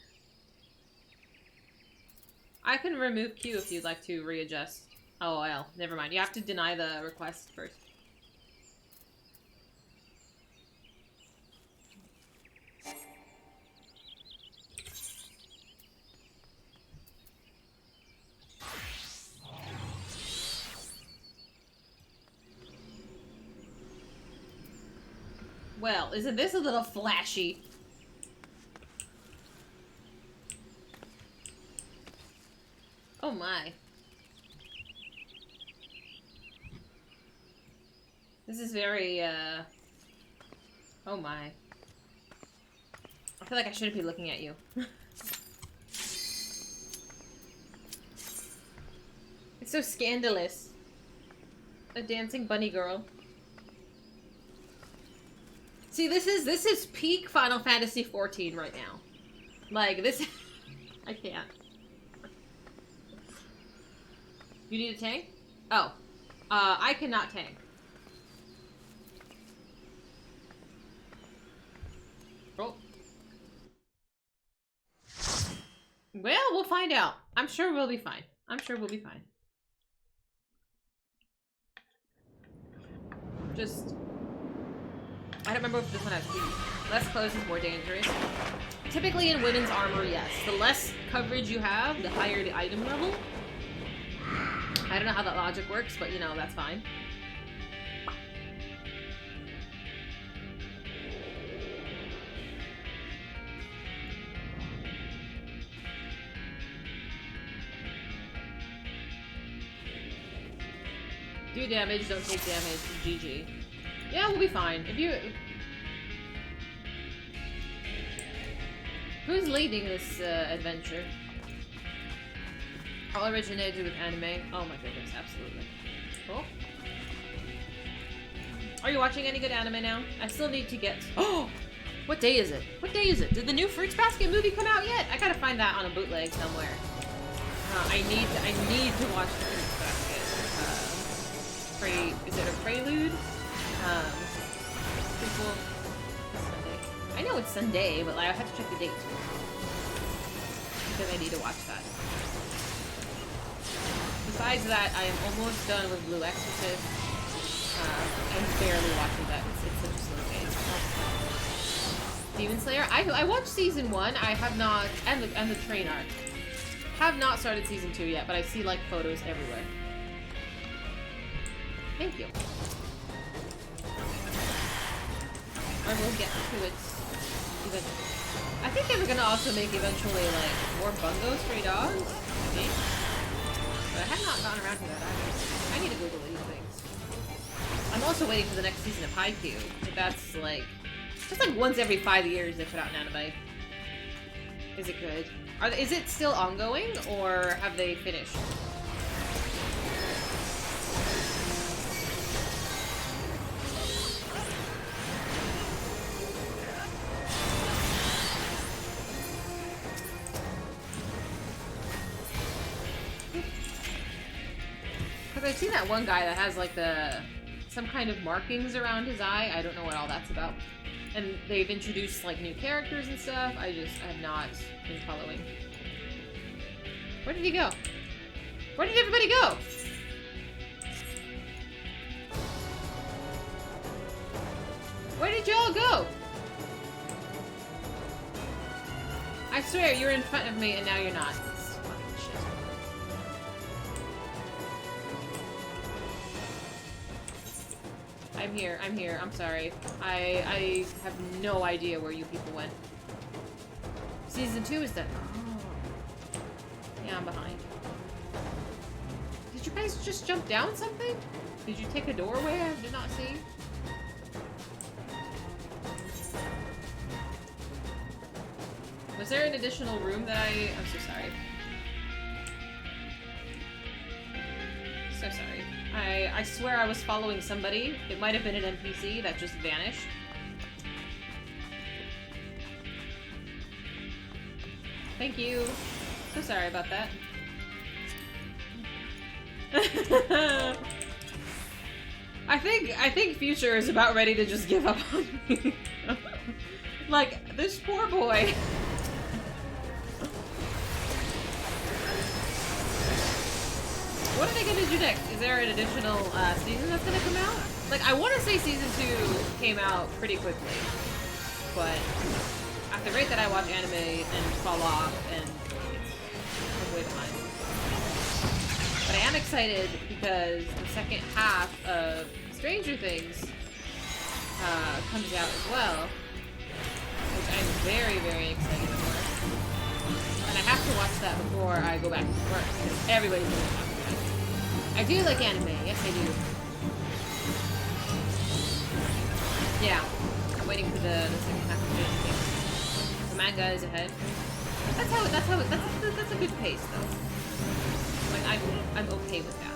I can remove Q if you'd like to readjust. Oh, well, never mind. You have to deny the request first. Well, isn't this a little flashy? Oh my. This is very, oh my. I feel like I shouldn't be looking at you. It's so scandalous. A dancing bunny girl. See, this is peak Final Fantasy XIV right now. Like, this... I can't. You need a tank? Oh. I cannot tank. Oh. Well, we'll find out. I'm sure we'll be fine. I'm sure we'll be fine. Just... I don't remember if this one has heat. Less clothes is more dangerous. Typically in women's armor, yes. The less coverage you have, the higher the item level. I don't know how that logic works, but you know, that's fine. Do damage, don't take damage, GG. Yeah, we'll be fine. If you... Who's leading this adventure? All originated with anime. Oh my goodness, absolutely. Cool. Are you watching any good anime now? I still need to get... Oh! What day is it? What day is it? Did the new Fruits Basket movie come out yet? I gotta find that on a bootleg somewhere. I need to watch the Fruits Basket. Is it a prelude? Prequel. Sunday. I know it's Sunday, but like, I have to check the date. Because I need to watch that. Besides that, I am almost done with Blue Exorcist. I'm barely watching that. It's such a slow pace. Demon Slayer. I watched season 1. I have not, and the train arc. Have not started season 2 yet, but I see like photos everywhere. Thank you. Or we'll get to it eventually. I think they were gonna also make eventually like more Bungo Stray Dogs. Maybe. But I have not gotten around to that either. I need to Google these things. I'm also waiting for the next season of Haikyuu. But that's like just like once every 5 years they put out an anime. Is it good? Is it still ongoing or have they finished? I've seen that one guy that has like some kind of markings around his eye. I don't know what all that's about. And they've introduced like new characters and stuff. I have not been following. Where did he go? Where did everybody go? Where did y'all go? I swear you're in front of me and now you're not. I'm here, I'm sorry. I have no idea where you people went. Season 2 is done. Oh. Yeah, I'm behind. Did you guys just jump down something? Did you take a doorway I did not see? Was there an additional room that I'm so sorry. So sorry. I swear I was following somebody. It might have been an NPC that just vanished. Thank you. So sorry about that. I think Future is about ready to just give up on me. Like, this poor boy. What are they gonna do next? Is there an additional season that's gonna come out? Like, I want to say season 2 came out pretty quickly, but at the rate that I watch anime and fall off, and I'm way behind. But I am excited because the second half of Stranger Things comes out as well, which I'm very, very excited for. And I have to watch that before I go back to work because everybody's gonna talk. I do like anime, yes I do. Yeah, I'm waiting for the second half of it. The manga is ahead. That's a good pace though. Like I'm okay with that.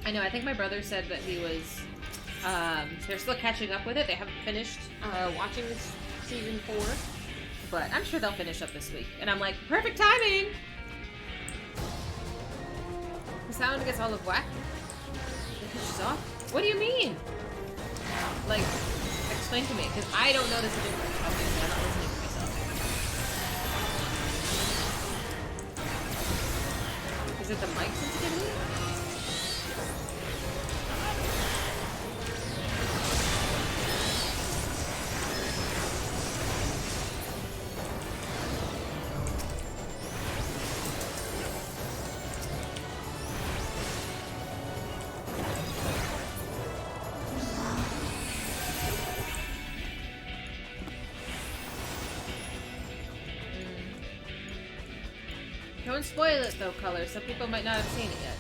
I know, I think my brother said that he was, they're still catching up with it. They haven't finished watching this season 4, but I'm sure they'll finish up this week. And I'm like, perfect timing! The sound gets all of whack. The pitch is off. What do you mean? Like, explain to me, because I don't notice a difference. Obviously, I'm not listening to myself. Is it the mic sensitivity? Don't spoil it though, Color. Some people might not have seen it yet.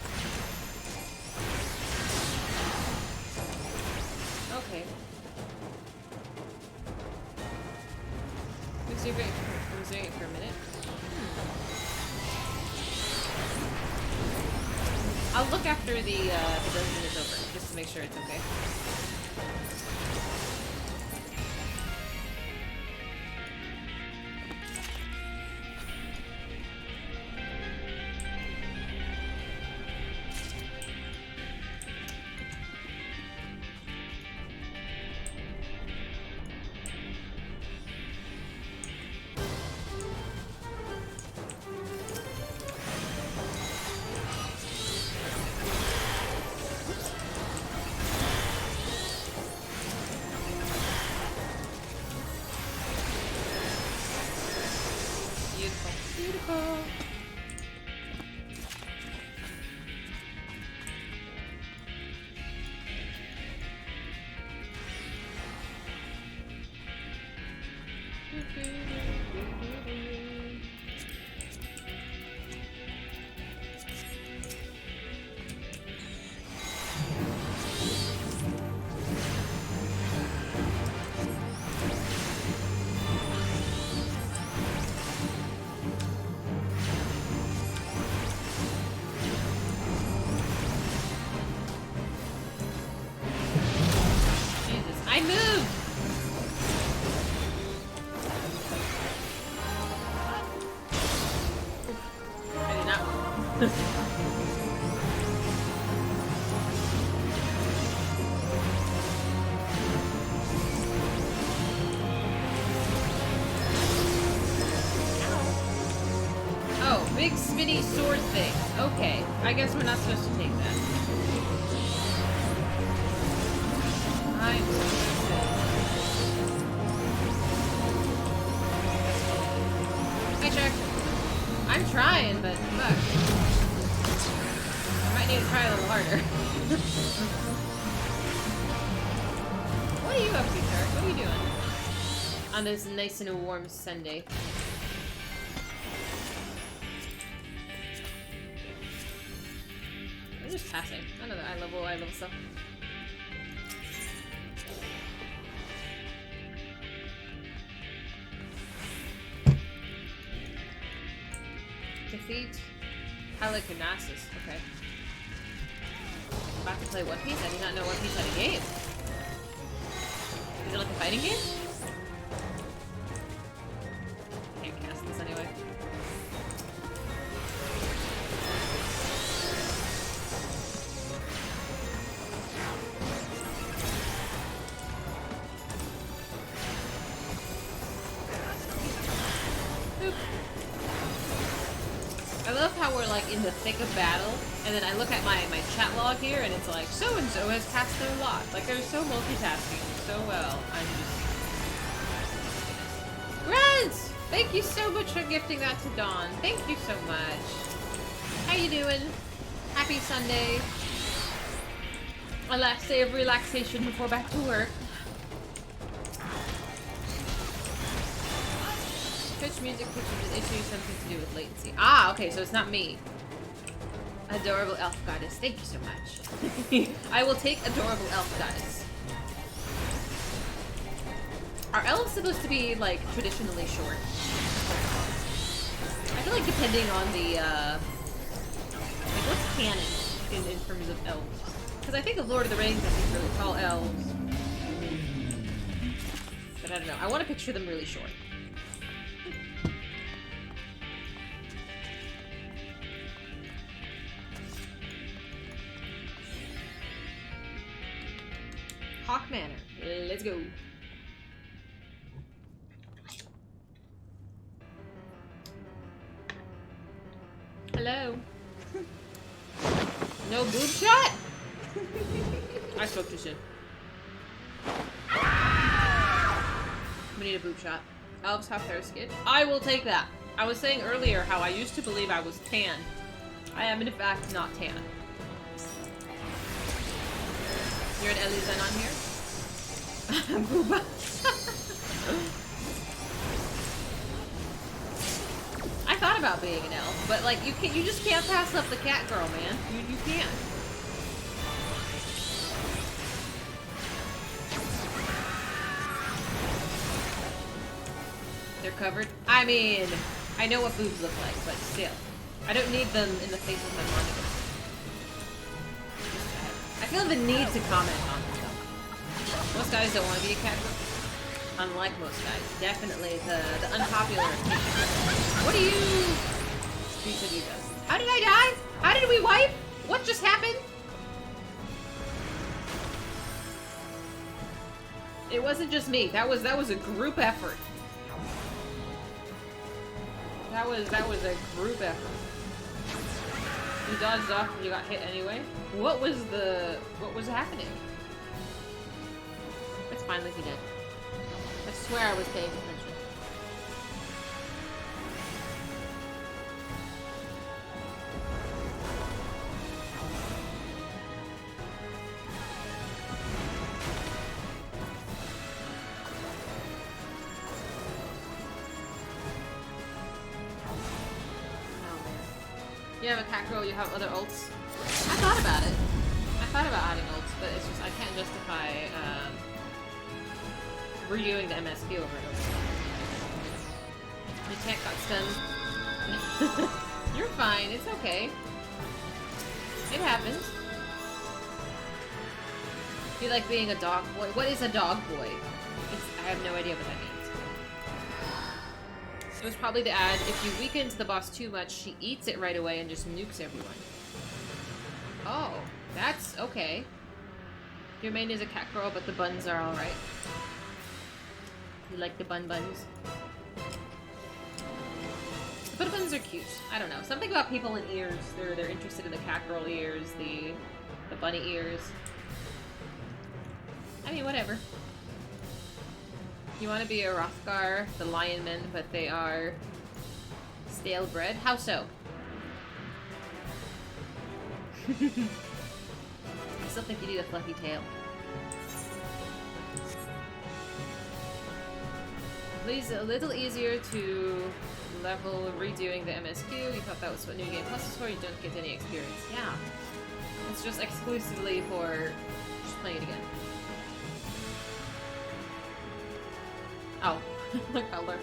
Okay. Was doing it for a minute. I'll look after the dungeon is over, just to make sure it's okay. Big spinny sword thing. Okay, I guess we're not supposed to take that. I'm Hi, Chuck. I'm trying, but fuck. I might need to try a little harder. What are you up to, Chuck? What are you doing? On this nice and warm Sunday. Just passing. Another eye level stuff. Defeat Halicarnassus. Okay. About to play One Piece? I did not know One Piece had a game. Is it like a fighting game? Can't cast this anyway. I love how we're like in the thick of battle, and then I look at my chat log here, and it's like so and so has cast their lot. Like they're so multitasking so well. I'm just Reds! Thank you so much for gifting that to Dawn. Thank you so much. How you doing? Happy Sunday. A last day of relaxation before back to work. Twitch music pitch is an issue, something to do with latency. Ah, okay, so it's not me. Adorable elf goddess. Thank you so much. I will take adorable elf goddess. Are elves supposed to be, like, traditionally short? I feel like depending on the, like, what's canon in terms of elves? Because I think of Lord of the Rings, I think really tall elves. But I don't know. I want to picture them really short. Hawk Manor. Let's go. Hello. No boob shot? I spoke too soon. We need a boob shot. Elves have fair skin. I will take that. I was saying earlier how I used to believe I was tan. I am in fact not tan. You're an Elizen on here? Booba. I thought about being an elf, but like you just can't pass up the cat girl, man. You can't. They're covered. I mean, I know what boobs look like, but still, I don't need them in the face of my monitor. I feel the need to comment on them. Most guys don't want to be a cat girl. Unlike most guys, definitely the unpopular opinion. What are you? Each of you does. How did I die? How did we wipe? What just happened? It wasn't just me. That was a group effort. That was a group effort. You dodged off and you got hit anyway. What was happening? It's fine, like you did. I swear I was paying attention. You have a cat girl, you have other ults. I thought about it. I thought about adding ults, but it's just I can't justify redoing the MSQ over and over. My tank got stunned. You're fine, it's okay. It happens. You like being a dog boy? What is a dog boy? I have no idea what that means. It was probably the ad, if you weaken the boss too much, she eats it right away and just nukes everyone. Oh, that's okay. Your main is a cat girl, but the buns are alright. You like the buns? The buns are cute. I don't know. Something about people in ears. They're interested in the cat girl ears, the bunny ears. I mean, whatever. You want to be a Hrothgar, the lion men, but they are stale bread? How so? I still think you need a fluffy tail. Please, a little easier to level redoing the MSQ. You thought that was what New Game Plus is for, you don't get any experience. Yeah. It's just exclusively for just playing it again. Oh, the color.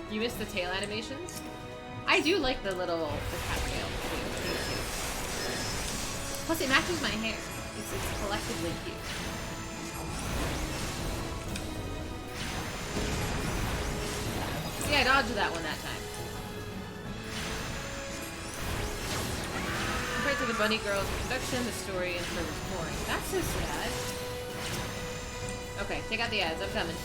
You missed the tail animations? I do like the cat tail. Plus it matches my hair. It's collectively cute. See, I dodged that one that time. Compared to the bunny girl's introduction, the story intro was boring. That's so sad. Okay, take out the ads. I'm coming.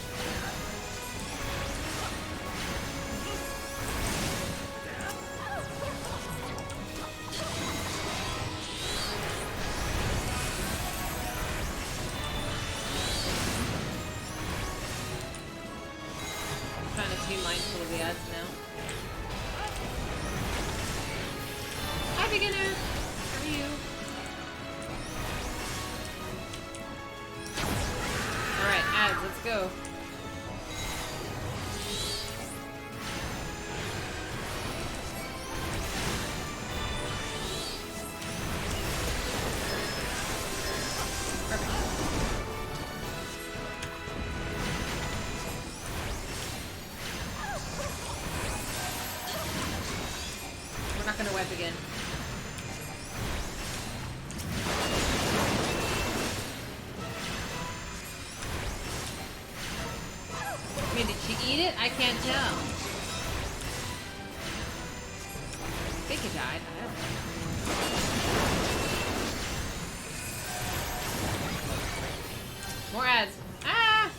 I'm trying to be mindful of the ads now. Hi, beginner. How are you? Alright, ads, let's go. Perfect. We're not gonna wipe again. think it died. I don't know. More ads. Ah!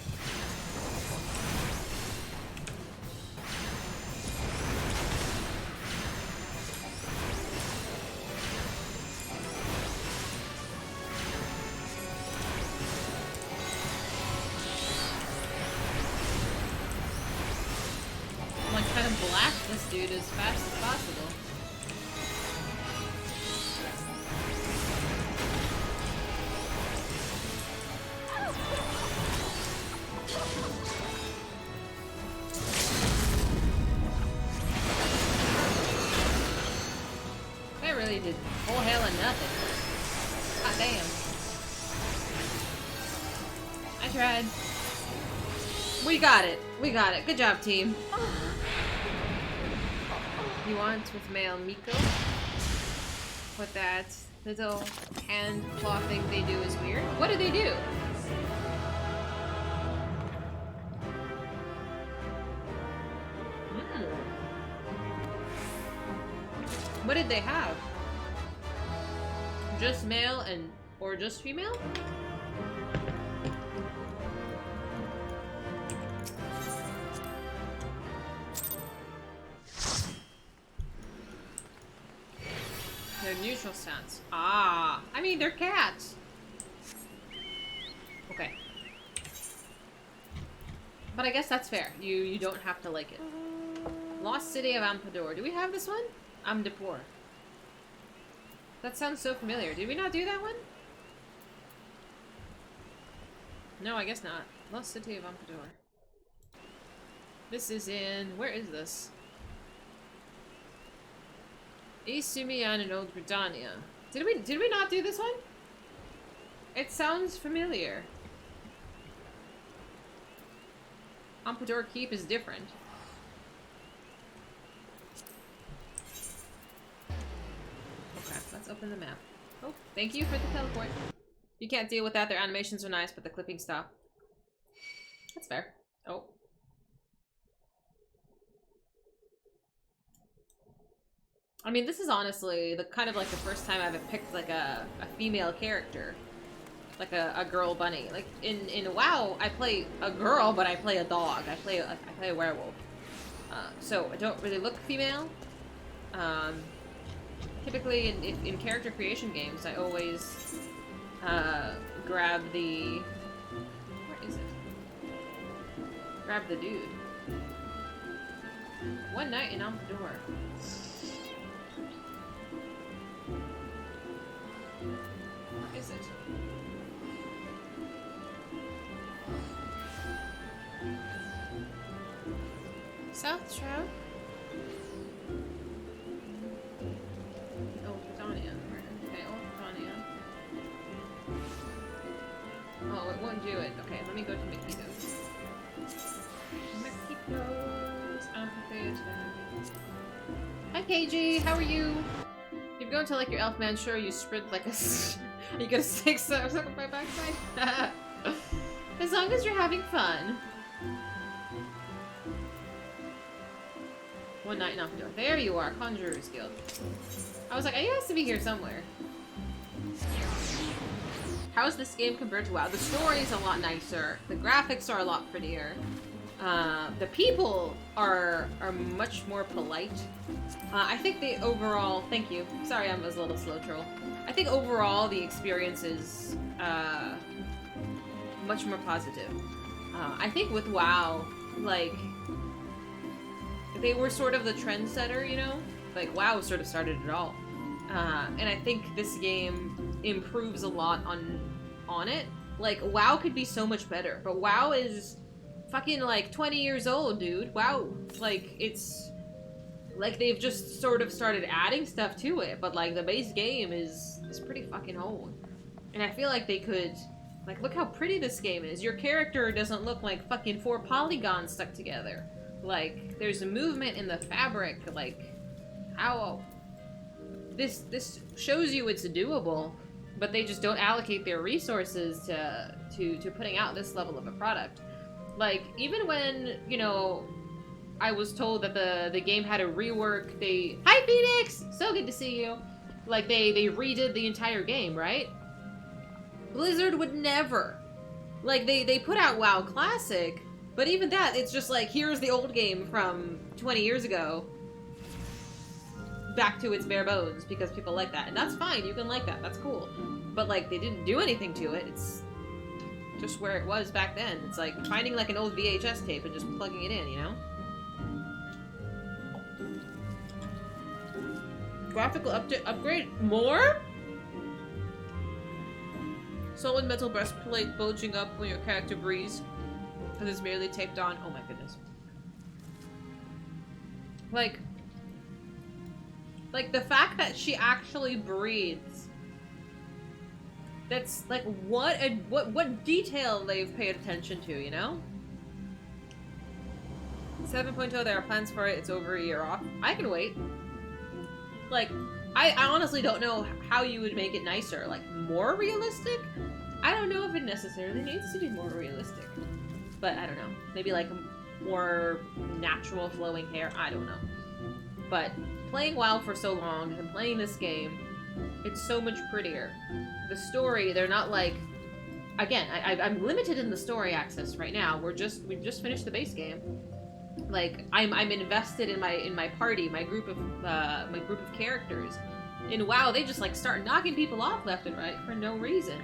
I'm like trying to blast this dude as fast as possible. That really did whole hell of nothing. God damn. I tried. We got it. We got it. Good job, team. You want with male Miko? What that little hand claw thing they do is weird. What do they do? What did they have? Just male and or just female? They're neutral stance. Ah, I mean they're cats. Okay. But I guess that's fair. You don't have to like it. Lost City of Ampador. Do we have this one? Amdapur. That sounds so familiar. Did we not do that one? No, I guess not. Lost City of Ampador. This is in... Where is this? East Sumian in Old Britannia. Did we not do this one? It sounds familiar. Ampador Keep is different. Okay, let's open the map. Oh, thank you for the teleport. You can't deal with that. Their animations are nice, but the clipping stop. That's fair. Oh. I mean, this is honestly the kind of like the first time I've picked like a female character. Like a girl bunny. Like in WoW, I play a girl, but I play a dog. I play a werewolf. So I don't really look female. Typically in character creation games, I always grab the... Where is it? Grab the dude. One night in Ampador. Where is it? South Shroud? Old Britannia. Okay, Old Britannia. Oh, it won't do it. Okay, let me go to Maquitos. Maquitos Amphitheater. Hi, KG. How are you? You're going to like your elf man. Sure, you sprint like a... you get a 6 or something by backside? As long as you're having fun. One night in Amphitheater. There you are, Conjurer's Guild. I was like, he has to be here somewhere. How is this game compared to WoW? The story is a lot nicer. The graphics are a lot prettier. The people are much more polite. I think the overall... Thank you. Sorry, I was a little slow troll. I think overall the experience is much more positive. I think with WoW, like... They were sort of the trendsetter, you know? Like, WoW sort of started it all. And I think this game improves a lot on it. Like, WoW could be so much better, but WoW is fucking, like, 20 years old, dude. WoW, like, it's... Like, they've just sort of started adding stuff to it, but, like, the base game is pretty fucking old. And I feel like they could... Like, look how pretty this game is. Your character doesn't look like fucking 4 polygons stuck together. Like, there's a movement in the fabric, like, how... This shows you it's doable, but they just don't allocate their resources to putting out this level of a product. Like, even when, you know, I was told that the game had a rework. Hi Phoenix! So good to see you. Like they redid the entire game, right? Blizzard would never. Like they put out WoW Classic, but even that, it's just like, here's the old game from 20 years ago. Back to its bare bones, because people like that. And that's fine, you can like that, that's cool. But like, they didn't do anything to it, it's just where it was back then. It's like finding like an old VHS tape and just plugging it in, you know? Graphical upgrade? More? Solid metal breastplate bulging up when your character breathes. Because it's merely taped on. Oh my goodness. Like the fact that she actually breathes. That's like what detail they've paid attention to, you know? 7.0, there are plans for it. It's over a year off. I can wait. Like, I honestly don't know how you would make it nicer. Like, more realistic? I don't know if it necessarily needs to be more realistic. But I don't know. Maybe like more natural flowing hair. I don't know. But playing WoW for so long and playing this game, it's so much prettier. The story, they're not like... Again, I'm limited in the story access right now. We've just finished the base game. Like, I'm invested in my party, my group of characters. In WoW, they just like start knocking people off left and right for no reason.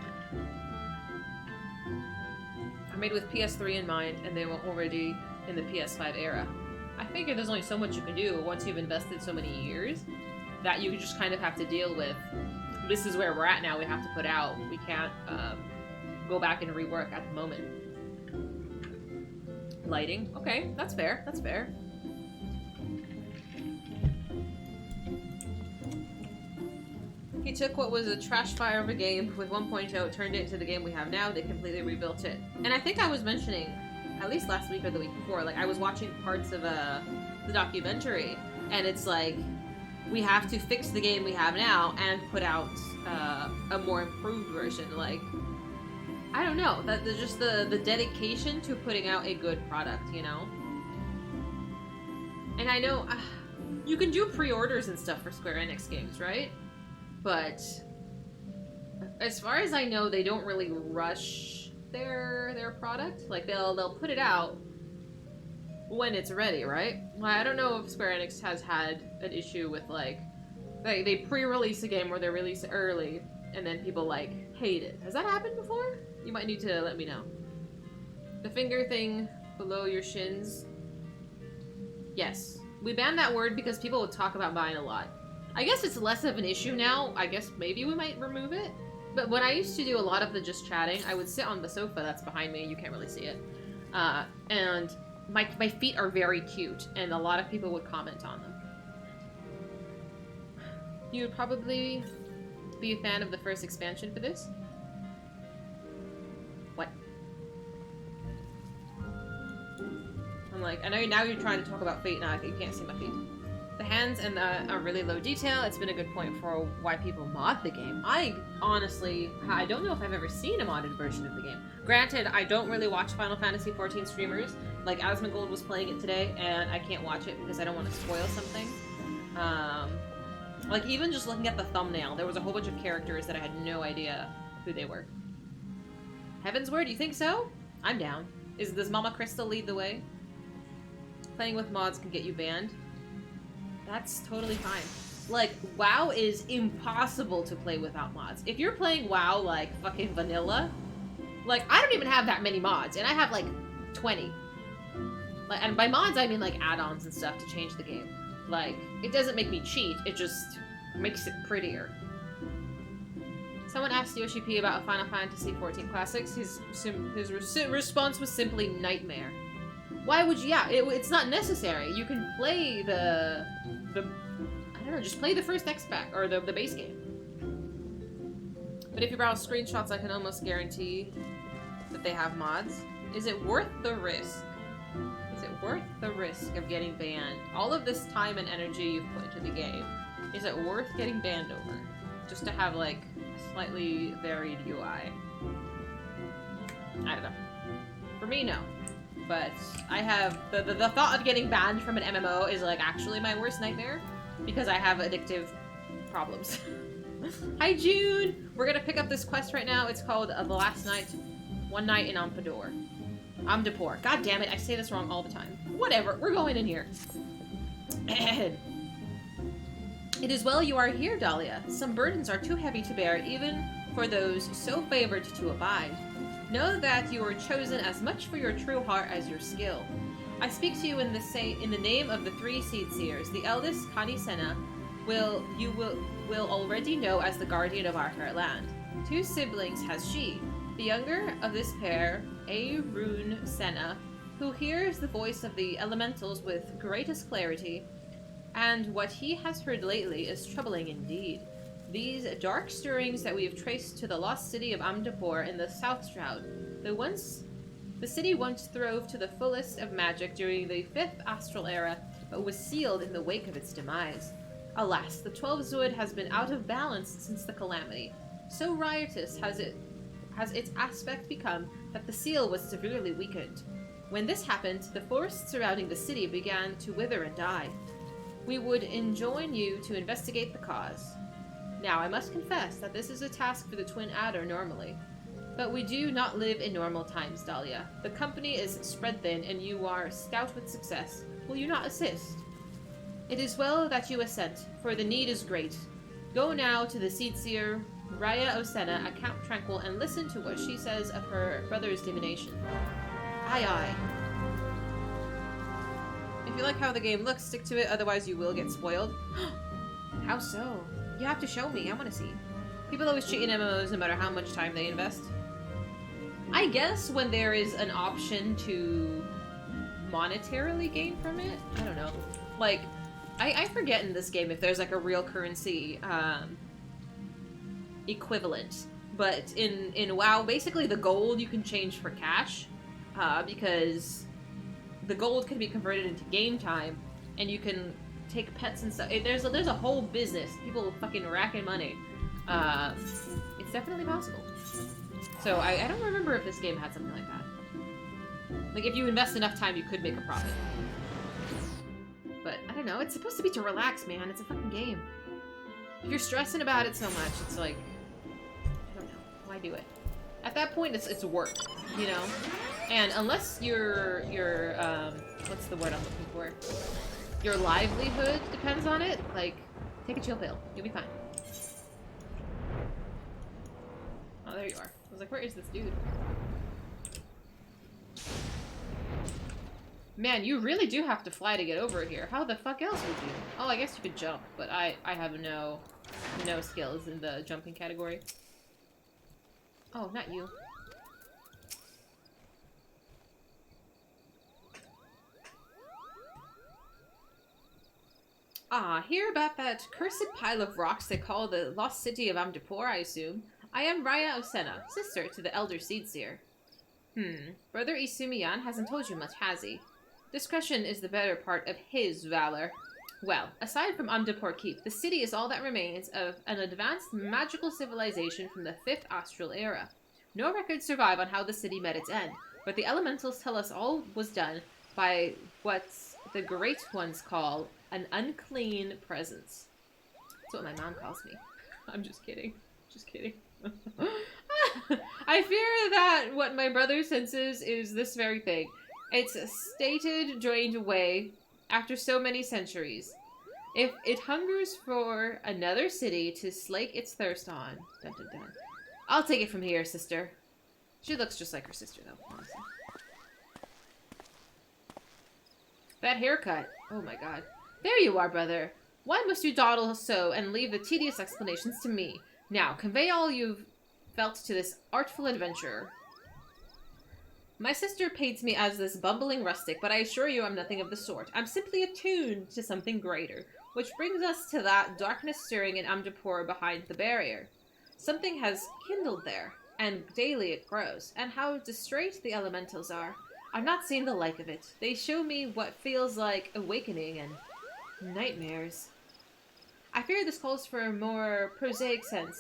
I made with PS3 in mind, and they were already in the PS5 era. I figure there's only so much you can do once you've invested so many years that you just kind of have to deal with. This is where we're at now. We have to put out. We can't go back and rework at the moment. Lighting. Okay, that's fair. That's fair. He took what was a trash fire of a game with 1.0, turned it into the game we have now. They completely rebuilt it. And I think I was mentioning, at least last week or the week before, like I was watching parts of the documentary, and it's like, we have to fix the game we have now and put out a more improved version. Like, I don't know, just the dedication to putting out a good product, you know? And I know, you can do pre-orders and stuff for Square Enix games, right? But as far as I know, they don't really rush their product. Like, they'll put it out when it's ready, right? I don't know if Square Enix has had an issue with, like, they pre-release a game or they release it early, and then people, like, hate it. Has that happened before? You might need to let me know. The finger thing below your shins. Yes. We banned that word because people would talk about mine a lot. I guess it's less of an issue now. I guess maybe we might remove it. But when I used to do a lot of the just chatting, I would sit on the sofa that's behind me. You can't really see it. And my feet are very cute, and a lot of people would comment on them. You would probably be a fan of the first expansion for this? What? I'm like, I know now you're trying to talk about feet, now you can't see my feet. The hands and are really low detail. It's been a good point for why people mod the game. I honestly, I don't know if I've ever seen a modded version of the game. Granted, I don't really watch Final Fantasy XIV streamers. Like, Asmongold was playing it today, and I can't watch it because I don't want to spoil something. Like, even just looking at the thumbnail, there was a whole bunch of characters that I had no idea who they were. Heaven's Word, you think so? I'm down. Does Mama Crystal lead the way? Playing with mods can get you banned. That's totally fine. Like, WoW is impossible to play without mods. If you're playing WoW, like, fucking vanilla, like, I don't even have that many mods, and I have, like, 20. Like, and by mods, I mean, like, add-ons and stuff to change the game. Like, it doesn't make me cheat, it just makes it prettier. Someone asked Yoshi P about Final Fantasy XIV Classics. His response was simply nightmare. Why would you? Yeah, it's not necessary. You can play the I don't know, just play the first X-Pack, or the base game. But if you browse screenshots, I can almost guarantee that they have mods. Is it worth the risk? Is it worth the risk of getting banned? All of this time and energy you've put into the game, is it worth getting banned over? Just to have, like, a slightly varied UI. I don't know. For me, no. but I have the thought of getting banned from an MMO is like actually my worst nightmare because I have addictive problems. Hi June! We're gonna pick up this quest right now. It's called The Last Night, One Night in Ampador. Amdapor. God damn it, I say this wrong all the time. Whatever, we're going in here. It is well you are here, Dahlia. Some burdens are too heavy to bear even for those so favored to abide. Know that you are chosen as much for your true heart as your skill. I speak to you in the name of the 3 Seed Seers. The eldest, Connie Senna, will already know as the guardian of our fair land. 2 siblings has she. The younger of this pair, Arun Senna, who hears the voice of the elementals with greatest clarity, and what he has heard lately is troubling indeed. These dark stirrings that we have traced to the lost city of Amdapor in the South Shroud. The city once throve to the fullest of magic during the 5th astral era, but was sealed in the wake of its demise. Alas, the 12's has been out of balance since the calamity. So riotous has its aspect become that the seal was severely weakened. When this happened, the forests surrounding the city began to wither and die. We would enjoin you to investigate the cause. Now, I must confess that this is a task for the Twin Adder normally. But we do not live in normal times, Dahlia. The company is spread thin, and you are stout with success. Will you not assist? It is well that you assent, for the need is great. Go now to the Seed Seer, Raya Osena at Camp Tranquil, and listen to what she says of her brother's divination. Aye aye. If you like how the game looks, stick to it, otherwise you will get spoiled. How so? You have to show me, I want to see. People always cheat in MMOs no matter how much time they invest. I guess when there is an option to monetarily gain from it, I don't know. Like, I forget in this game if there's like a real currency equivalent. But in WoW, basically the gold you can change for cash, because the gold can be converted into game time, and you can take pets and stuff. There's a whole business. People fucking racking money. It's definitely possible. So I don't remember if this game had something like that. Like if you invest enough time, you could make a profit. But I don't know. It's supposed to be to relax, man. It's a fucking game. If you're stressing about it so much, it's like, I don't know. Why do it? At that point, it's work, you know. And unless your what's the word I'm looking for? Your livelihood depends on it. Like, take a chill pill. You'll be fine. Oh, there you are. I was like, where is this dude? Man, you really do have to fly to get over here. How the fuck else would you? Oh, I guess you could jump, but I have no skills in the jumping category. Oh, not you. Ah, hear about that cursed pile of rocks they call the lost city of Amdapor, I assume. I am Raya Osena, sister to the elder Seed Seer. Brother Isumiyan hasn't told you much, has he? Discretion is the better part of his valor. Well, aside from Amdapor Keep, the city is all that remains of an advanced magical civilization from the 5th astral era. No records survive on how the city met its end, but the elementals tell us all was done by what the Great Ones call an unclean presence. That's what my mom calls me. I'm just kidding. Just kidding. I fear that what my brother senses is this very thing. It's stated drained away after so many centuries. If it hungers for another city to slake its thirst on. Dun, dun, dun. I'll take it from here, sister. She looks just like her sister, though, honestly. That haircut. Oh my god. There you are, brother. Why must you dawdle so and leave the tedious explanations to me? Now, convey all you've felt to this artful adventurer. My sister paints me as this bumbling rustic, but I assure you I'm nothing of the sort. I'm simply attuned to something greater, which brings us to that darkness stirring in Amdapor behind the barrier. Something has kindled there, and daily it grows, and how distrait the elementals are. I've not seen the like of it. They show me what feels like awakening and nightmares. I fear this calls for a more prosaic sense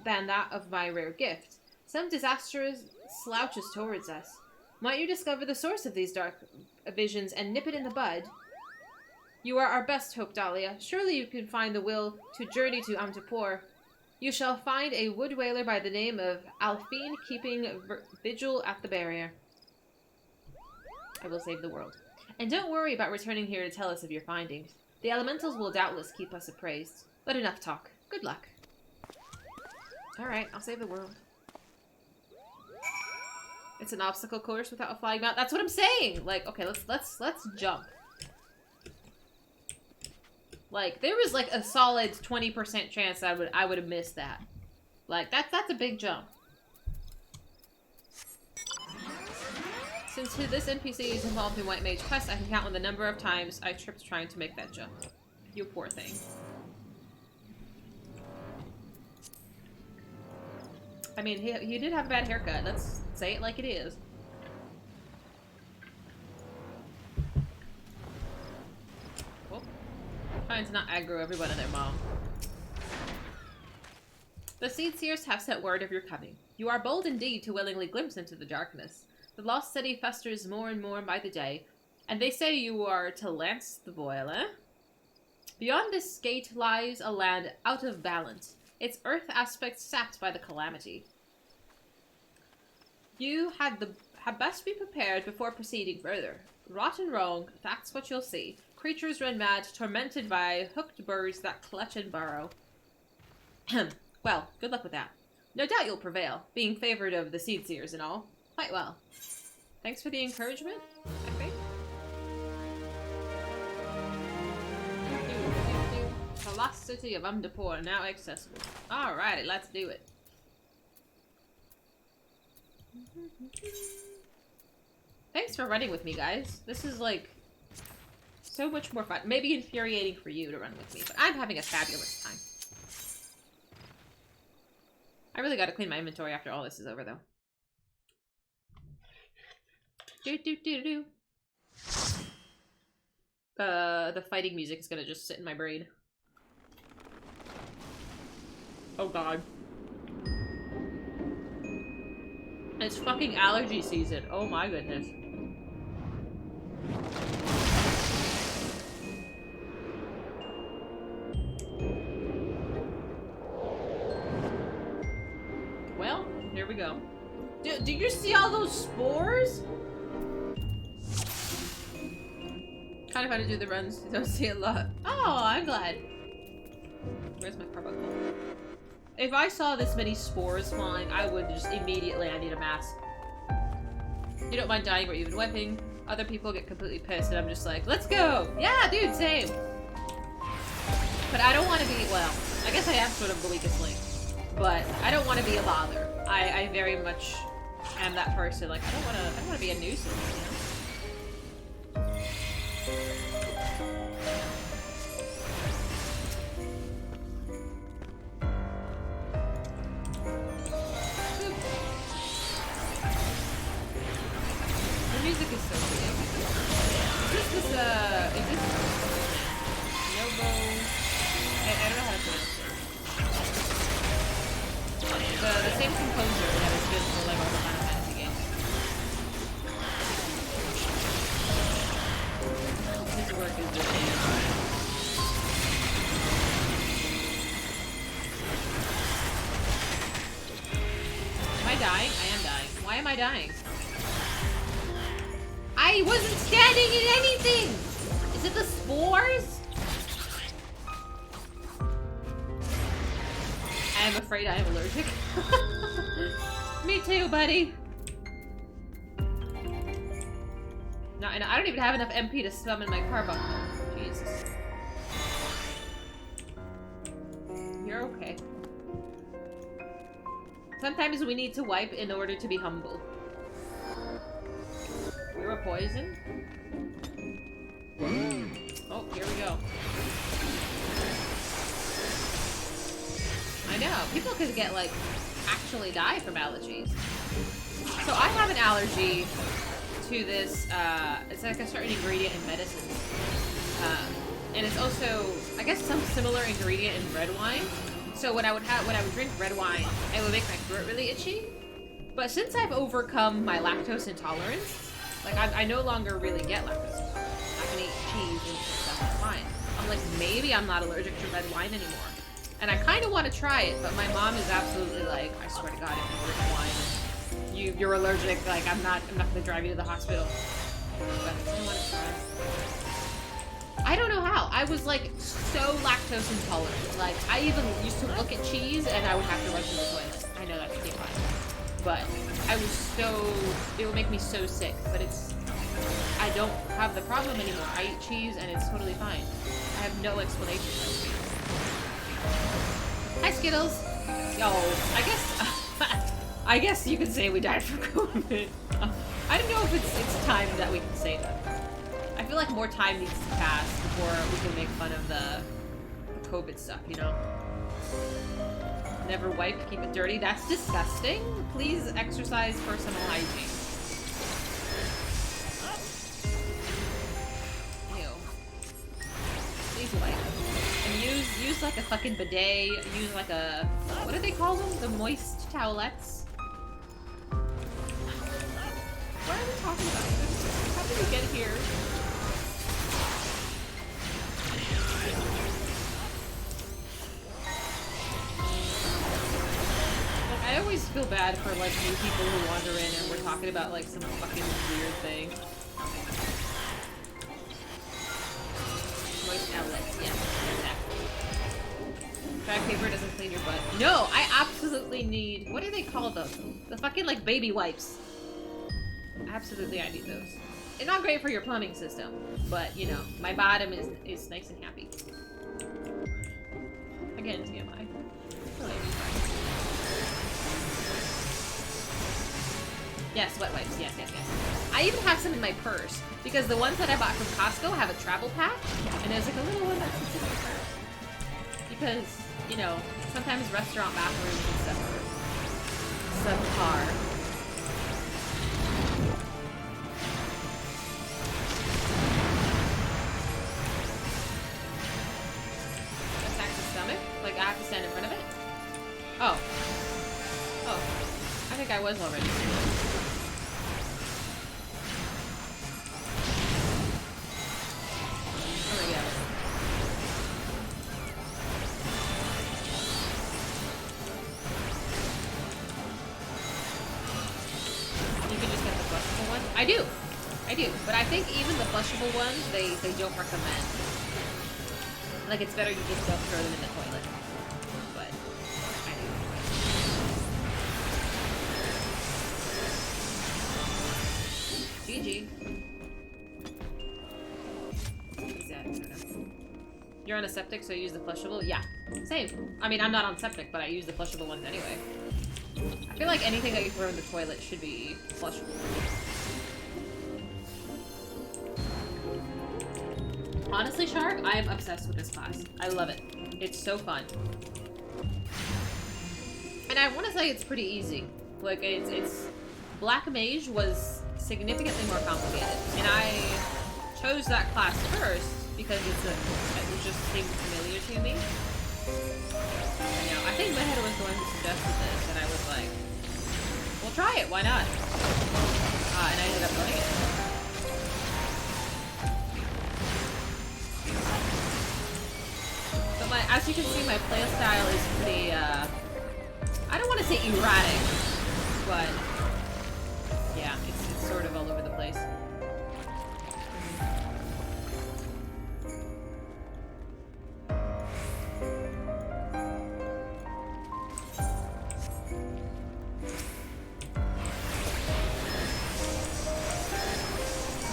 than that of my rare gift. Some disastrous slouches towards us. Might you discover the source of these dark visions and nip it in the bud? You are our best hope, Dahlia. Surely you can find the will to journey to Amtapor. You shall find a wood whaler by the name of Alphine keeping vigil at the barrier. I will save the world. And don't worry about returning here to tell us of your findings. The elementals will doubtless keep us appraised. But enough talk. Good luck. Alright, I'll save the world. It's an obstacle course without a flying mount. That's what I'm saying! Like, okay, let's jump. Like, there was like a solid 20% chance I would have missed that. Like, that's a big jump. Since this NPC is involved in White Mage Quest, I can count on the number of times I tripped trying to make that jump. You poor thing. I mean, he did have a bad haircut. Let's say it like it is. Well, trying to not aggro everyone and their mom. The Seed Seers have sent word of your coming. You are bold indeed to willingly glimpse into the darkness. The lost city festers more and more by the day, and they say you are to lance the boil, eh? Beyond this gate lies a land out of balance, its earth aspect sapped by the calamity. You had best be prepared before proceeding further. Rotten wrong, that's what you'll see. Creatures run mad, tormented by hooked birds that clutch and burrow. Well, good luck with that. No doubt you'll prevail, being favored of the Seed Seers and all. Quite well. Thanks for the encouragement, I think. The lost city of Amtapor now accessible. Alrighty, let's do it. Thanks for running with me, guys. This is like so much more fun. Maybe infuriating for you to run with me, but I'm having a fabulous time. I really gotta clean my inventory after all this is over, though. The fighting music is gonna just sit in my brain. Oh god. It's fucking allergy season. Oh my goodness. Well, here we go. Do you see all those spores? Kind of how to do the runs. You don't see a lot. Oh, I'm glad. Where's my carbuncle? If I saw this many spores flying, I would just immediately, I need a mask. You don't mind dying or even wiping. Other people get completely pissed and I'm just like, let's go! Yeah, dude, same! But I don't want to be, well, I guess I am sort of the weakest link. But I don't want to be a bother. I very much am that person. Like, I don't want to be a nuisance, you know? The music is so good. Is this Nobo? I don't know how to pronounce it. The same composer that has been for like all the Final Fantasy games. His work is really Am I dying? I am dying. Why am I dying? I wasn't standing in anything! Is it the spores? I am afraid I am allergic. Me too, buddy. No, and I don't even have enough MP to summon my carbuncle. Jesus. You're okay. Sometimes we need to wipe in order to be humble. You're a poison? Oh, here we go. I know, people could get, like, actually die from allergies. So I have an allergy to this, it's like a certain ingredient in medicine. And it's also, I guess, some similar ingredient in red wine. So when I would drink red wine, it would make my throat really itchy. But since I've overcome my lactose intolerance, like I no longer really get lactose intolerance. I can eat cheese and stuff, that's fine. I'm like, maybe I'm not allergic to red wine anymore. And I kind of want to try it, but my mom is absolutely like, I swear to God, if you drink wine, you're allergic. Like, I'm not gonna drive you to the hospital. But I want to try. I don't know how. I was like so lactose intolerant. Like, I even used to look at cheese and I would have to rush to the toilet. I know that's TMI, but I was so, it would make me so sick. But I don't have the problem anymore. I eat cheese and it's totally fine. I have no explanation. Hi, Skittles. Yo, I guess you could say we died from COVID. I don't know if it's time that we can say that. I feel like more time needs to pass before we can make fun of the COVID stuff, you know? Never wipe, keep it dirty. That's disgusting. Please exercise personal hygiene. Ew. Please wipe. And use like a fucking bidet. Use like a, what do they call them? The moist towelettes. What are we talking about? How did we get here? Like, I always feel bad for like new people who wander in and we're talking about like some fucking weird thing. Moist outlets, yeah, exactly. Track paper doesn't clean your butt. No, I absolutely need, what do they call them? The fucking like baby wipes. Absolutely, I need those. It's not great for your plumbing system, but you know, my bottom is nice and happy. Again, TMI. Yes, wet wipes. Yes. I even have some in my purse because the ones that I bought from Costco have a travel pack, and there's like a little one that sits in my purse. Because you know, sometimes restaurant bathrooms and stuff are subpar. Like, I have to stand in front of it? Oh. Oh. I think I was already. Oh, yeah. You can just get the flushable one? I do. But I think even the flushable ones, they don't recommend. Like, it's better you just don't throw them in the toilet. But, I do. GG. Exactly. You're on a septic, so you use the flushable? Yeah. Same. I mean, I'm not on septic, but I use the flushable ones anyway. I feel like anything that you throw in the toilet should be flushable. Honestly, Shark, I am obsessed with this class. I love it. It's so fun. And I want to say it's pretty easy. Like, it's... Black Mage was significantly more complicated. And I chose that class first because it just seemed familiar to me. And, you know, I think Mehead was the one who suggested this, and I was like, well, try it, why not? And I ended up doing it. As you can see, my playstyle is pretty, I don't want to say erratic, but, yeah, it's sort of all over the place.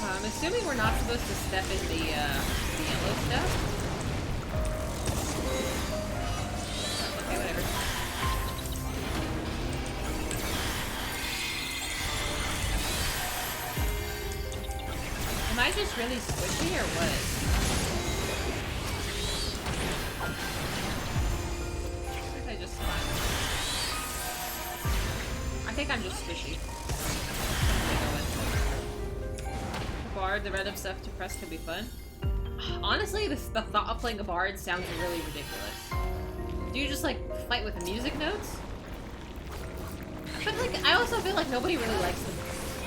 I'm assuming we're not supposed to step in the yellow stuff. Okay, whatever. Am I just really squishy or what? I think I'm just squishy. Bard, the random stuff to press can be fun. Honestly, the thought of playing a bard sounds really ridiculous. Do you just like fight with the music notes? But like, I also feel like nobody really likes the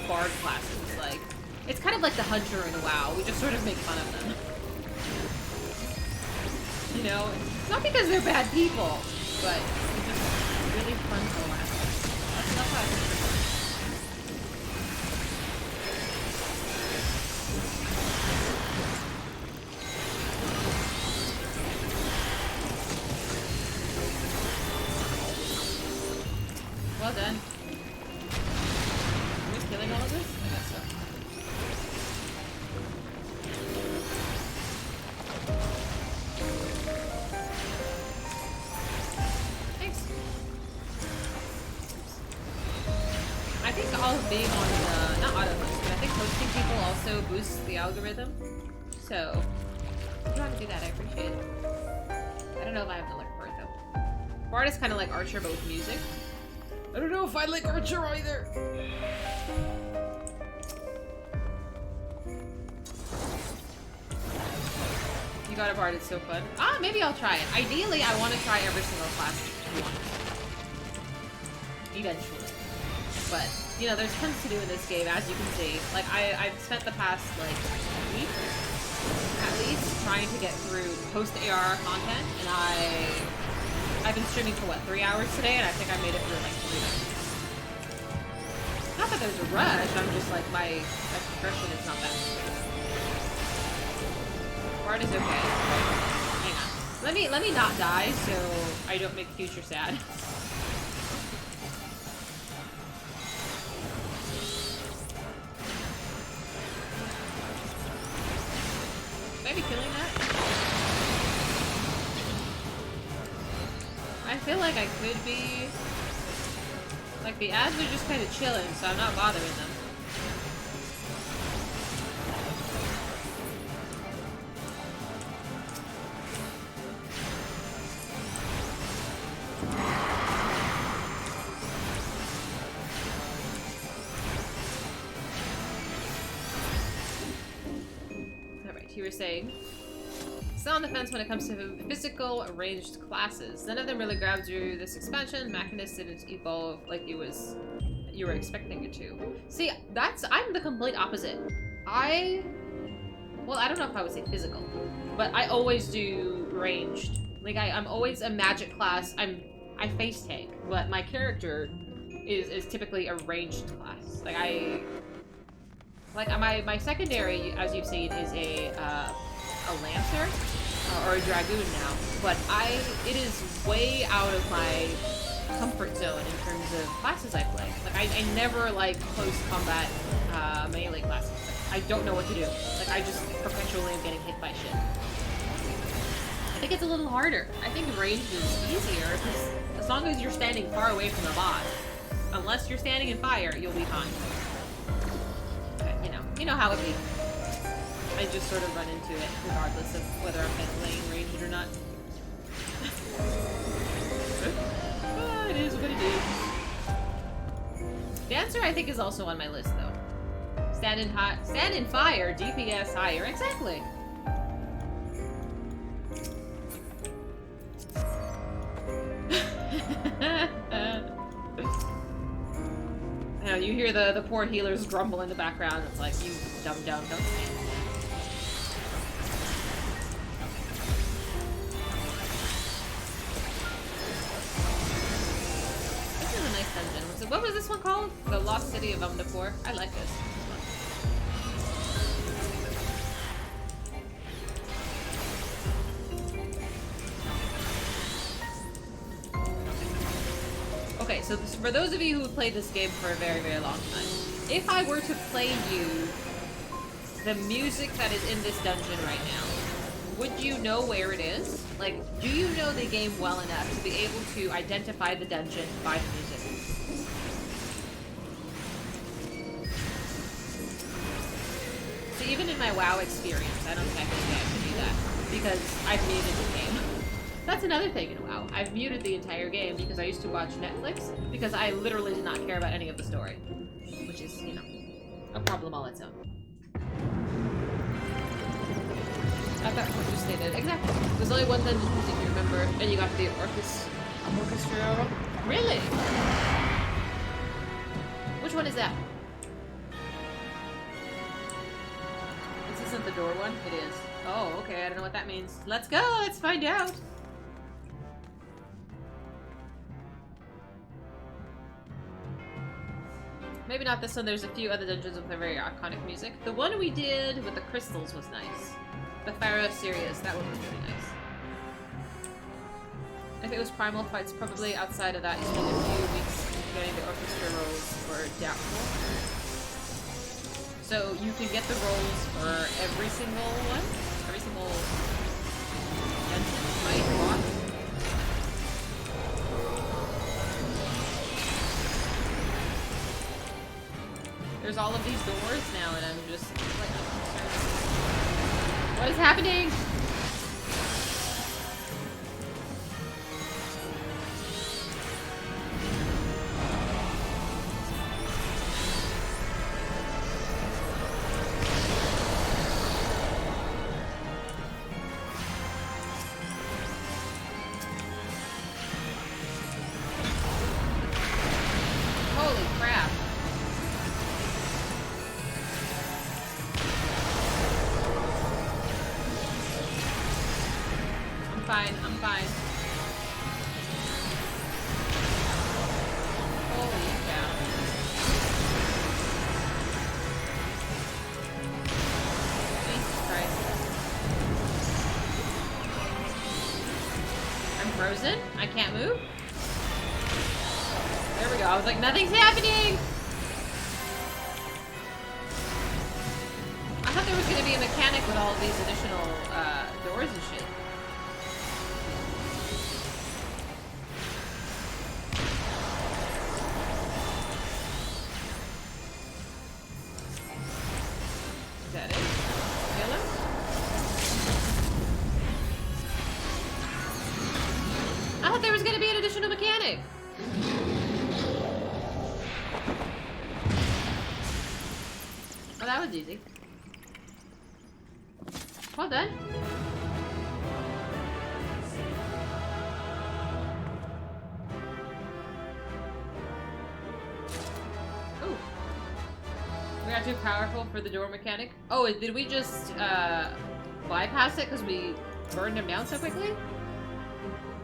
bard classes. Like, it's kind of like the hunter in WoW. We just sort of make fun of them. You know, it's not because they're bad people, but it's just really fun to laugh. That's how I think it works. Well done. Are we killing all of this? I guess so. Thanks. I think all of being on the, not auto host, but I think hosting people also boosts the algorithm. So, if you want to do that, I appreciate it. I don't know if I have to look for it though. Bard is kind of like Archer, but with music. I don't know if I like Archer either. You got a Bard, it's so fun. Ah, maybe I'll try it. Ideally, I want to try every single class once. Eventually. But, you know, there's tons to do in this game, as you can see. Like, I've spent the past, like, week, at least, trying to get through post-ARR content, and I've been streaming for, what, 3 hours today, and I think I made it through, like, 3 minutes. Not that there's a rush, I'm just, like, my progression is not that good. Bard is okay. Hang on. Let me not die, so I don't make future sad. Maybe killing that? I feel like I could be... Like, the ads are just kind of chilling, so I'm not bothering them. Alright, you were saying... Still on the fence when it comes to physical ranged classes. None of them really grabbed you this expansion. Machinist didn't evolve like you were expecting it to. See, I'm the complete opposite. Well, I don't know if I would say physical, but I always do ranged. Like I'm always a magic class. I face tank, but my character is typically a ranged class. Like my secondary, as you've seen, is a Lancer, or a Dragoon now, but it is way out of my comfort zone in terms of classes I play. Like, I never like close combat melee classes. I don't know what to do. Like, I just perpetually am getting hit by shit. I think it's a little harder. I think ranged is easier, because as long as you're standing far away from the boss, unless you're standing in fire, you'll be fine. But, you know how it be. I just sort of run into it, regardless of whether I'm playing ranged or not. It is what it is. Dancer, I think, is also on my list, though. Stand in fire, DPS higher, exactly. Now you hear the poor healers grumble in the background. It's like, you dumb, don't say it. Dungeon. So what was this one called? The Lost City of Umdapur. I like this. Okay, so for those of you who have played this game for a very, very long time, if I were to play you the music that is in this dungeon right now, would you know where it is? Like, do you know the game well enough to be able to identify the dungeon by the music? So even in my WoW experience, I don't technically have to do that, because I've muted the game. That's another thing in WoW. I've muted the entire game because I used to watch Netflix, because I literally did not care about any of the story. Which is, a problem all its own. I thought you stated exactly. There's only one dungeon music you remember, and you got the orchestra. Really? which one is that? This isn't the door one? It is. Oh, okay, I don't know what that means. Let's go, let's find out! Maybe not this one, there's a few other dungeons with a very iconic music. The one we did with the crystals was nice. The Pharaoh Sirius, that one was really nice. If it was Primal Fights, probably outside of that, you spend a few weeks getting the orchestra roles for doubtful. So you can get the roles for every single one? Every single dungeon, right? Boss? There's all of these doors now, and I'm just like, what is happening? Holy crap. I'm fine. Holy cow. Jesus Christ. I'm frozen? I can't move? There we go. I was like, nothing's happening! I thought there was going to be a mechanic with all of these additional doors and shit. Is that it? Kill him? I thought there was going to be an additional mechanic. Well, that was easy. Well done. Ooh. We got too powerful for the door mechanic. Oh, did we just bypass it because we burned him down so quickly?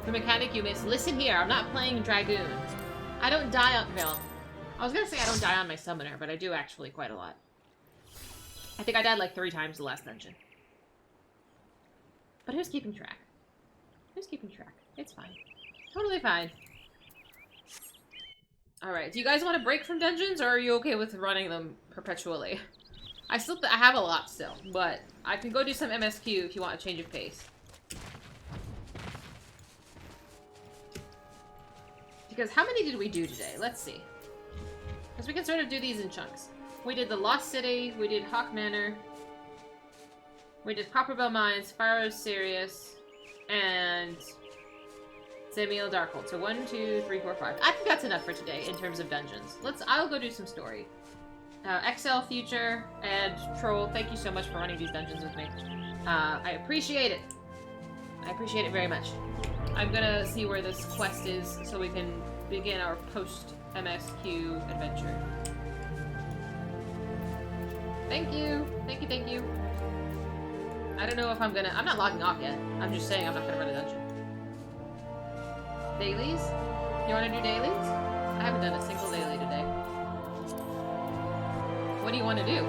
The mechanic you missed. Listen here, I'm not playing Dragoon. I don't die on... Well, I was gonna say I don't die on my summoner, but I do actually quite a lot. I think I died like 3 times the last dungeon. But who's keeping track? Who's keeping track? It's fine. Totally fine. Alright, do you guys want to break from dungeons, or are you okay with running them perpetually? I have a lot still, but I can go do some MSQ if you want a change of pace. Because how many did we do today? Let's see. Because we can sort of do these in chunks. We did the Lost City, we did Hawk Manor, we did Copperbell Mines, Pharaoh Sirius, and Samuel Darkhold. So 1, 2, 3, 4, 5. I think that's enough for today in terms of dungeons. I'll go do some story. XL Future and Troll, thank you so much for running these dungeons with me. I appreciate it. I appreciate it very much. I'm gonna see where this quest is so we can begin our post-MSQ adventure. Thank you! Thank you, thank you. I don't know if I'm not logging off yet. I'm just saying I'm not gonna run a dungeon. Dailies? You wanna do dailies? I haven't done a single daily today. What do you want to do?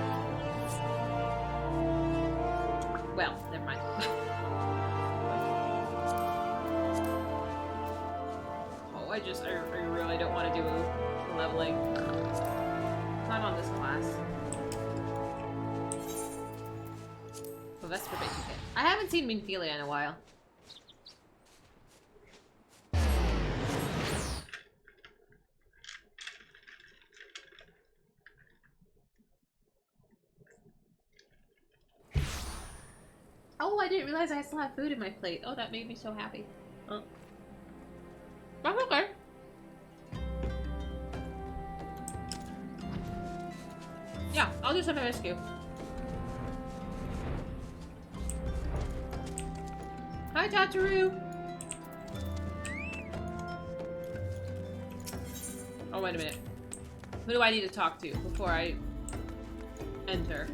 Well, never mind. Oh, I really don't want to do leveling. Not on this class. Well, that's for basic hit. I haven't seen Minfilia in a while. Oh, I didn't realize I still have food in my plate. Oh, that made me so happy. Oh. That's okay. Yeah, I'll do some MSQ. Hi, Tataru! Oh, wait a minute. Who do I need to talk to before I enter?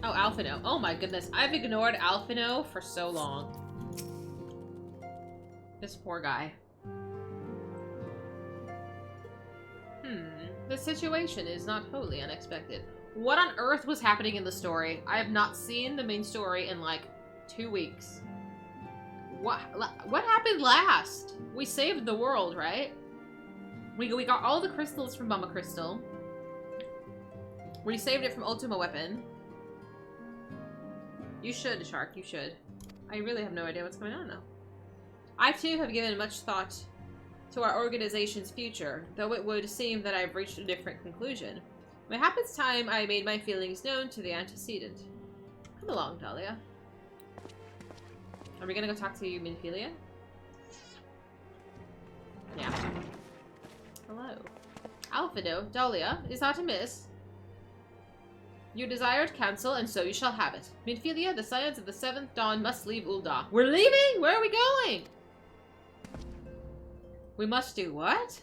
Oh, Alphino. Oh my goodness. I've ignored Alphino for so long. This poor guy. The situation is not wholly unexpected. What on earth was happening in the story? I have not seen the main story in like 2 weeks. What happened last? We saved the world, right? We got all the crystals from Mama Crystal. We saved it from Ultima Weapon. You should, Shark, you should. I really have no idea what's going on now. I too have given much thought to our organization's future, though it would seem that I've reached a different conclusion. Mayhap it's time I made my feelings known to the antecedent. Come along, Dahlia. Are we gonna go talk to you, Minfilia? Yeah. Hello. Alphino, Dahlia, is that a miss? You desired counsel, and so you shall have it. Minfilia, the Scions of the Seventh Dawn must leave Ul'dah. We're leaving? Where are we going? We must do what?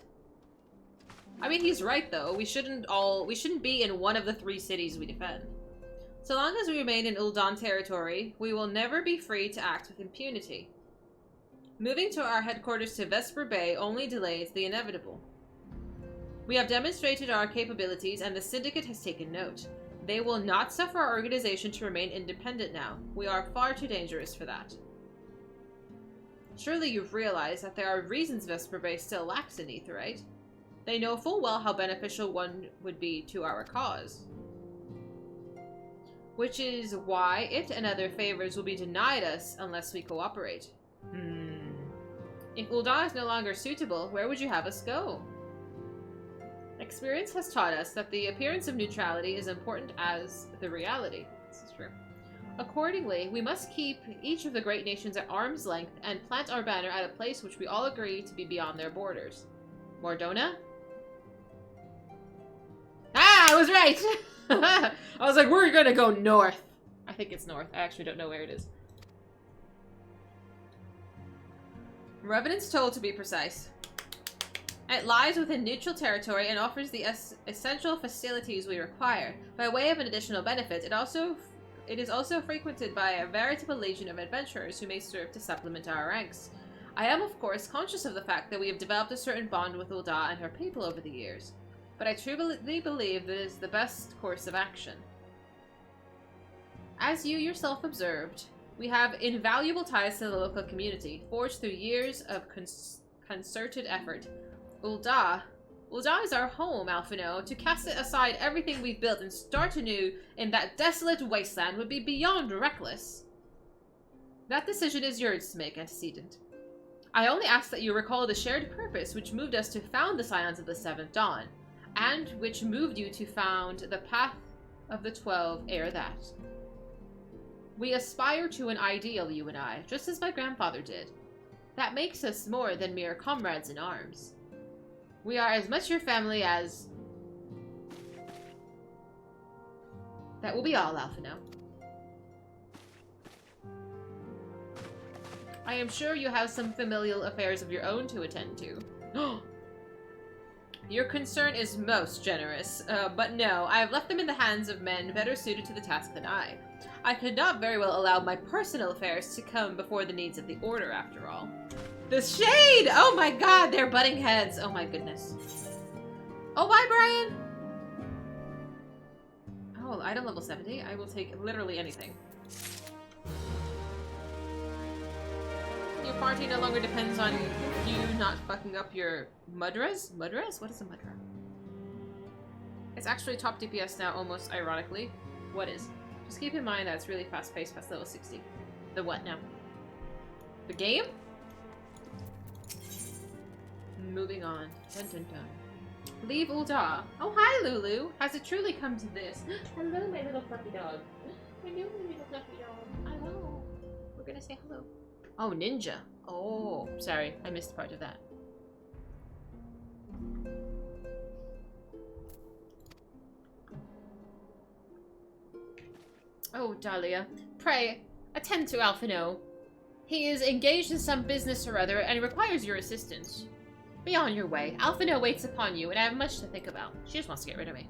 I mean, he's right, though. We shouldn't be in one of the 3 cities we defend. So long as we remain in Ul'dah territory, we will never be free to act with impunity. Moving to our headquarters to Vesper Bay only delays the inevitable. We have demonstrated our capabilities, and the Syndicate has taken note. They will not suffer our organization to remain independent now. We are far too dangerous for that. Surely you've realized that there are reasons Vesper Bay still lacks an aetherite. They know full well how beneficial one would be to our cause. Which is why it and other favors will be denied us unless we cooperate. If Ul'dah is no longer suitable, where would you have us go? Experience has taught us that the appearance of neutrality is important as the reality. This is true. Accordingly, we must keep each of the great nations at arm's length and plant our banner at a place which we all agree to be beyond their borders. Mordona? Ah, I was right! I was like, we're gonna go north. I think it's north. I actually don't know where it is. Revenant's Toll, to be precise. It lies within neutral territory and offers the essential facilities we require. By way of an additional benefit, it is also frequented by a veritable legion of adventurers who may serve to supplement our ranks. I am, of course, conscious of the fact that we have developed a certain bond with Ul'dah and her people over the years, but I truly believe that it is the best course of action. As you yourself observed, we have invaluable ties to the local community, forged through years of concerted effort. Ul'dah is our home, Alphino. To cast aside everything we've built and start anew in that desolate wasteland would be beyond reckless. That decision is yours to make, Antecedent. I only ask that you recall the shared purpose which moved us to found the Scions of the Seventh Dawn, and which moved you to found the Path of the 12 ere that. We aspire to an ideal, you and I, just as my grandfather did. That makes us more than mere comrades in arms. We are as much your family as... That will be all, Alphino. I am sure you have some familial affairs of your own to attend to. Your concern is most generous, but no, I have left them in the hands of men better suited to the task than I. I could not very well allow my personal affairs to come before the needs of the Order, after all. The shade! Oh my god, they're butting heads. Oh my goodness. Oh, bye, Brian! Oh, item level 70. I will take literally anything. Your party no longer depends on you not fucking up your mudras? Mudras? What is a mudra? It's actually top DPS now, almost ironically. What is? Just keep in mind that it's really fast-paced past level 60. The what now? The game? Moving on. Dun dun dun. Leave Ul'dah. Oh, hi, Lulu. Has it truly come to this? Hello, my little fluffy dog. Hello, my little fluffy dog. Hello. We're gonna say hello. Oh, ninja. Oh, sorry. I missed part of that. Oh, Dahlia. Pray, attend to Alphino. He is engaged in some business or other and requires your assistance. Be on your way. Alphino waits upon you, and I have much to think about. She just wants to get rid of me.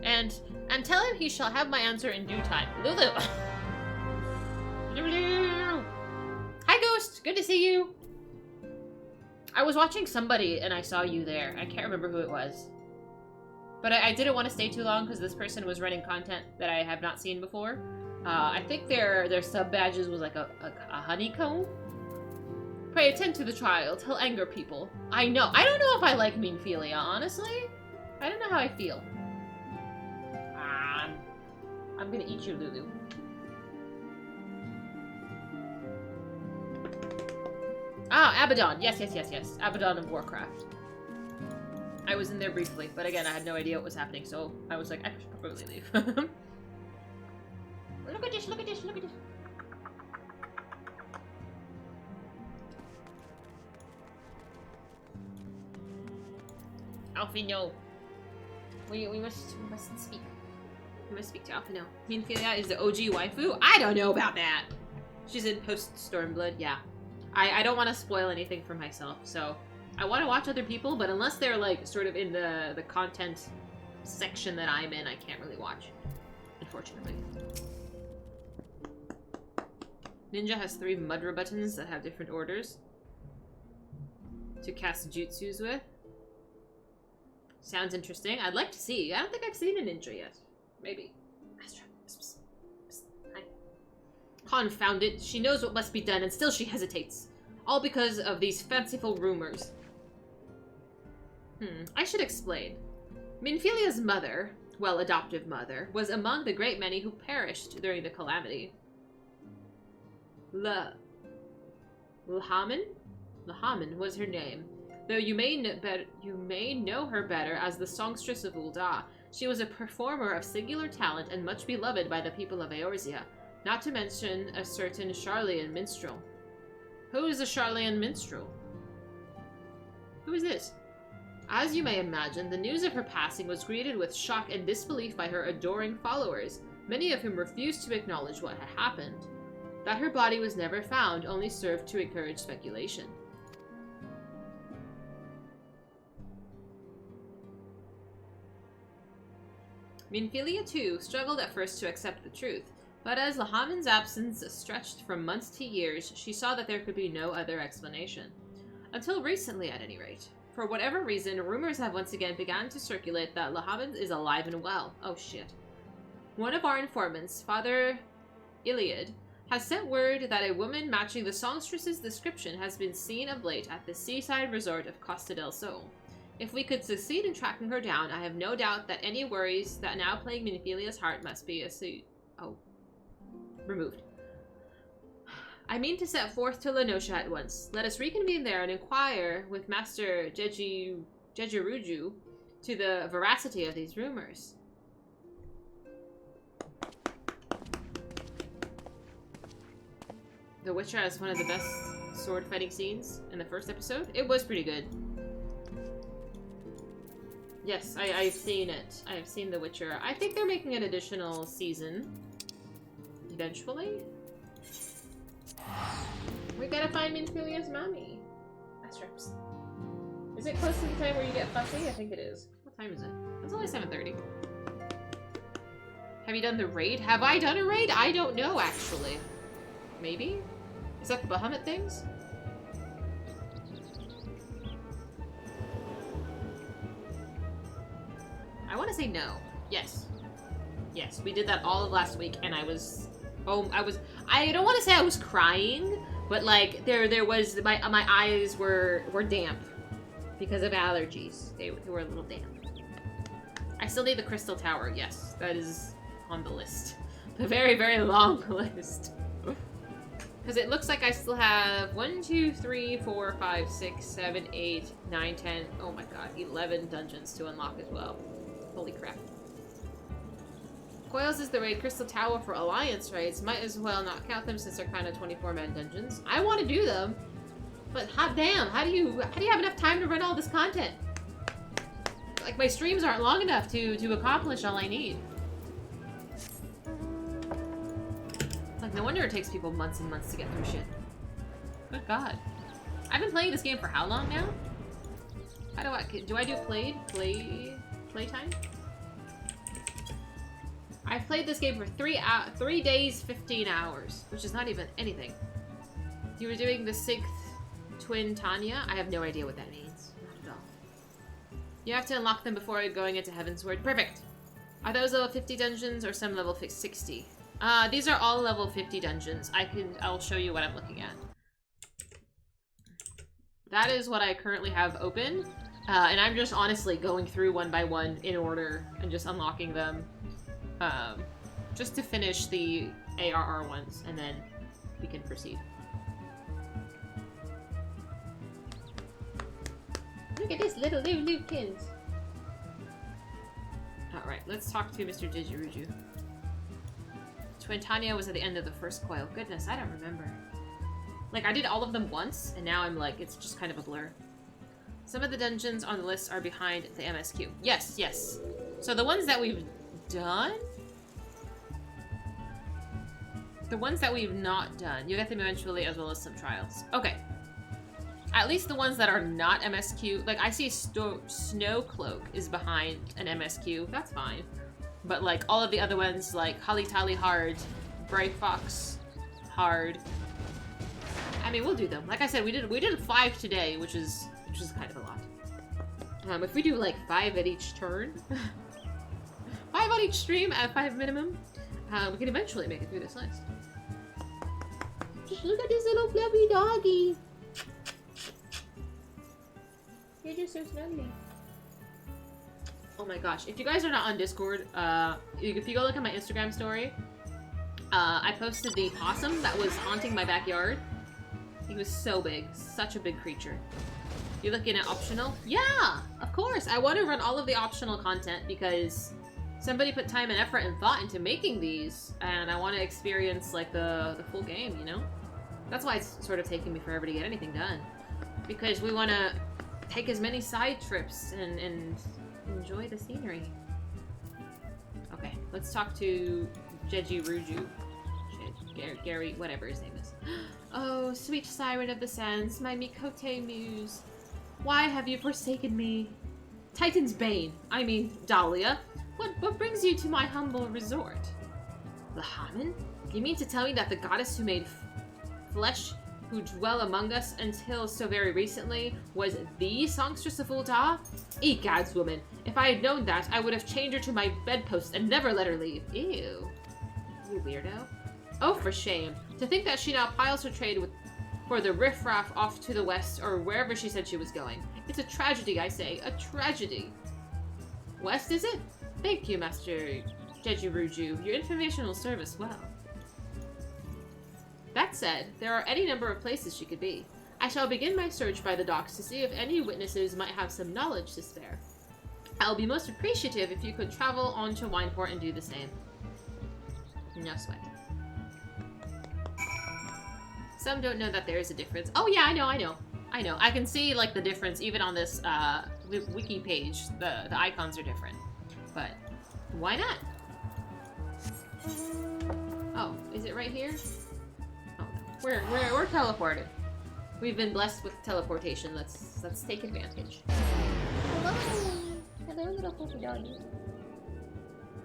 And tell him he shall have my answer in due time. Lulu! Lulu! Hi, Ghost! Good to see you! I was watching somebody, and I saw you there. I can't remember who it was. But I didn't want to stay too long, because this person was running content that I have not seen before. I think their sub-badges was like a honeycomb. Pray attend to the child. He'll anger people. I know. I don't know if I like Meanphilia, honestly. I don't know how I feel. I'm gonna eat you, Lulu. Ah, Abaddon. Yes. Abaddon of Warcraft. I was in there briefly, but again, I had no idea what was happening, so I was like, I should probably leave. Look at this, look at this, look at this. Alfie, no. We mustn't speak. We must speak to Alfie now. Meanphilia is the OG waifu? I don't know about that. She's in post-Stormblood, yeah. I don't want to spoil anything for myself, so I want to watch other people, but unless they're like sort of in the content section that I'm in, I can't really watch, unfortunately. Ninja has 3 Mudra buttons that have different orders to cast jutsus with. Sounds interesting. I'd like to see. I don't think I've seen a ninja yet. Maybe. Astra. Hi. Confound it. She knows what must be done, and still she hesitates. All because of these fanciful rumors. I should explain. Meanphilia's mother, well, adoptive mother, was among the great many who perished during the calamity. Lahamin? Lahamin was her name. Though you may know her better as the songstress of Ul'dah. She was a performer of singular talent and much beloved by the people of Eorzea, not to mention a certain Charlian minstrel. Who is a Charlian minstrel? Who is this? As you may imagine, the news of her passing was greeted with shock and disbelief by her adoring followers, many of whom refused to acknowledge what had happened. That her body was never found only served to encourage speculation. Meanphilia, too, struggled at first to accept the truth, but as Lahamin's absence stretched from months to years, she saw that there could be no other explanation. Until recently, at any rate. For whatever reason, rumors have once again begun to circulate that Lahamin is alive and well. Oh shit. One of our informants, Father Iliad, has sent word that a woman matching the songstress's description has been seen of late at the seaside resort of Costa del Sol. If we could succeed in tracking her down, I have no doubt that any worries that now plague Meanphilia's heart must be removed. I mean to set forth to Lenosha at once. Let us reconvene there and inquire with Master Jejiruju to the veracity of these rumors. The Witcher has one of the best sword fighting scenes in the first episode. It was pretty good. Yes, I've seen it. I've seen The Witcher. I think they're making an additional season. Eventually. We gotta find Meanphilia's mommy. Astraps. Is it close to the time where you get fussy? I think it is. What time is it? It's only 7:30. Have you done the raid? Have I done a raid? I don't know, actually. Maybe? Is that the Bahamut things? I want to say no. Yes. Yes, we did that all of last week, and I don't want to say I was crying, but like there was my eyes were damp because of allergies. They were a little damp. I still need the Crystal Tower. Yes, that is on the list. The very, very long list. Because it looks like I still have 1, 2, 3, 4, 5, 6, 7, 8, 9, 10. Oh my god, 11 dungeons to unlock as well. Holy crap. Coils is the raid Crystal Tower for Alliance raids. Might as well not count them since they're kind of 24-man dungeons. I want to do them, but hot damn, how do you have enough time to run all this content? Like, my streams aren't long enough to accomplish all I need. Like, no wonder it takes people months and months to get through shit. Good God. I've been playing this game for how long now? How do I do playtime? I've played this game for 3 days, 15 hours, which is not even anything. You were doing the 6th twin Tanya? I have no idea what that means. Not at all. You have to unlock them before going into Heaven's Word. Perfect! Are those level 50 dungeons or some level 60? These are all level 50 dungeons. I'll show you what I'm looking at. That is what I currently have open. And I'm just honestly going through one by one in order and just unlocking them. Just to finish the ARR ones, and then we can proceed. Look at this little Lukins. Alright, let's talk to Mr. Digiruju. Twin Tanya was at the end of the first coil. Goodness, I don't remember. Like, I did all of them once, and now I'm like, it's just kind of a blur. Some of the dungeons on the list are behind the MSQ. Yes, yes. So the ones that we've done? The ones that we've not done. You get them eventually, as well as some trials. Okay. At least the ones that are not MSQ. Like, I see Snow Cloak is behind an MSQ. That's fine. But, like, all of the other ones, like Holly Tally Hard, Bright Fox Hard. I mean, we'll do them. Like I said, we did 5 today, which is kind of a lot. If we do, like, 5 at each turn... 5 on each stream at 5 minimum, we can eventually make it through this list. Just look at this little fluffy doggy. You're just so snuggly. Oh my gosh. If you guys are not on Discord, if you go look at my Instagram story, I posted the possum that was haunting my backyard. He was so big. Such a big creature. You're looking at optional? Yeah! Of course! I want to run all of the optional content because somebody put time and effort and thought into making these, and I want to experience, like, the full game, you know? That's why it's sort of taking me forever to get anything done. Because we want to take as many side trips and enjoy the scenery. Okay, let's talk to Jeji Ruju. Gary, whatever his name is. Oh, sweet siren of the sands, my Mikote muse. Why have you forsaken me? Titan's Bane, I mean, Dahlia. What brings you to my humble resort? Lahaman? You mean to tell me that the goddess who made flesh, who dwell among us until so very recently, was the songstress of Ul'dah? Egads, woman. If I had known that, I would have chained her to my bedpost and never let her leave. Ew. You weirdo. Oh, for shame. To think that she now piles her trade for the riffraff off to the west, or wherever she said she was going. It's a tragedy, I say. A tragedy. West, is it? Thank you, Master Jejiruju. Your information will serve us well. That said, there are any number of places she could be. I shall begin my search by the docks to see if any witnesses might have some knowledge to spare. I'll be most appreciative if you could travel on to Wineport and do the same. No sweat. Some don't know that there is a difference. Oh yeah, I know. I can see, like, the difference even on this wiki page. The icons are different. But why not? Oh, is it right here? Oh no. We're teleported. We've been blessed with teleportation. Let's take advantage. Hello! Hello, little fluffy doggy.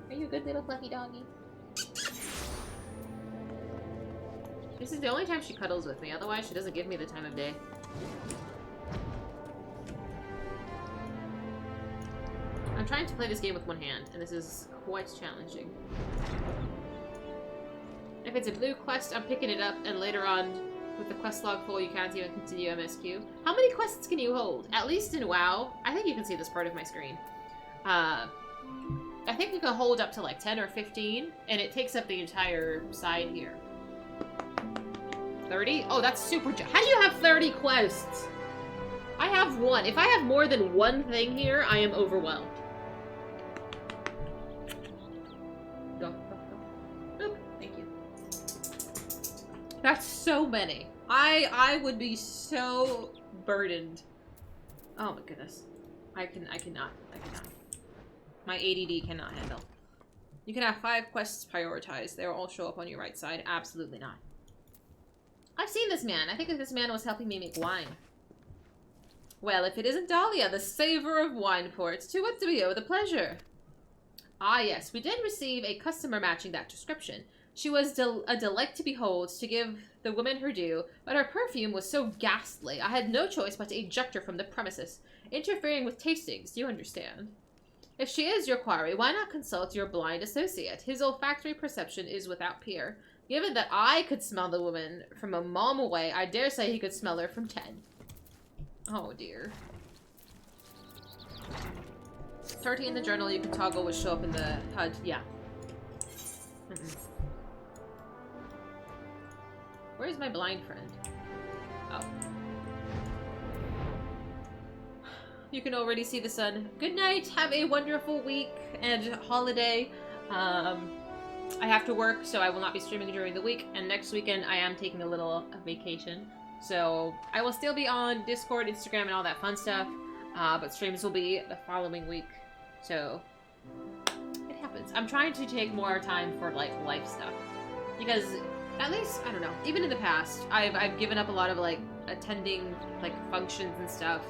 Are you a good little fluffy doggy? This is the only time she cuddles with me, otherwise she doesn't give me the time of day. I'm trying to play this game with one hand, and this is quite challenging. If it's a blue quest, I'm picking it up, and later on, with the quest log full, you can't even continue MSQ. How many quests can you hold? At least in WoW. I think you can see this part of my screen. I think you can hold up to like 10 or 15, and it takes up the entire side here. 30? Oh, that's super... How do you have 30 quests? I have one. If I have more than one thing here, I am overwhelmed. Go. Oop, thank you. That's so many. I would be so burdened. Oh my goodness. I cannot. My ADD cannot handle. You can have 5 quests prioritized. They will all show up on your right side. Absolutely not. I've seen this man. I think this man was helping me make wine. Well, if it isn't Dahlia, the savor of wine ports, to what do we owe the pleasure? Ah, yes, we did receive a customer matching that description. She was a delight to behold, to give the woman her due, but her perfume was so ghastly, I had no choice but to eject her from the premises, interfering with tastings, do you understand? If she is your quarry, why not consult your blind associate? His olfactory perception is without peer. Given that I could smell the woman from a mile away, I dare say he could smell her from 10. Oh dear. 30 in the journal, you can toggle would show up in the HUD. Yeah. Where's my blind friend? Oh. You can already see the sun. Good night. Have a wonderful week and holiday. I have to work, so I will not be streaming during the week. And next weekend, I am taking a little vacation. So I will still be on Discord, Instagram, and all that fun stuff. But streams will be the following week. So it happens. I'm trying to take more time for like life stuff. Because at least, I don't know, even in the past, I've given up a lot of like attending like functions and stuff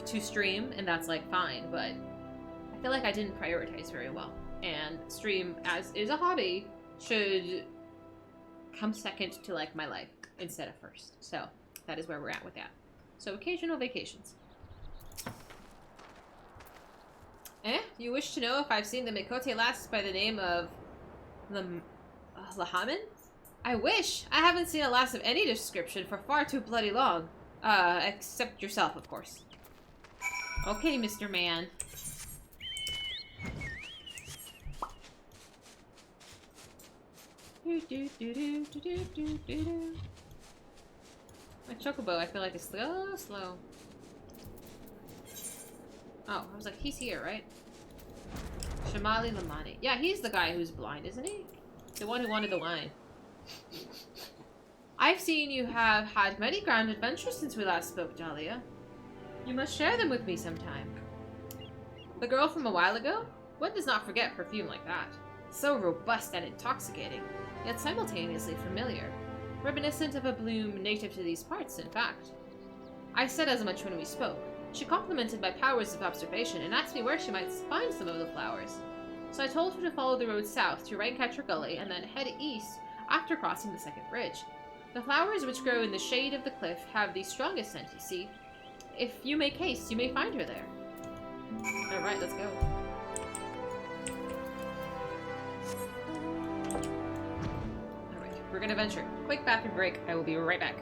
to stream, and that's like fine, but I feel like I didn't prioritize very well. And stream, as is a hobby, should come second to like my life instead of first. So that is where we're at with that. So occasional vacations. You wish to know if I've seen the Mikote lass by the name of Lahaman? I wish! I haven't seen a lass of any description for far too bloody long. Except yourself, of course. Okay, Mr. Man. My chocobo, I feel like it's slow. Oh, I was like, he's here, right? Shamali Lamani. Yeah, he's the guy who's blind, isn't he? The one who wanted the wine. I've seen you have had many grand adventures since we last spoke, Dahlia. You must share them with me sometime. The girl from a while ago? One does not forget perfume like that. So robust and intoxicating, yet simultaneously familiar. Reminiscent of a bloom native to these parts, in fact. I said as much when we spoke. She complimented my powers of observation and asked me where she might find some of the flowers. So I told her to follow the road south to Rancatcher Gully and then head east after crossing the second bridge. The flowers which grow in the shade of the cliff have the strongest scent, you see. If you make haste, you may find her there. Alright, let's go. Alright, we're gonna venture. Quick bathroom break. I will be right back.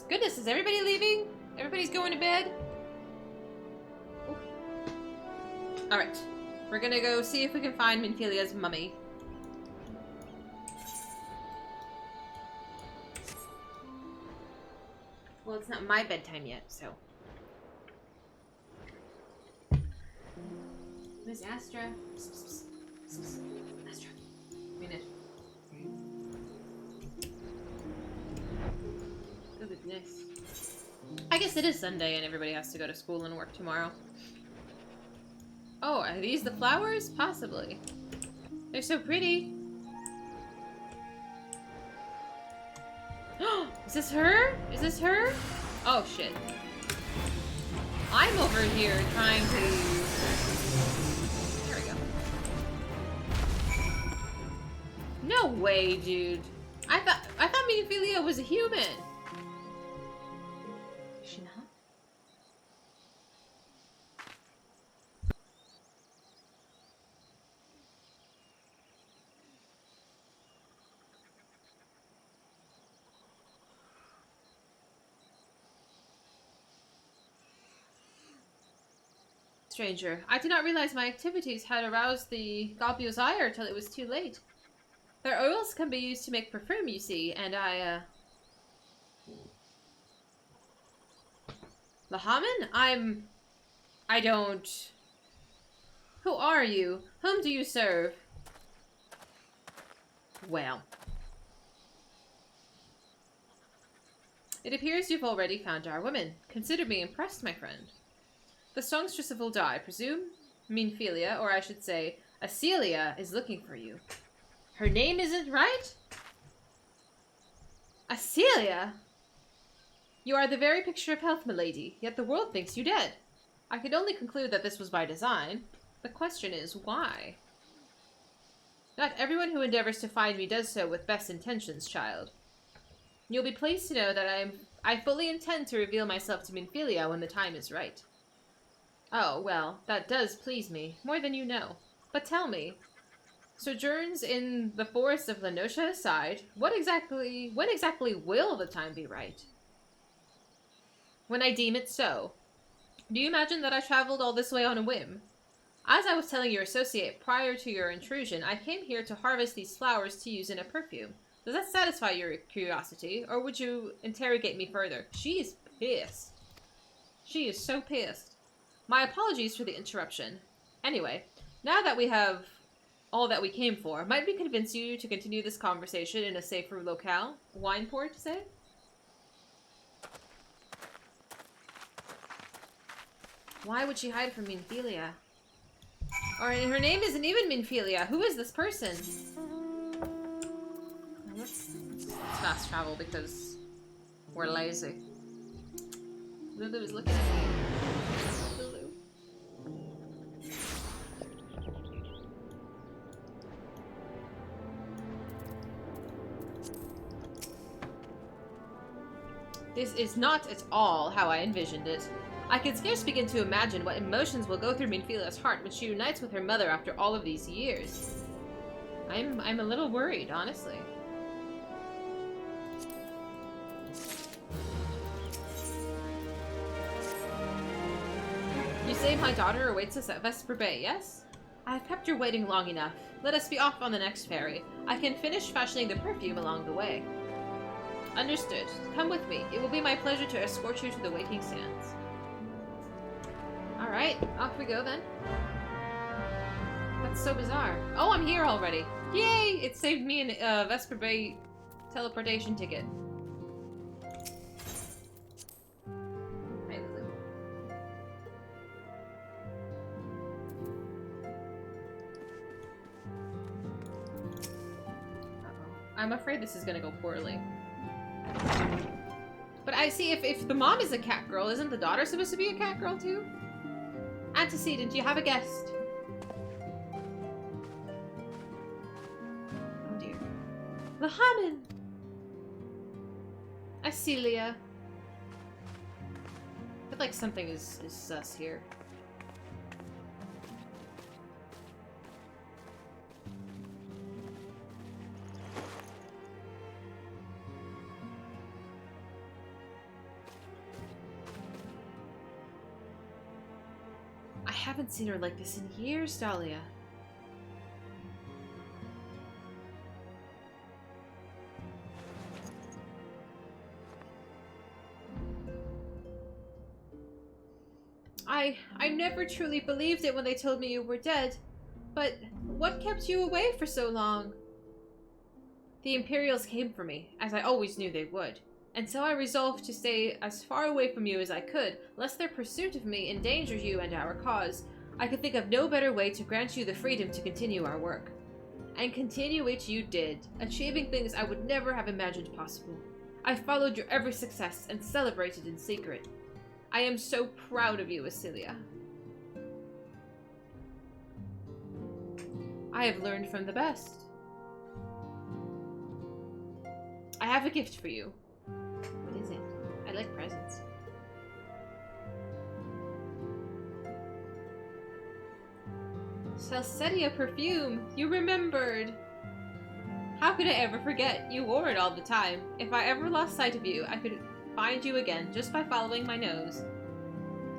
Goodness, is everybody leaving? Everybody's going to bed? Alright. We're gonna go see if we can find Minfilia's mummy. Well, it's not my bedtime yet, so. Miss Astra. Astra. Minute. Goodness. I guess it is Sunday and everybody has to go to school and work tomorrow. Oh, are these the flowers? Possibly. They're so pretty. Is this her? Is this her? Oh, shit. I'm over here trying to... There we go. No way, dude. I thought Minophilia was a human. Is she not? Stranger, I did not realize my activities had aroused the Gobio's ire till it was too late. Their oils can be used to make perfume, you see, and Lahaman? I don't... Who are you? Whom do you serve? Well. It appears you've already found our woman. Consider me impressed, my friend. The songstress of Ul'dah, I presume? Minophilia, or I should say, Acelia, is looking for you. Her name isn't right? Acelia? You are the very picture of health, milady, yet the world thinks you dead. I could only conclude that this was by design. The question is, why? Not everyone who endeavors to find me does so with best intentions, child. You'll be pleased to know that I fully intend to reveal myself to Minophilia when the time is right. Oh, well, that does please me, more than you know. But tell me, sojourns in the forest of Lenosha aside, when exactly will the time be right? When I deem it so. Do you imagine that I traveled all this way on a whim? As I was telling your associate prior to your intrusion, I came here to harvest these flowers to use in a perfume. Does that satisfy your curiosity, or would you interrogate me further? She is pissed. She is so pissed. My apologies for the interruption. Anyway, now that we have all that we came for, might we convince you to continue this conversation in a safer locale? Wineport, say? Why would she hide from Minophilia? Or her name isn't even Minophilia. Who is this person? Let's fast travel because we're lazy. Lulu is looking at me. Lulu. This is not at all how I envisioned it. I can scarce begin to imagine what emotions will go through Minophilia's heart when she unites with her mother after all of these years. I'm a little worried, honestly. You say my daughter awaits us at Vesper Bay, yes? I have kept her waiting long enough. Let us be off on the next ferry. I can finish fashioning the perfume along the way. Understood. Come with me. It will be my pleasure to escort you to the waiting sands. Alright, off we go then. That's so bizarre. Oh, I'm here already. Yay! It saved me an Vesper Bay teleportation ticket. Hi, Lulu. Uh-oh. I'm afraid this is gonna go poorly. But I see, if the mom is a cat girl, isn't the daughter supposed to be a cat girl too? Antecedent, you have a guest. Oh dear. Lahaman! Acelia. I feel like something is sus here. I haven't seen her like this in years, Dahlia. I never truly believed it when they told me you were dead. But what kept you away for so long? The Imperials came for me, as I always knew they would. And so I resolved to stay as far away from you as I could, lest their pursuit of me endanger you and our cause. I could think of no better way to grant you the freedom to continue our work. And continue it you did, achieving things I would never have imagined possible. I followed your every success and celebrated in secret. I am so proud of you, Asilia. I have learned from the best. I have a gift for you. What is it? I like presents. Salsedia perfume! You remembered! How could I ever forget? You wore it all the time. If I ever lost sight of you, I could find you again just by following my nose.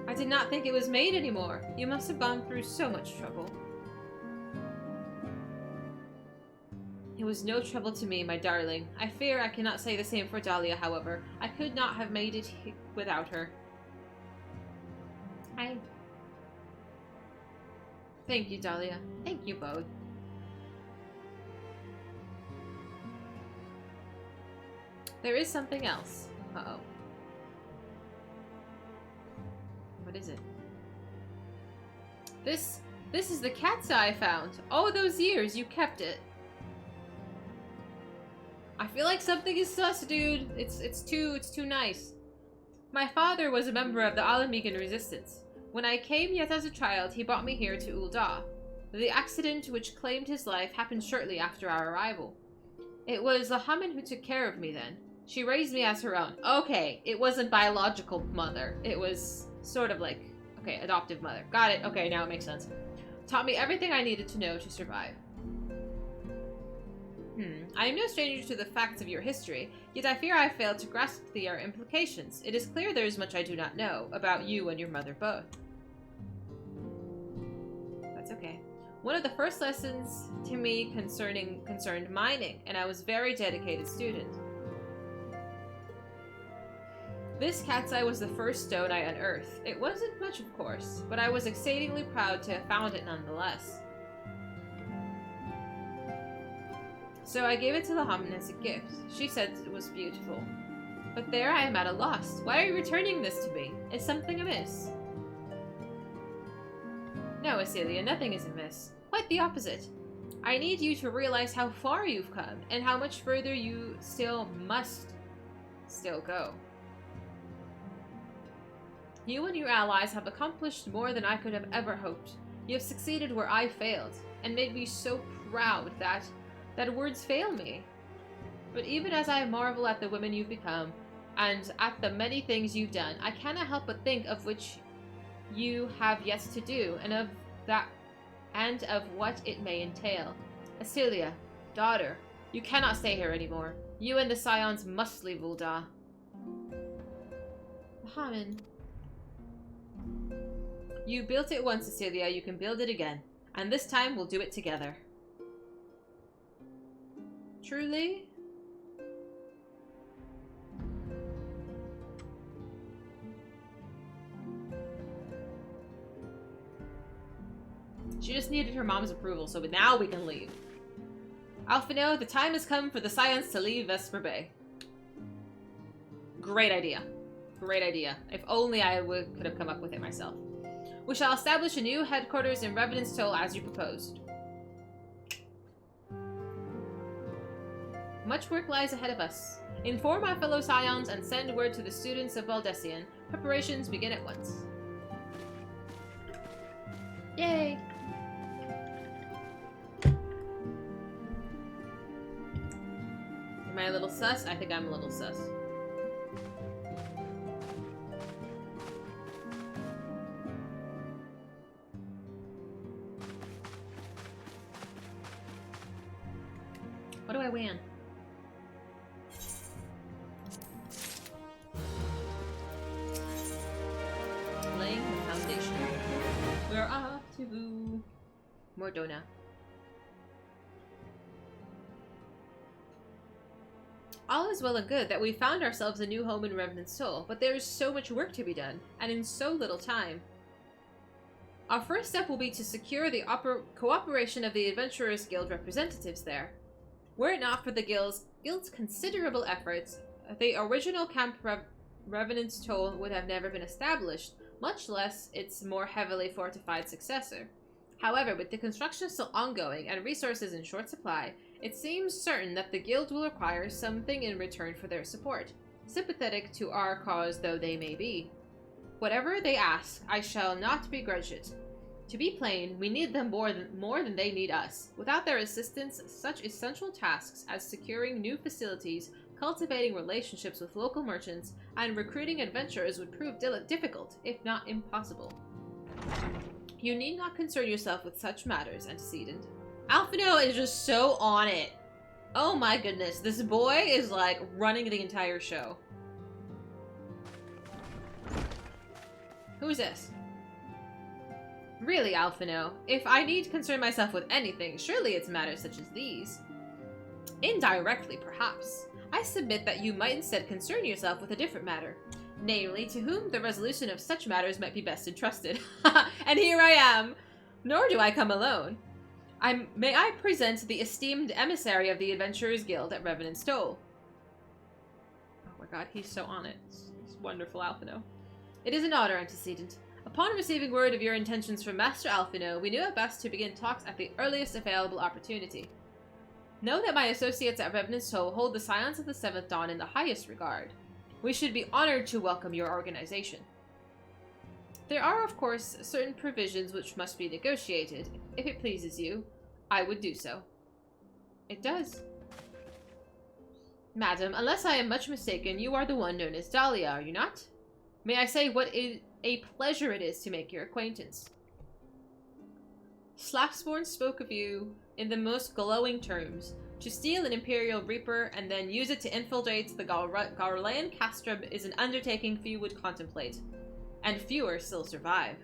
I did not think it was made anymore. You must have gone through so much trouble. It was no trouble to me, my darling. I fear I cannot say the same for Dahlia, however. I could not have made it without her. Thank you, Dahlia. Thank you both. There is something else. Uh-oh. What is it? This is the cat's eye I found. All those years, you kept it. I feel like something is sus, dude. It's too nice. My father was a member of the Alamigan resistance. When I came yet as a child, he brought me here to Ul'dah. The accident which claimed his life happened shortly after our arrival. It was Lahamin who took care of me then. She raised me as her own. Okay, it wasn't biological mother. It was sort of like, okay, adoptive mother. Got it. Okay, now it makes sense. Taught me everything I needed to know to survive. I am no stranger to the facts of your history, yet I fear I failed to grasp their implications. It is clear there is much I do not know, about you and your mother both. That's okay. One of the first lessons to me concerned mining, and I was a very dedicated student. This cat's eye was the first stone I unearthed. It wasn't much, of course, but I was exceedingly proud to have found it nonetheless. So I gave it to Lahamin as a gift. She said it was beautiful. But there I am at a loss. Why are you returning this to me? Is something amiss? No, Asilia, nothing is amiss. Quite the opposite. I need you to realize how far you've come, and how much further you must go. You and your allies have accomplished more than I could have ever hoped. You have succeeded where I failed, and made me so proud that words fail me. But even as I marvel at the women you've become, and at the many things you've done, I cannot help but think of which you have yet to do, and of what it may entail. Asilia, daughter, you cannot stay here anymore. You and the Scions must leave Ul'dah. Lahamin. You built it once, Asilia, you can build it again. And this time we'll do it together. Truly? She just needed her mom's approval, so now we can leave. Alphino, the time has come for the Scions to leave Vesper Bay. Great idea. Great idea. If only I could have come up with it myself. We shall establish a new headquarters in Revenant's Toll as you proposed. Much work lies ahead of us. Inform our fellow Scions and send word to the students of Valdesian. Preparations begin at once. Yay! Am I a little sus? I think I'm a little sus. What do I win? Laying the foundation. We're off to Mordona. All is well and good that we found ourselves a new home in Revenant's Soul, but there is so much work to be done, and in so little time. Our first step will be to secure the cooperation of the Adventurers Guild representatives there. Were it not for the Guild's considerable efforts, the original Camp Revenant's Toll would have never been established, much less its more heavily fortified successor. However, with the construction still ongoing and resources in short supply, it seems certain that the Guild will require something in return for their support, sympathetic to our cause though they may be. Whatever they ask, I shall not begrudge it. To be plain, we need them more than they need us. Without their assistance, such essential tasks as securing new facilities, cultivating relationships with local merchants, and recruiting adventurers would prove difficult, if not impossible. You need not concern yourself with such matters, antecedent. Alphino is just so on it. Oh my goodness, this boy is like running the entire show. Who is this? Really, Alphino, if I need concern myself with anything, surely it's matters such as these. Indirectly, perhaps. I submit that you might instead concern yourself with a different matter. Namely, to whom the resolution of such matters might be best entrusted. And here I am! Nor do I come alone. May I present the esteemed emissary of the Adventurers Guild at Revenant Stoll. Oh my god, he's so on it. It's wonderful, Alphino. It is an honor, antecedent. Upon receiving word of your intentions from Master Alphino, we knew it best to begin talks at the earliest available opportunity. Know that my associates at Revenant Stoll hold the Scions of the Seventh Dawn in the highest regard. We should be honored to welcome your organization. There are, of course, certain provisions which must be negotiated. If it pleases you, I would do so. It does. Madam, unless I am much mistaken, you are the one known as Dahlia, are you not? May I say what a pleasure it is to make your acquaintance. Slapsborn spoke of you in the most glowing terms. To steal an Imperial Reaper and then use it to infiltrate the Garlean Castrum is an undertaking few would contemplate, and fewer still survive.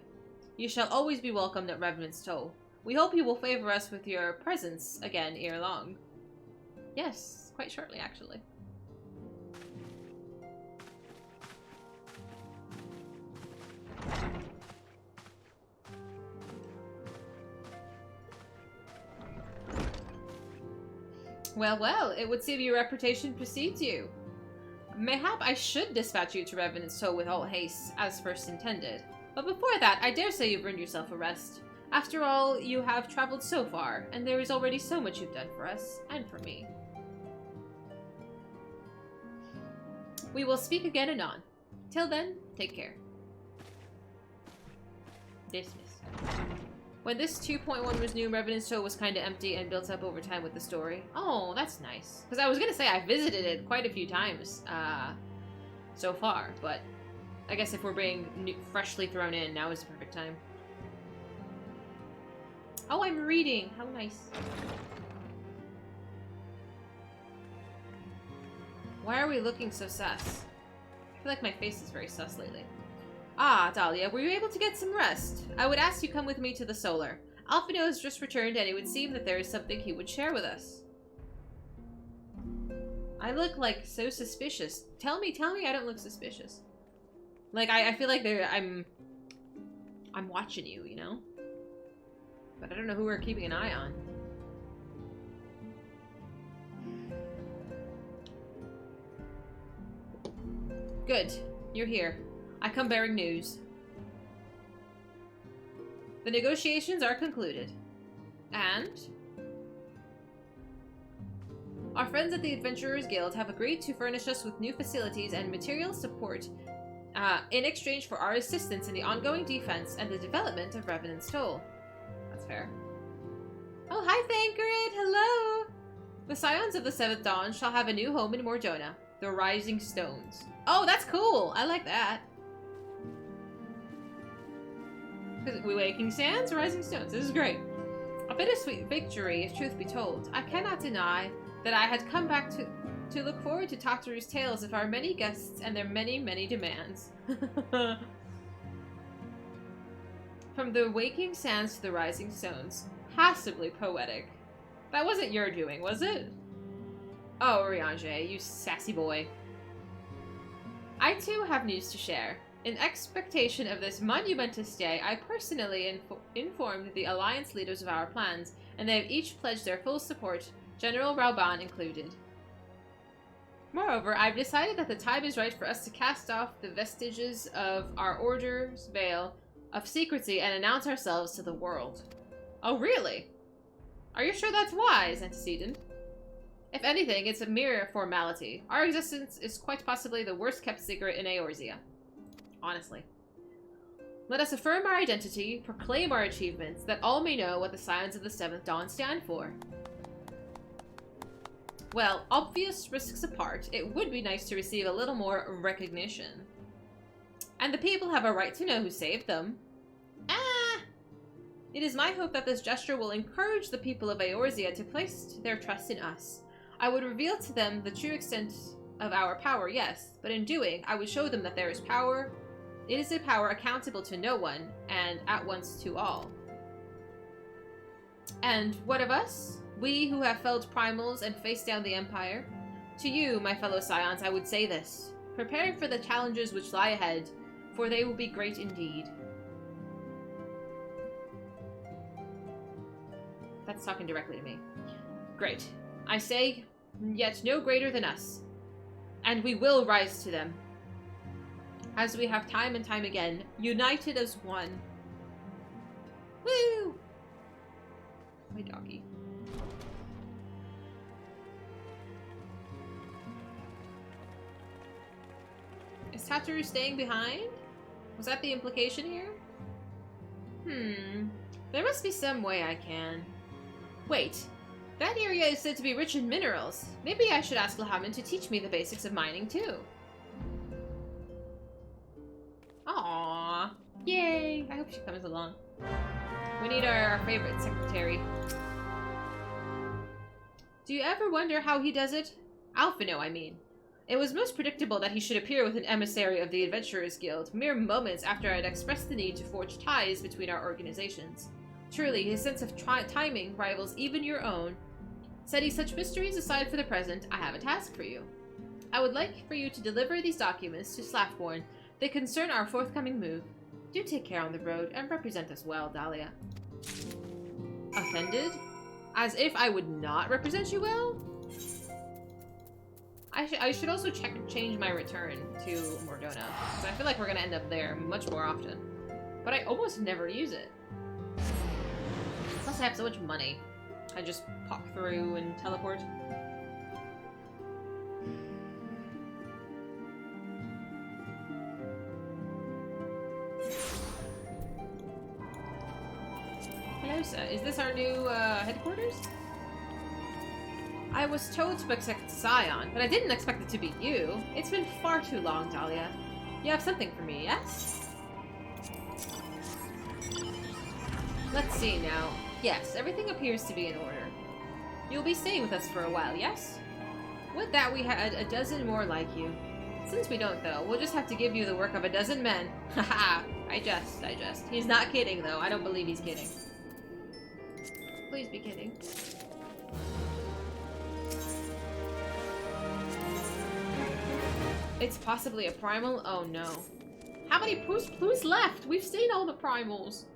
You shall always be welcomed at Revenant Stoll. We hope you will favor us with your presence again ere long. Yes, quite shortly, actually. Well, well, it would seem your reputation precedes you. Mayhap I should dispatch you to Revenant Stoll with all haste, as first intended. But before that, I dare say you've earned yourself a rest. After all, you have traveled so far, and there is already so much you've done for us, and for me. We will speak again anon. Till then, take care. Dismissed. When this 2.1 was new, Revenant Stoll was kind of empty and built up over time with the story. Oh, that's nice. Because I was going to say I visited it quite a few times so far, but I guess if we're being freshly thrown in, now is the perfect time. Oh, I'm reading. How nice. Why are we looking so sus? I feel like my face is very sus lately. Ah, Dahlia, were you able to get some rest? I would ask you come with me to the Solar. Alphino has just returned and it would seem that there is something he would share with us. I look like so suspicious. Tell me I don't look suspicious. Like, I feel like I'm watching you, you know? But I don't know who we're keeping an eye on. Good. You're here. I come bearing news. The negotiations are concluded. And our friends at the Adventurers Guild have agreed to furnish us with new facilities and material support in exchange for our assistance in the ongoing defense and the development of Revenant Stoll. That's fair. Oh, hi, Thankered! Hello! The Scions of the Seventh Dawn shall have a new home in Mordona, the Rising Stones. Oh, that's cool! I like that. Waking Sands, Rising Stones. This is great. A bittersweet victory, if truth be told. I cannot deny that I had come back to look forward to Tataru's tales of our many guests and their many, many demands. From the Waking Sands to the Rising Stones. Passably poetic. That wasn't your doing, was it? Oh, Riange, you sassy boy. I too have news to share. In expectation of this monumentous day, I personally informed the Alliance leaders of our plans, and they have each pledged their full support, General Rauban included. Moreover, I've decided that the time is right for us to cast off the vestiges of our order's veil of secrecy and announce ourselves to the world. Oh, really? Are you sure that's wise, antecedent? If anything, it's a mere formality. Our existence is quite possibly the worst kept secret in Eorzea. Honestly. Let us affirm our identity, proclaim our achievements, that all may know what the Scions of the 7th Dawn stand for. Well, obvious risks apart, it would be nice to receive a little more recognition. And the people have a right to know who saved them. It is my hope that this gesture will encourage the people of Eorzea to place their trust in us. I would reveal to them the true extent of our power, yes, but in doing, I would show them that there is power. It is a power accountable to no one, and at once to all. And what of us? We who have felled primals and faced down the Empire? To you, my fellow Scions, I would say this. Prepare for the challenges which lie ahead, for they will be great indeed. That's talking directly to me. Great. I say, yet no greater than us. And we will rise to them. As we have time and time again, united as one. Woo! My doggy. Is Tataru staying behind? Was that the implication here? There must be some way I can. Wait, that area is said to be rich in minerals. Maybe I should ask Lahaman to teach me the basics of mining too. Aww. Yay! I hope she comes along. We need our favorite secretary. Do you ever wonder how he does it? Alphino, I mean. It was most predictable that he should appear with an emissary of the Adventurers Guild, mere moments after I had expressed the need to forge ties between our organizations. Truly, his sense of timing rivals even your own. Setting such mysteries aside for the present, I have a task for you. I would like for you to deliver these documents to Slaftborn. They concern our forthcoming move. Do take care on the road and represent us well, Dahlia. Offended? As if I would not represent you well? I should also change my return to Mordona, because I feel like we're going to end up there much more often. But I almost never use it. Plus I have so much money. I just pop through and teleport. Hello, sir. Is this our new headquarters? I was told to expect Scion, but I didn't expect it to be you. It's been far too long, Dahlia. You have something for me, yes? Let's see now. Yes, everything appears to be in order. You'll be staying with us for a while, yes? Would that we had a dozen more like you. Since we don't, though, we'll just have to give you the work of a dozen men. Haha, I jest. He's not kidding, though. I don't believe he's kidding. Please be kidding. It's possibly a primal? Oh no. How many who's left? We've seen all the primals.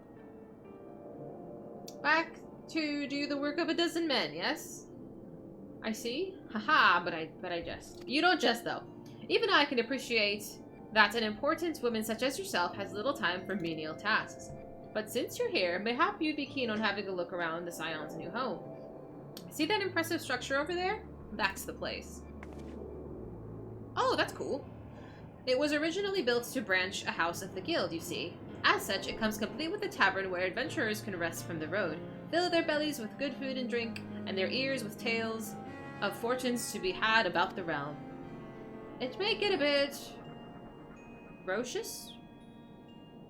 Back to do the work of a dozen men, yes? I see. Haha, but I jest. You don't jest, though. Even I can appreciate that an important woman such as yourself has little time for menial tasks. But since you're here, mayhap you'd be keen on having a look around the Scion's new home. See that impressive structure over there? That's the place. Oh, that's cool. It was originally built to branch a house of the guild, you see. As such, it comes complete with a tavern where adventurers can rest from the road, fill their bellies with good food and drink, and their ears with tales of fortunes to be had about the realm. It may get a bit... rocious?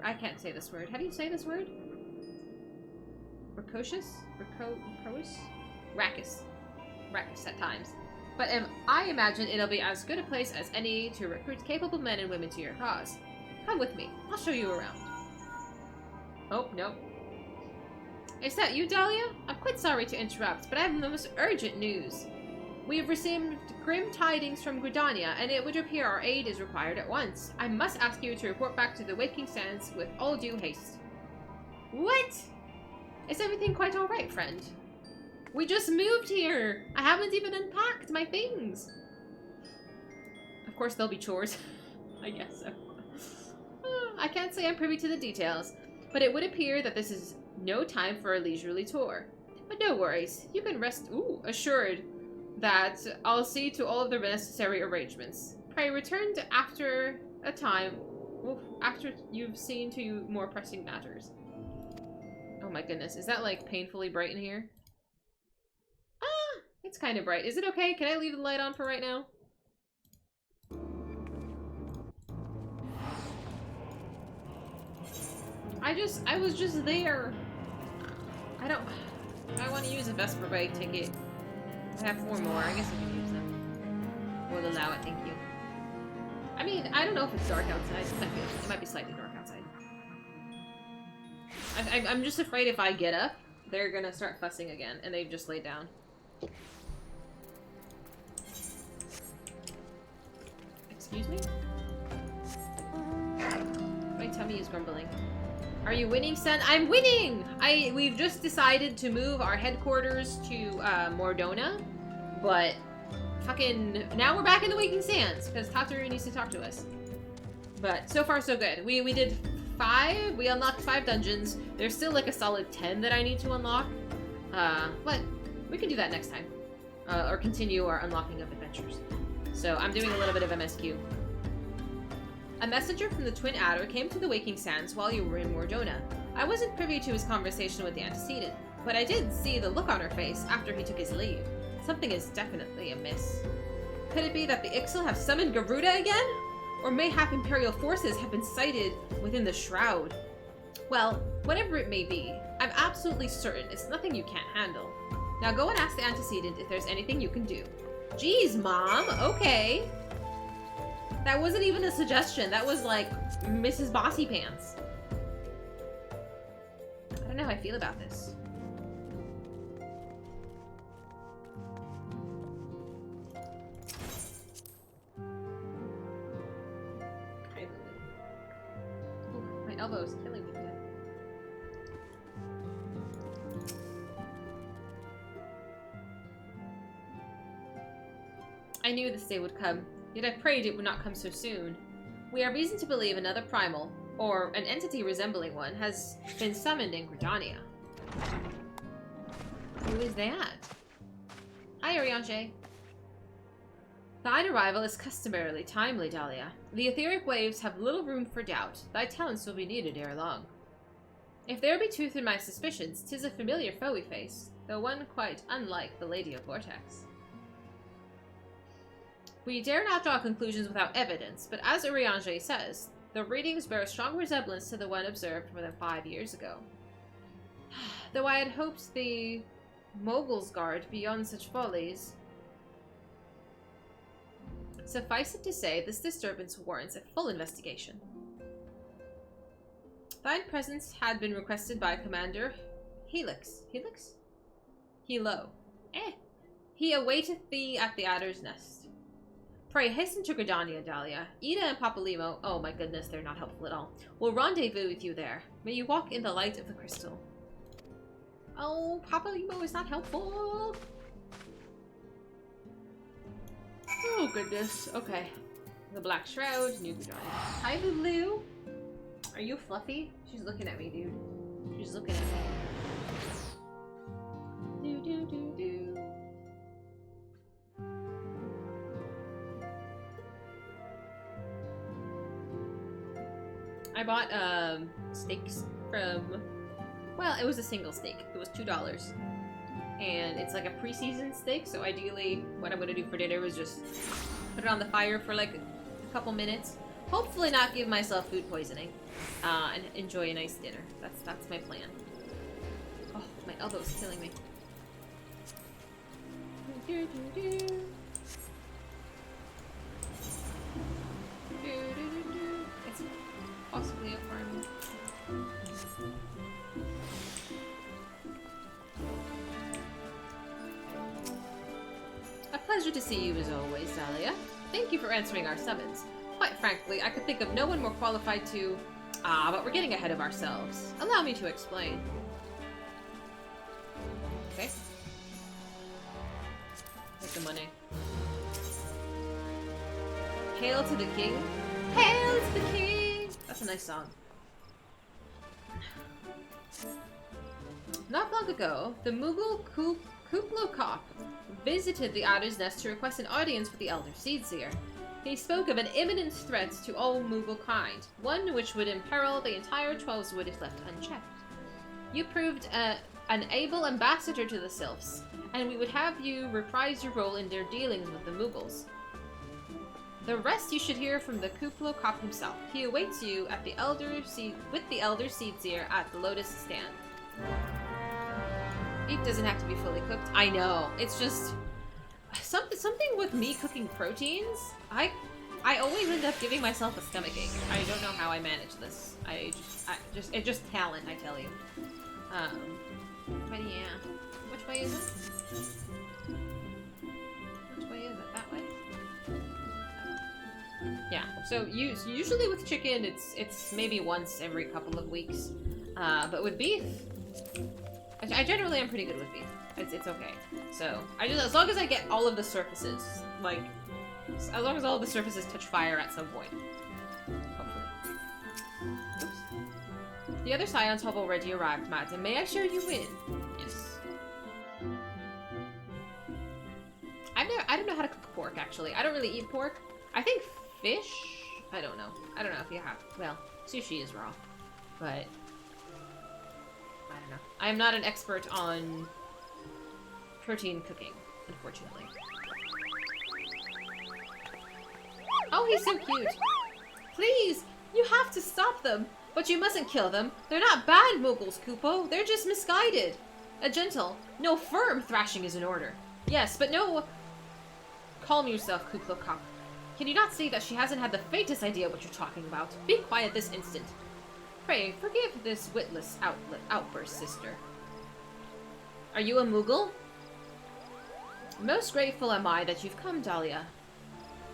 I can't say this word. How do you say this word? Precocious? Precocious? Raucous. Raucous at times. But I imagine it'll be as good a place as any to recruit capable men and women to your cause. Come with me. I'll show you around. Oh, no. Is that you, Dahlia? I'm quite sorry to interrupt, but I have the most urgent news. We have received grim tidings from Gridania, and it would appear our aid is required at once. I must ask you to report back to the Waking Sands with all due haste. What? Is everything quite alright, friend? We just moved here! I haven't even unpacked my things! Of course there'll be chores. I guess so. I can't say I'm privy to the details, but it would appear that this is no time for a leisurely tour. But no worries, you can rest assured that I'll see to all of the necessary arrangements. Pray return after a time Oof, after you've seen to more pressing matters. Oh my goodness, is that like painfully bright in here? Ah, it's kind of bright. Is it okay? Can I leave the light on for right now? I was just there. I want to use a Vesper bike ticket. I have 4 more. I guess I can use them. We'll allow it, thank you. I mean, I don't know if it's dark outside. It might be slightly dark outside. I'm just afraid if I get up, they're gonna start fussing again, and they've just laid down. Excuse me? My tummy is grumbling. Are you winning, son? I'm winning! We've just decided to move our headquarters to Mordona, but fucking now we're back in the Waking Sands because Tataru needs to talk to us. But so far so good. We did 5. We unlocked 5 dungeons. There's still like a solid 10 that I need to unlock. But we can do that next time, or continue our unlocking of adventures. So I'm doing a little bit of MSQ. A messenger from the Twin Adder came to the Waking Sands while you were in Mordona. I wasn't privy to his conversation with the antecedent, but I did see the look on her face after he took his leave. Something is definitely amiss. Could it be that the Ixal have summoned Garuda again? Or mayhap Imperial forces have been sighted within the Shroud? Well, whatever it may be, I'm absolutely certain it's nothing you can't handle. Now go and ask the antecedent if there's anything you can do. Jeez, Mom, okay. That wasn't even a suggestion. That was like Mrs. Bossy Pants. I don't know how I feel about this. Ooh, my elbow is killing me today. I knew this day would come. Yet I prayed it would not come so soon. We have reason to believe another primal, or an entity resembling one, has been summoned in Gridania. Who is that? Hi, Arianche. Thine arrival is customarily timely, Dahlia. The etheric waves have little room for doubt. Thy talents will be needed ere long. If there be truth in my suspicions, 'tis a familiar foe we face, though one quite unlike the Lady of Vortex. We dare not draw conclusions without evidence, but as Uriange says, the readings bear a strong resemblance to the one observed more than 5 years ago. Though I had hoped the Mogul's Guard beyond such follies. Suffice it to say, this disturbance warrants a full investigation. Thine presence had been requested by Commander Helix. Helix? Hilo. He awaiteth thee at the Adder's Nest. Pray hasten to Gridania, Dahlia. Ida and Papalimo, oh my goodness, they're not helpful at all, will rendezvous with you there. May you walk in the light of the crystal. Oh, Papalimo is not helpful. Oh goodness, okay. The Black Shroud, New Gridania. Hi, Lulu. Are you fluffy? She's looking at me, dude. She's looking at me. Do do do do. I bought steaks from, well, it was a single steak. It was $2. And it's like a pre-seasoned steak, so ideally what I'm going to do for dinner is just put it on the fire for like a couple minutes. Hopefully not give myself food poisoning. And enjoy a nice dinner. That's my plan. Oh, my elbow's killing me. It's possibly a farm. A pleasure to see you as always, Dahlia. Thank you for answering our summons. Quite frankly, I could think of no one more qualified to... but we're getting ahead of ourselves. Allow me to explain. Okay. Take the money. Hail to the king. Hail to the king! That's a nice song. Not long ago, the Mughal Kuplokop visited the Adder's Nest to request an audience with the Elder Seedseer. He spoke of an imminent threat to all Moogle kind, one which would imperil the entire Twelveswood if left unchecked. You proved an able ambassador to the Sylphs, and we would have you reprise your role in their dealings with the Moogles. The rest you should hear from the Kuplo Cop himself. He awaits you at the with the Elder Seedseer at the Lotus Stand. Beef doesn't have to be fully cooked. I know. It's just something with me cooking proteins. I always end up giving myself a stomachache. I don't know how I manage this. It's just talent, I tell you. But yeah. Which way is it? Which way is it? That way? Yeah. So usually with chicken, it's maybe once every couple of weeks. But with beef, I generally am pretty good with beef. It's okay. So as long as I get all of the surfaces, like, as long as all of the surfaces touch fire at some point. Hopefully. Oops. The other scions have already arrived, madam. May I show you in? Yes. I don't know how to cook pork, actually. I don't really eat pork. I think fish? I don't know. I don't know if you have. Well, sushi is raw. But I don't know. I am not an expert on protein cooking, unfortunately. Oh, he's so cute. Please, you have to stop them. But you mustn't kill them. They're not bad Moogles, Kupo. They're just misguided. A gentle, no, firm thrashing is in order. Yes, but no... Calm yourself, Kuplo Cop. Can you not see that she hasn't had the faintest idea what you're talking about? Be quiet this instant. Pray, forgive this witless outburst, sister. Are you a Moogle? Most grateful am I that you've come, Dahlia.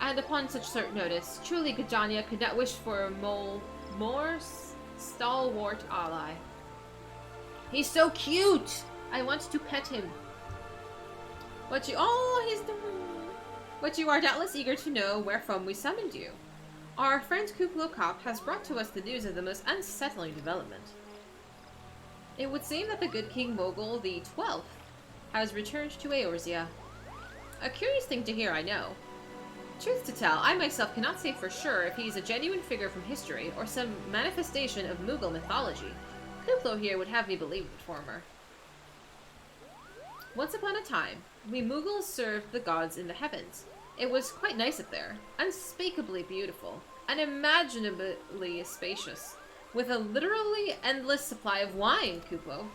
And upon such short notice, truly Gajania could not wish for a more stalwart ally. He's so cute! I want to pet him. But you are doubtless eager to know wherefrom we summoned you. Our friend Kuplo Cop has brought to us the news of the most unsettling development. It would seem that the good King Mogul the 12th has returned to Eorzea. A curious thing to hear, I know. Truth to tell, I myself cannot say for sure if he's a genuine figure from history or some manifestation of Moogle mythology. Kuplo here would have me believe the former. Once upon a time, we Moogles served the gods in the heavens. It was quite nice up there, unspeakably beautiful, unimaginably spacious, with a literally endless supply of wine, Kupo.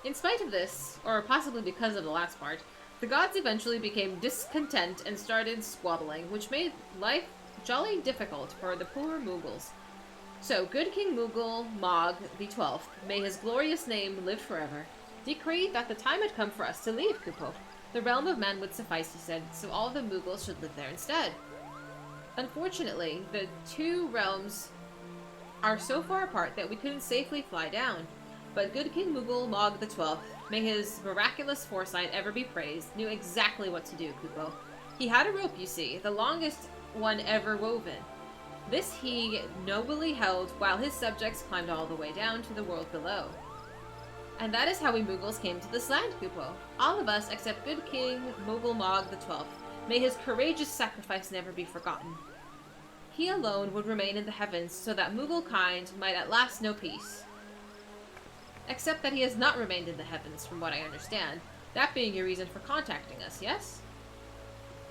In spite of this, or possibly because of the last part, the gods eventually became discontent and started squabbling, which made life jolly difficult for the poor Moogles. So, good King Moogle Mog the 12th, may his glorious name live forever, decreed that the time had come for us to leave Kupo. The realm of men would suffice, he said, so all the Moogles should live there instead. Unfortunately, the two realms are so far apart that we couldn't safely fly down. But good King Moogle Mog the 12th, may his miraculous foresight ever be praised, knew exactly what to do, Kupo. He had a rope, you see, the longest one ever woven. This he nobly held while his subjects climbed all the way down to the world below. And that is how we Moogles came to this land, Kupo. All of us except good King Moogle Mog the 12th. May his courageous sacrifice never be forgotten. He alone would remain in the heavens so that Moogle kind might at last know peace. Except that he has not remained in the heavens, from what I understand. That being your reason for contacting us, yes?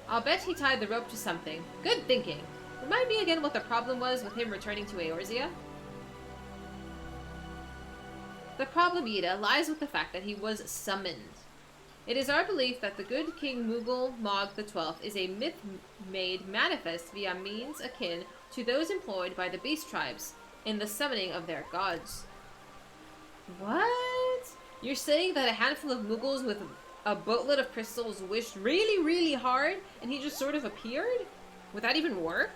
I'll bet he tied the rope to something. Good thinking. Remind me again what the problem was with him returning to Eorzea? The problem, Ida, lies with the fact that he was summoned. It is our belief that the good King Moogle Mog the 12th is a myth made manifest via means akin to those employed by the beast tribes in the summoning of their gods. What? You're saying that a handful of Moogles with a boatload of crystals wished really, really hard and he just sort of appeared? Would that even work?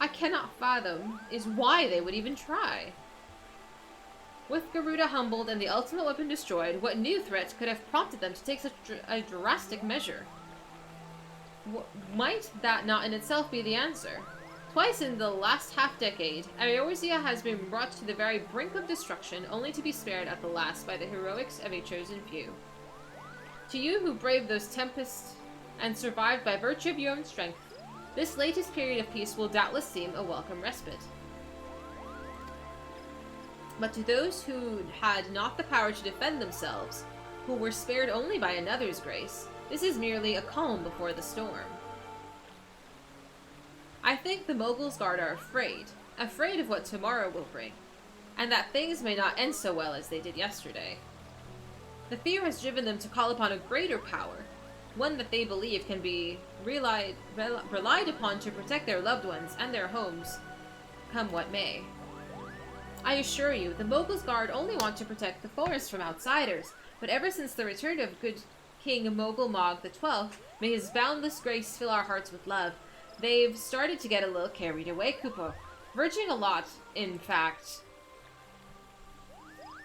I cannot fathom is why they would even try. With Garuda humbled and the ultimate weapon destroyed, what new threat could have prompted them to take such a drastic measure? Might that not in itself be the answer? Twice in the last half-decade, Eorzea has been brought to the very brink of destruction, only to be spared at the last by the heroics of a chosen few. To you who braved those tempests and survived by virtue of your own strength, This latest period of peace will doubtless seem a welcome respite. But to those who had not the power to defend themselves, who were spared only by another's grace, this is merely a calm before the storm. I think the Mogul's Guard are afraid of what tomorrow will bring, and that things may not end so well as they did yesterday. The fear has driven them to call upon a greater power, one that they believe can be relied upon to protect their loved ones and their homes, come what may. I assure you, the Mogul's Guard only want to protect the forest from outsiders, but ever since the return of good King Mogul Mog XII, may his boundless grace fill our hearts with love, they've started to get a little carried away, Kupo. Verging a lot, in fact.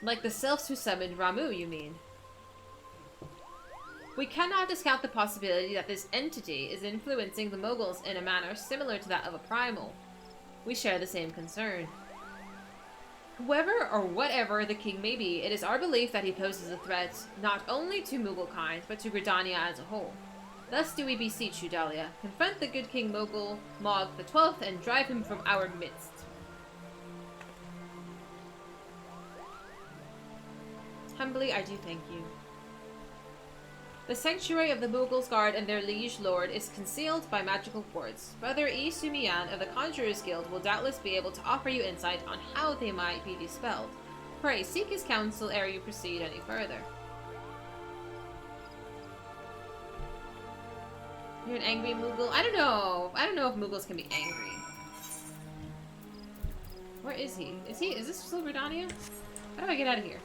Like the selves who summoned Ramu, you mean? We cannot discount the possibility that this entity is influencing the Moguls in a manner similar to that of a primal. We share the same concern. Whoever or whatever the king may be, it is our belief that he poses a threat not only to Mughal-kind, but to Gridania as a whole. Thus do we beseech you, Dahlia, confront the good King Mogul Mog XII and drive him from our midst. Humbly, I do thank you. The sanctuary of the Mogul's Guard and their liege lord is concealed by magical cords. Brother E. Sumiyan of the Conjurer's Guild will doubtless be able to offer you insight on how they might be dispelled. Pray, seek his counsel ere you proceed any further. You're an angry Moogle? I don't know. I don't know if Moogles can be angry. Where is he? Is this still Gridania? How do I get out of here?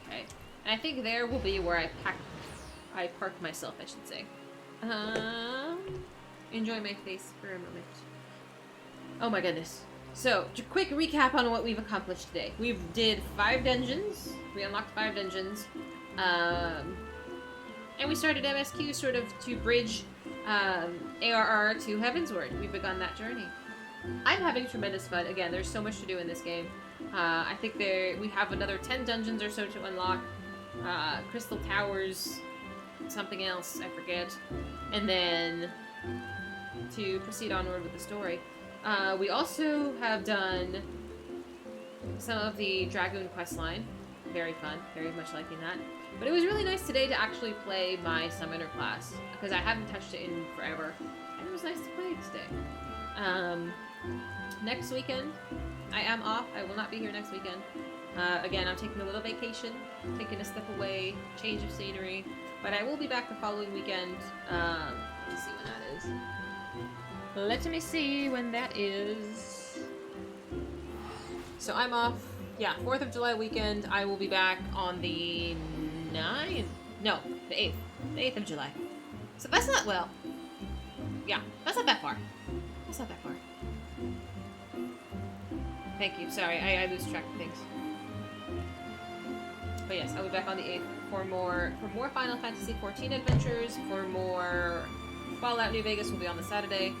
Okay. And I think there will be where I park myself, I should say. Enjoy my face for a moment. Oh my goodness. So, quick recap on what we've accomplished today. We did 5 dungeons. We unlocked 5 dungeons. And we started MSQ sort of to bridge ARR to Heavensward. We've begun that journey. I'm having tremendous fun. Again, there's so much to do in this game. I think we have another 10 dungeons or so to unlock. Crystal Towers, something else, I forget. And then to proceed onward with the story. We also have done some of the Dragoon questline. Very fun, very much liking that. But it was really nice today to actually play my Summoner class, because I haven't touched it in forever. And it was nice to play today. Next weekend, I am off. I will not be here next weekend. Again, I'm taking a little vacation, taking a step away, change of scenery. But I will be back the following weekend. Let me see when that is. Let me see when that is. So I'm off, yeah, 4th of July weekend. I will be back on the 9th. No, the 8th. The 8th of July. So that's not, well, yeah, that's not that far. That's not that far. Thank you. Sorry, I lose track of things. But yes, I'll be back on the 8th for more Final Fantasy XIV adventures. For more Fallout New Vegas will be on the Saturday.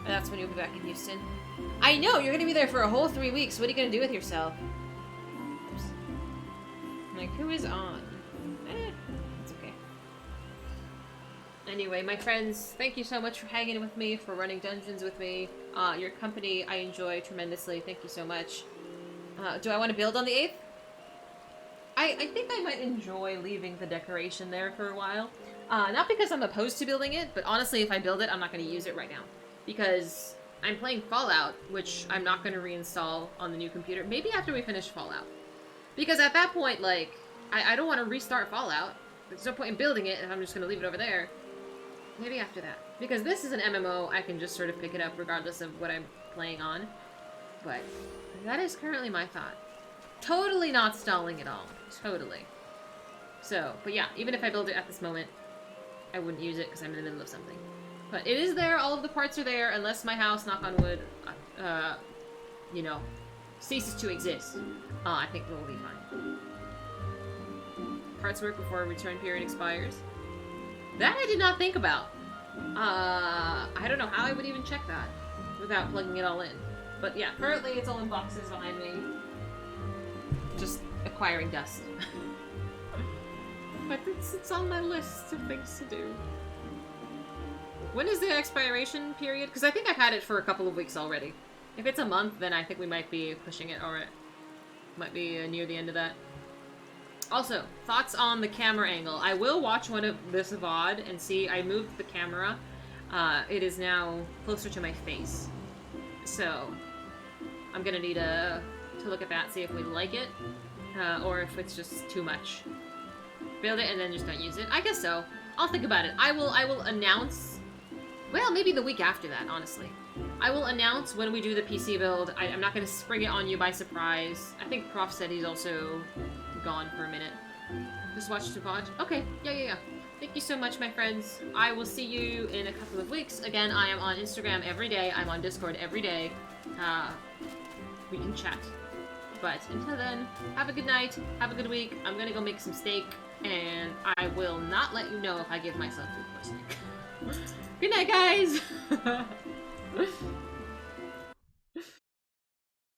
And that's when you'll be back in Houston. I know! You're gonna be there for a whole 3 weeks. What are you gonna do with yourself? Oops. Like, who is on? It's okay. Anyway, my friends, thank you so much for hanging with me, for running dungeons with me. Your company I enjoy tremendously. Thank you so much. Do I want to build on the 8th? I think I might enjoy leaving the decoration there for a while. Not because I'm opposed to building it, but honestly, if I build it, I'm not going to use it right now. Because I'm playing Fallout, which I'm not going to reinstall on the new computer. Maybe after we finish Fallout. Because at that point, like, I don't want to restart Fallout. There's no point in building it if I'm just going to leave it over there. Maybe after that. Because this is an MMO, I can just sort of pick it up regardless of what I'm playing on. But that is currently my thought. Totally not stalling at all. Totally. So, but yeah, even if I build it at this moment, I wouldn't use it because I'm in the middle of something. But it is there, all of the parts are there, unless my house, knock on wood, you know, ceases to exist. I think we'll be fine. Parts work before a return period expires. That I did not think about. I don't know how I would even check that without plugging it all in. But yeah, currently it's all in boxes behind me. Just acquiring dust. But it's on my list of things to do. When is the expiration period? Because I think I've had it for a couple of weeks already. If it's a month, then I think we might be pushing it, or it might be near the end of that. Also, thoughts on the camera angle. I will watch one of this VOD and see. I moved the camera. It is now closer to my face. So, I'm gonna need to look at that, see if we like it, or if it's just too much. Build it and then just don't use it. I guess so. I'll think about it. I will announce... Well, maybe the week after that, honestly. I will announce when we do the PC build. I'm not going to spring it on you by surprise. I think Prof said he's also gone for a minute. Just watch the VOD. Okay, yeah. Thank you so much, my friends. I will see you in a couple of weeks. Again, I am on Instagram every day. I'm on Discord every day. We can chat. But until then, have a good night. Have a good week. I'm going to go make some steak. And I will not let you know if I give myself food poisoning. Good night, guys!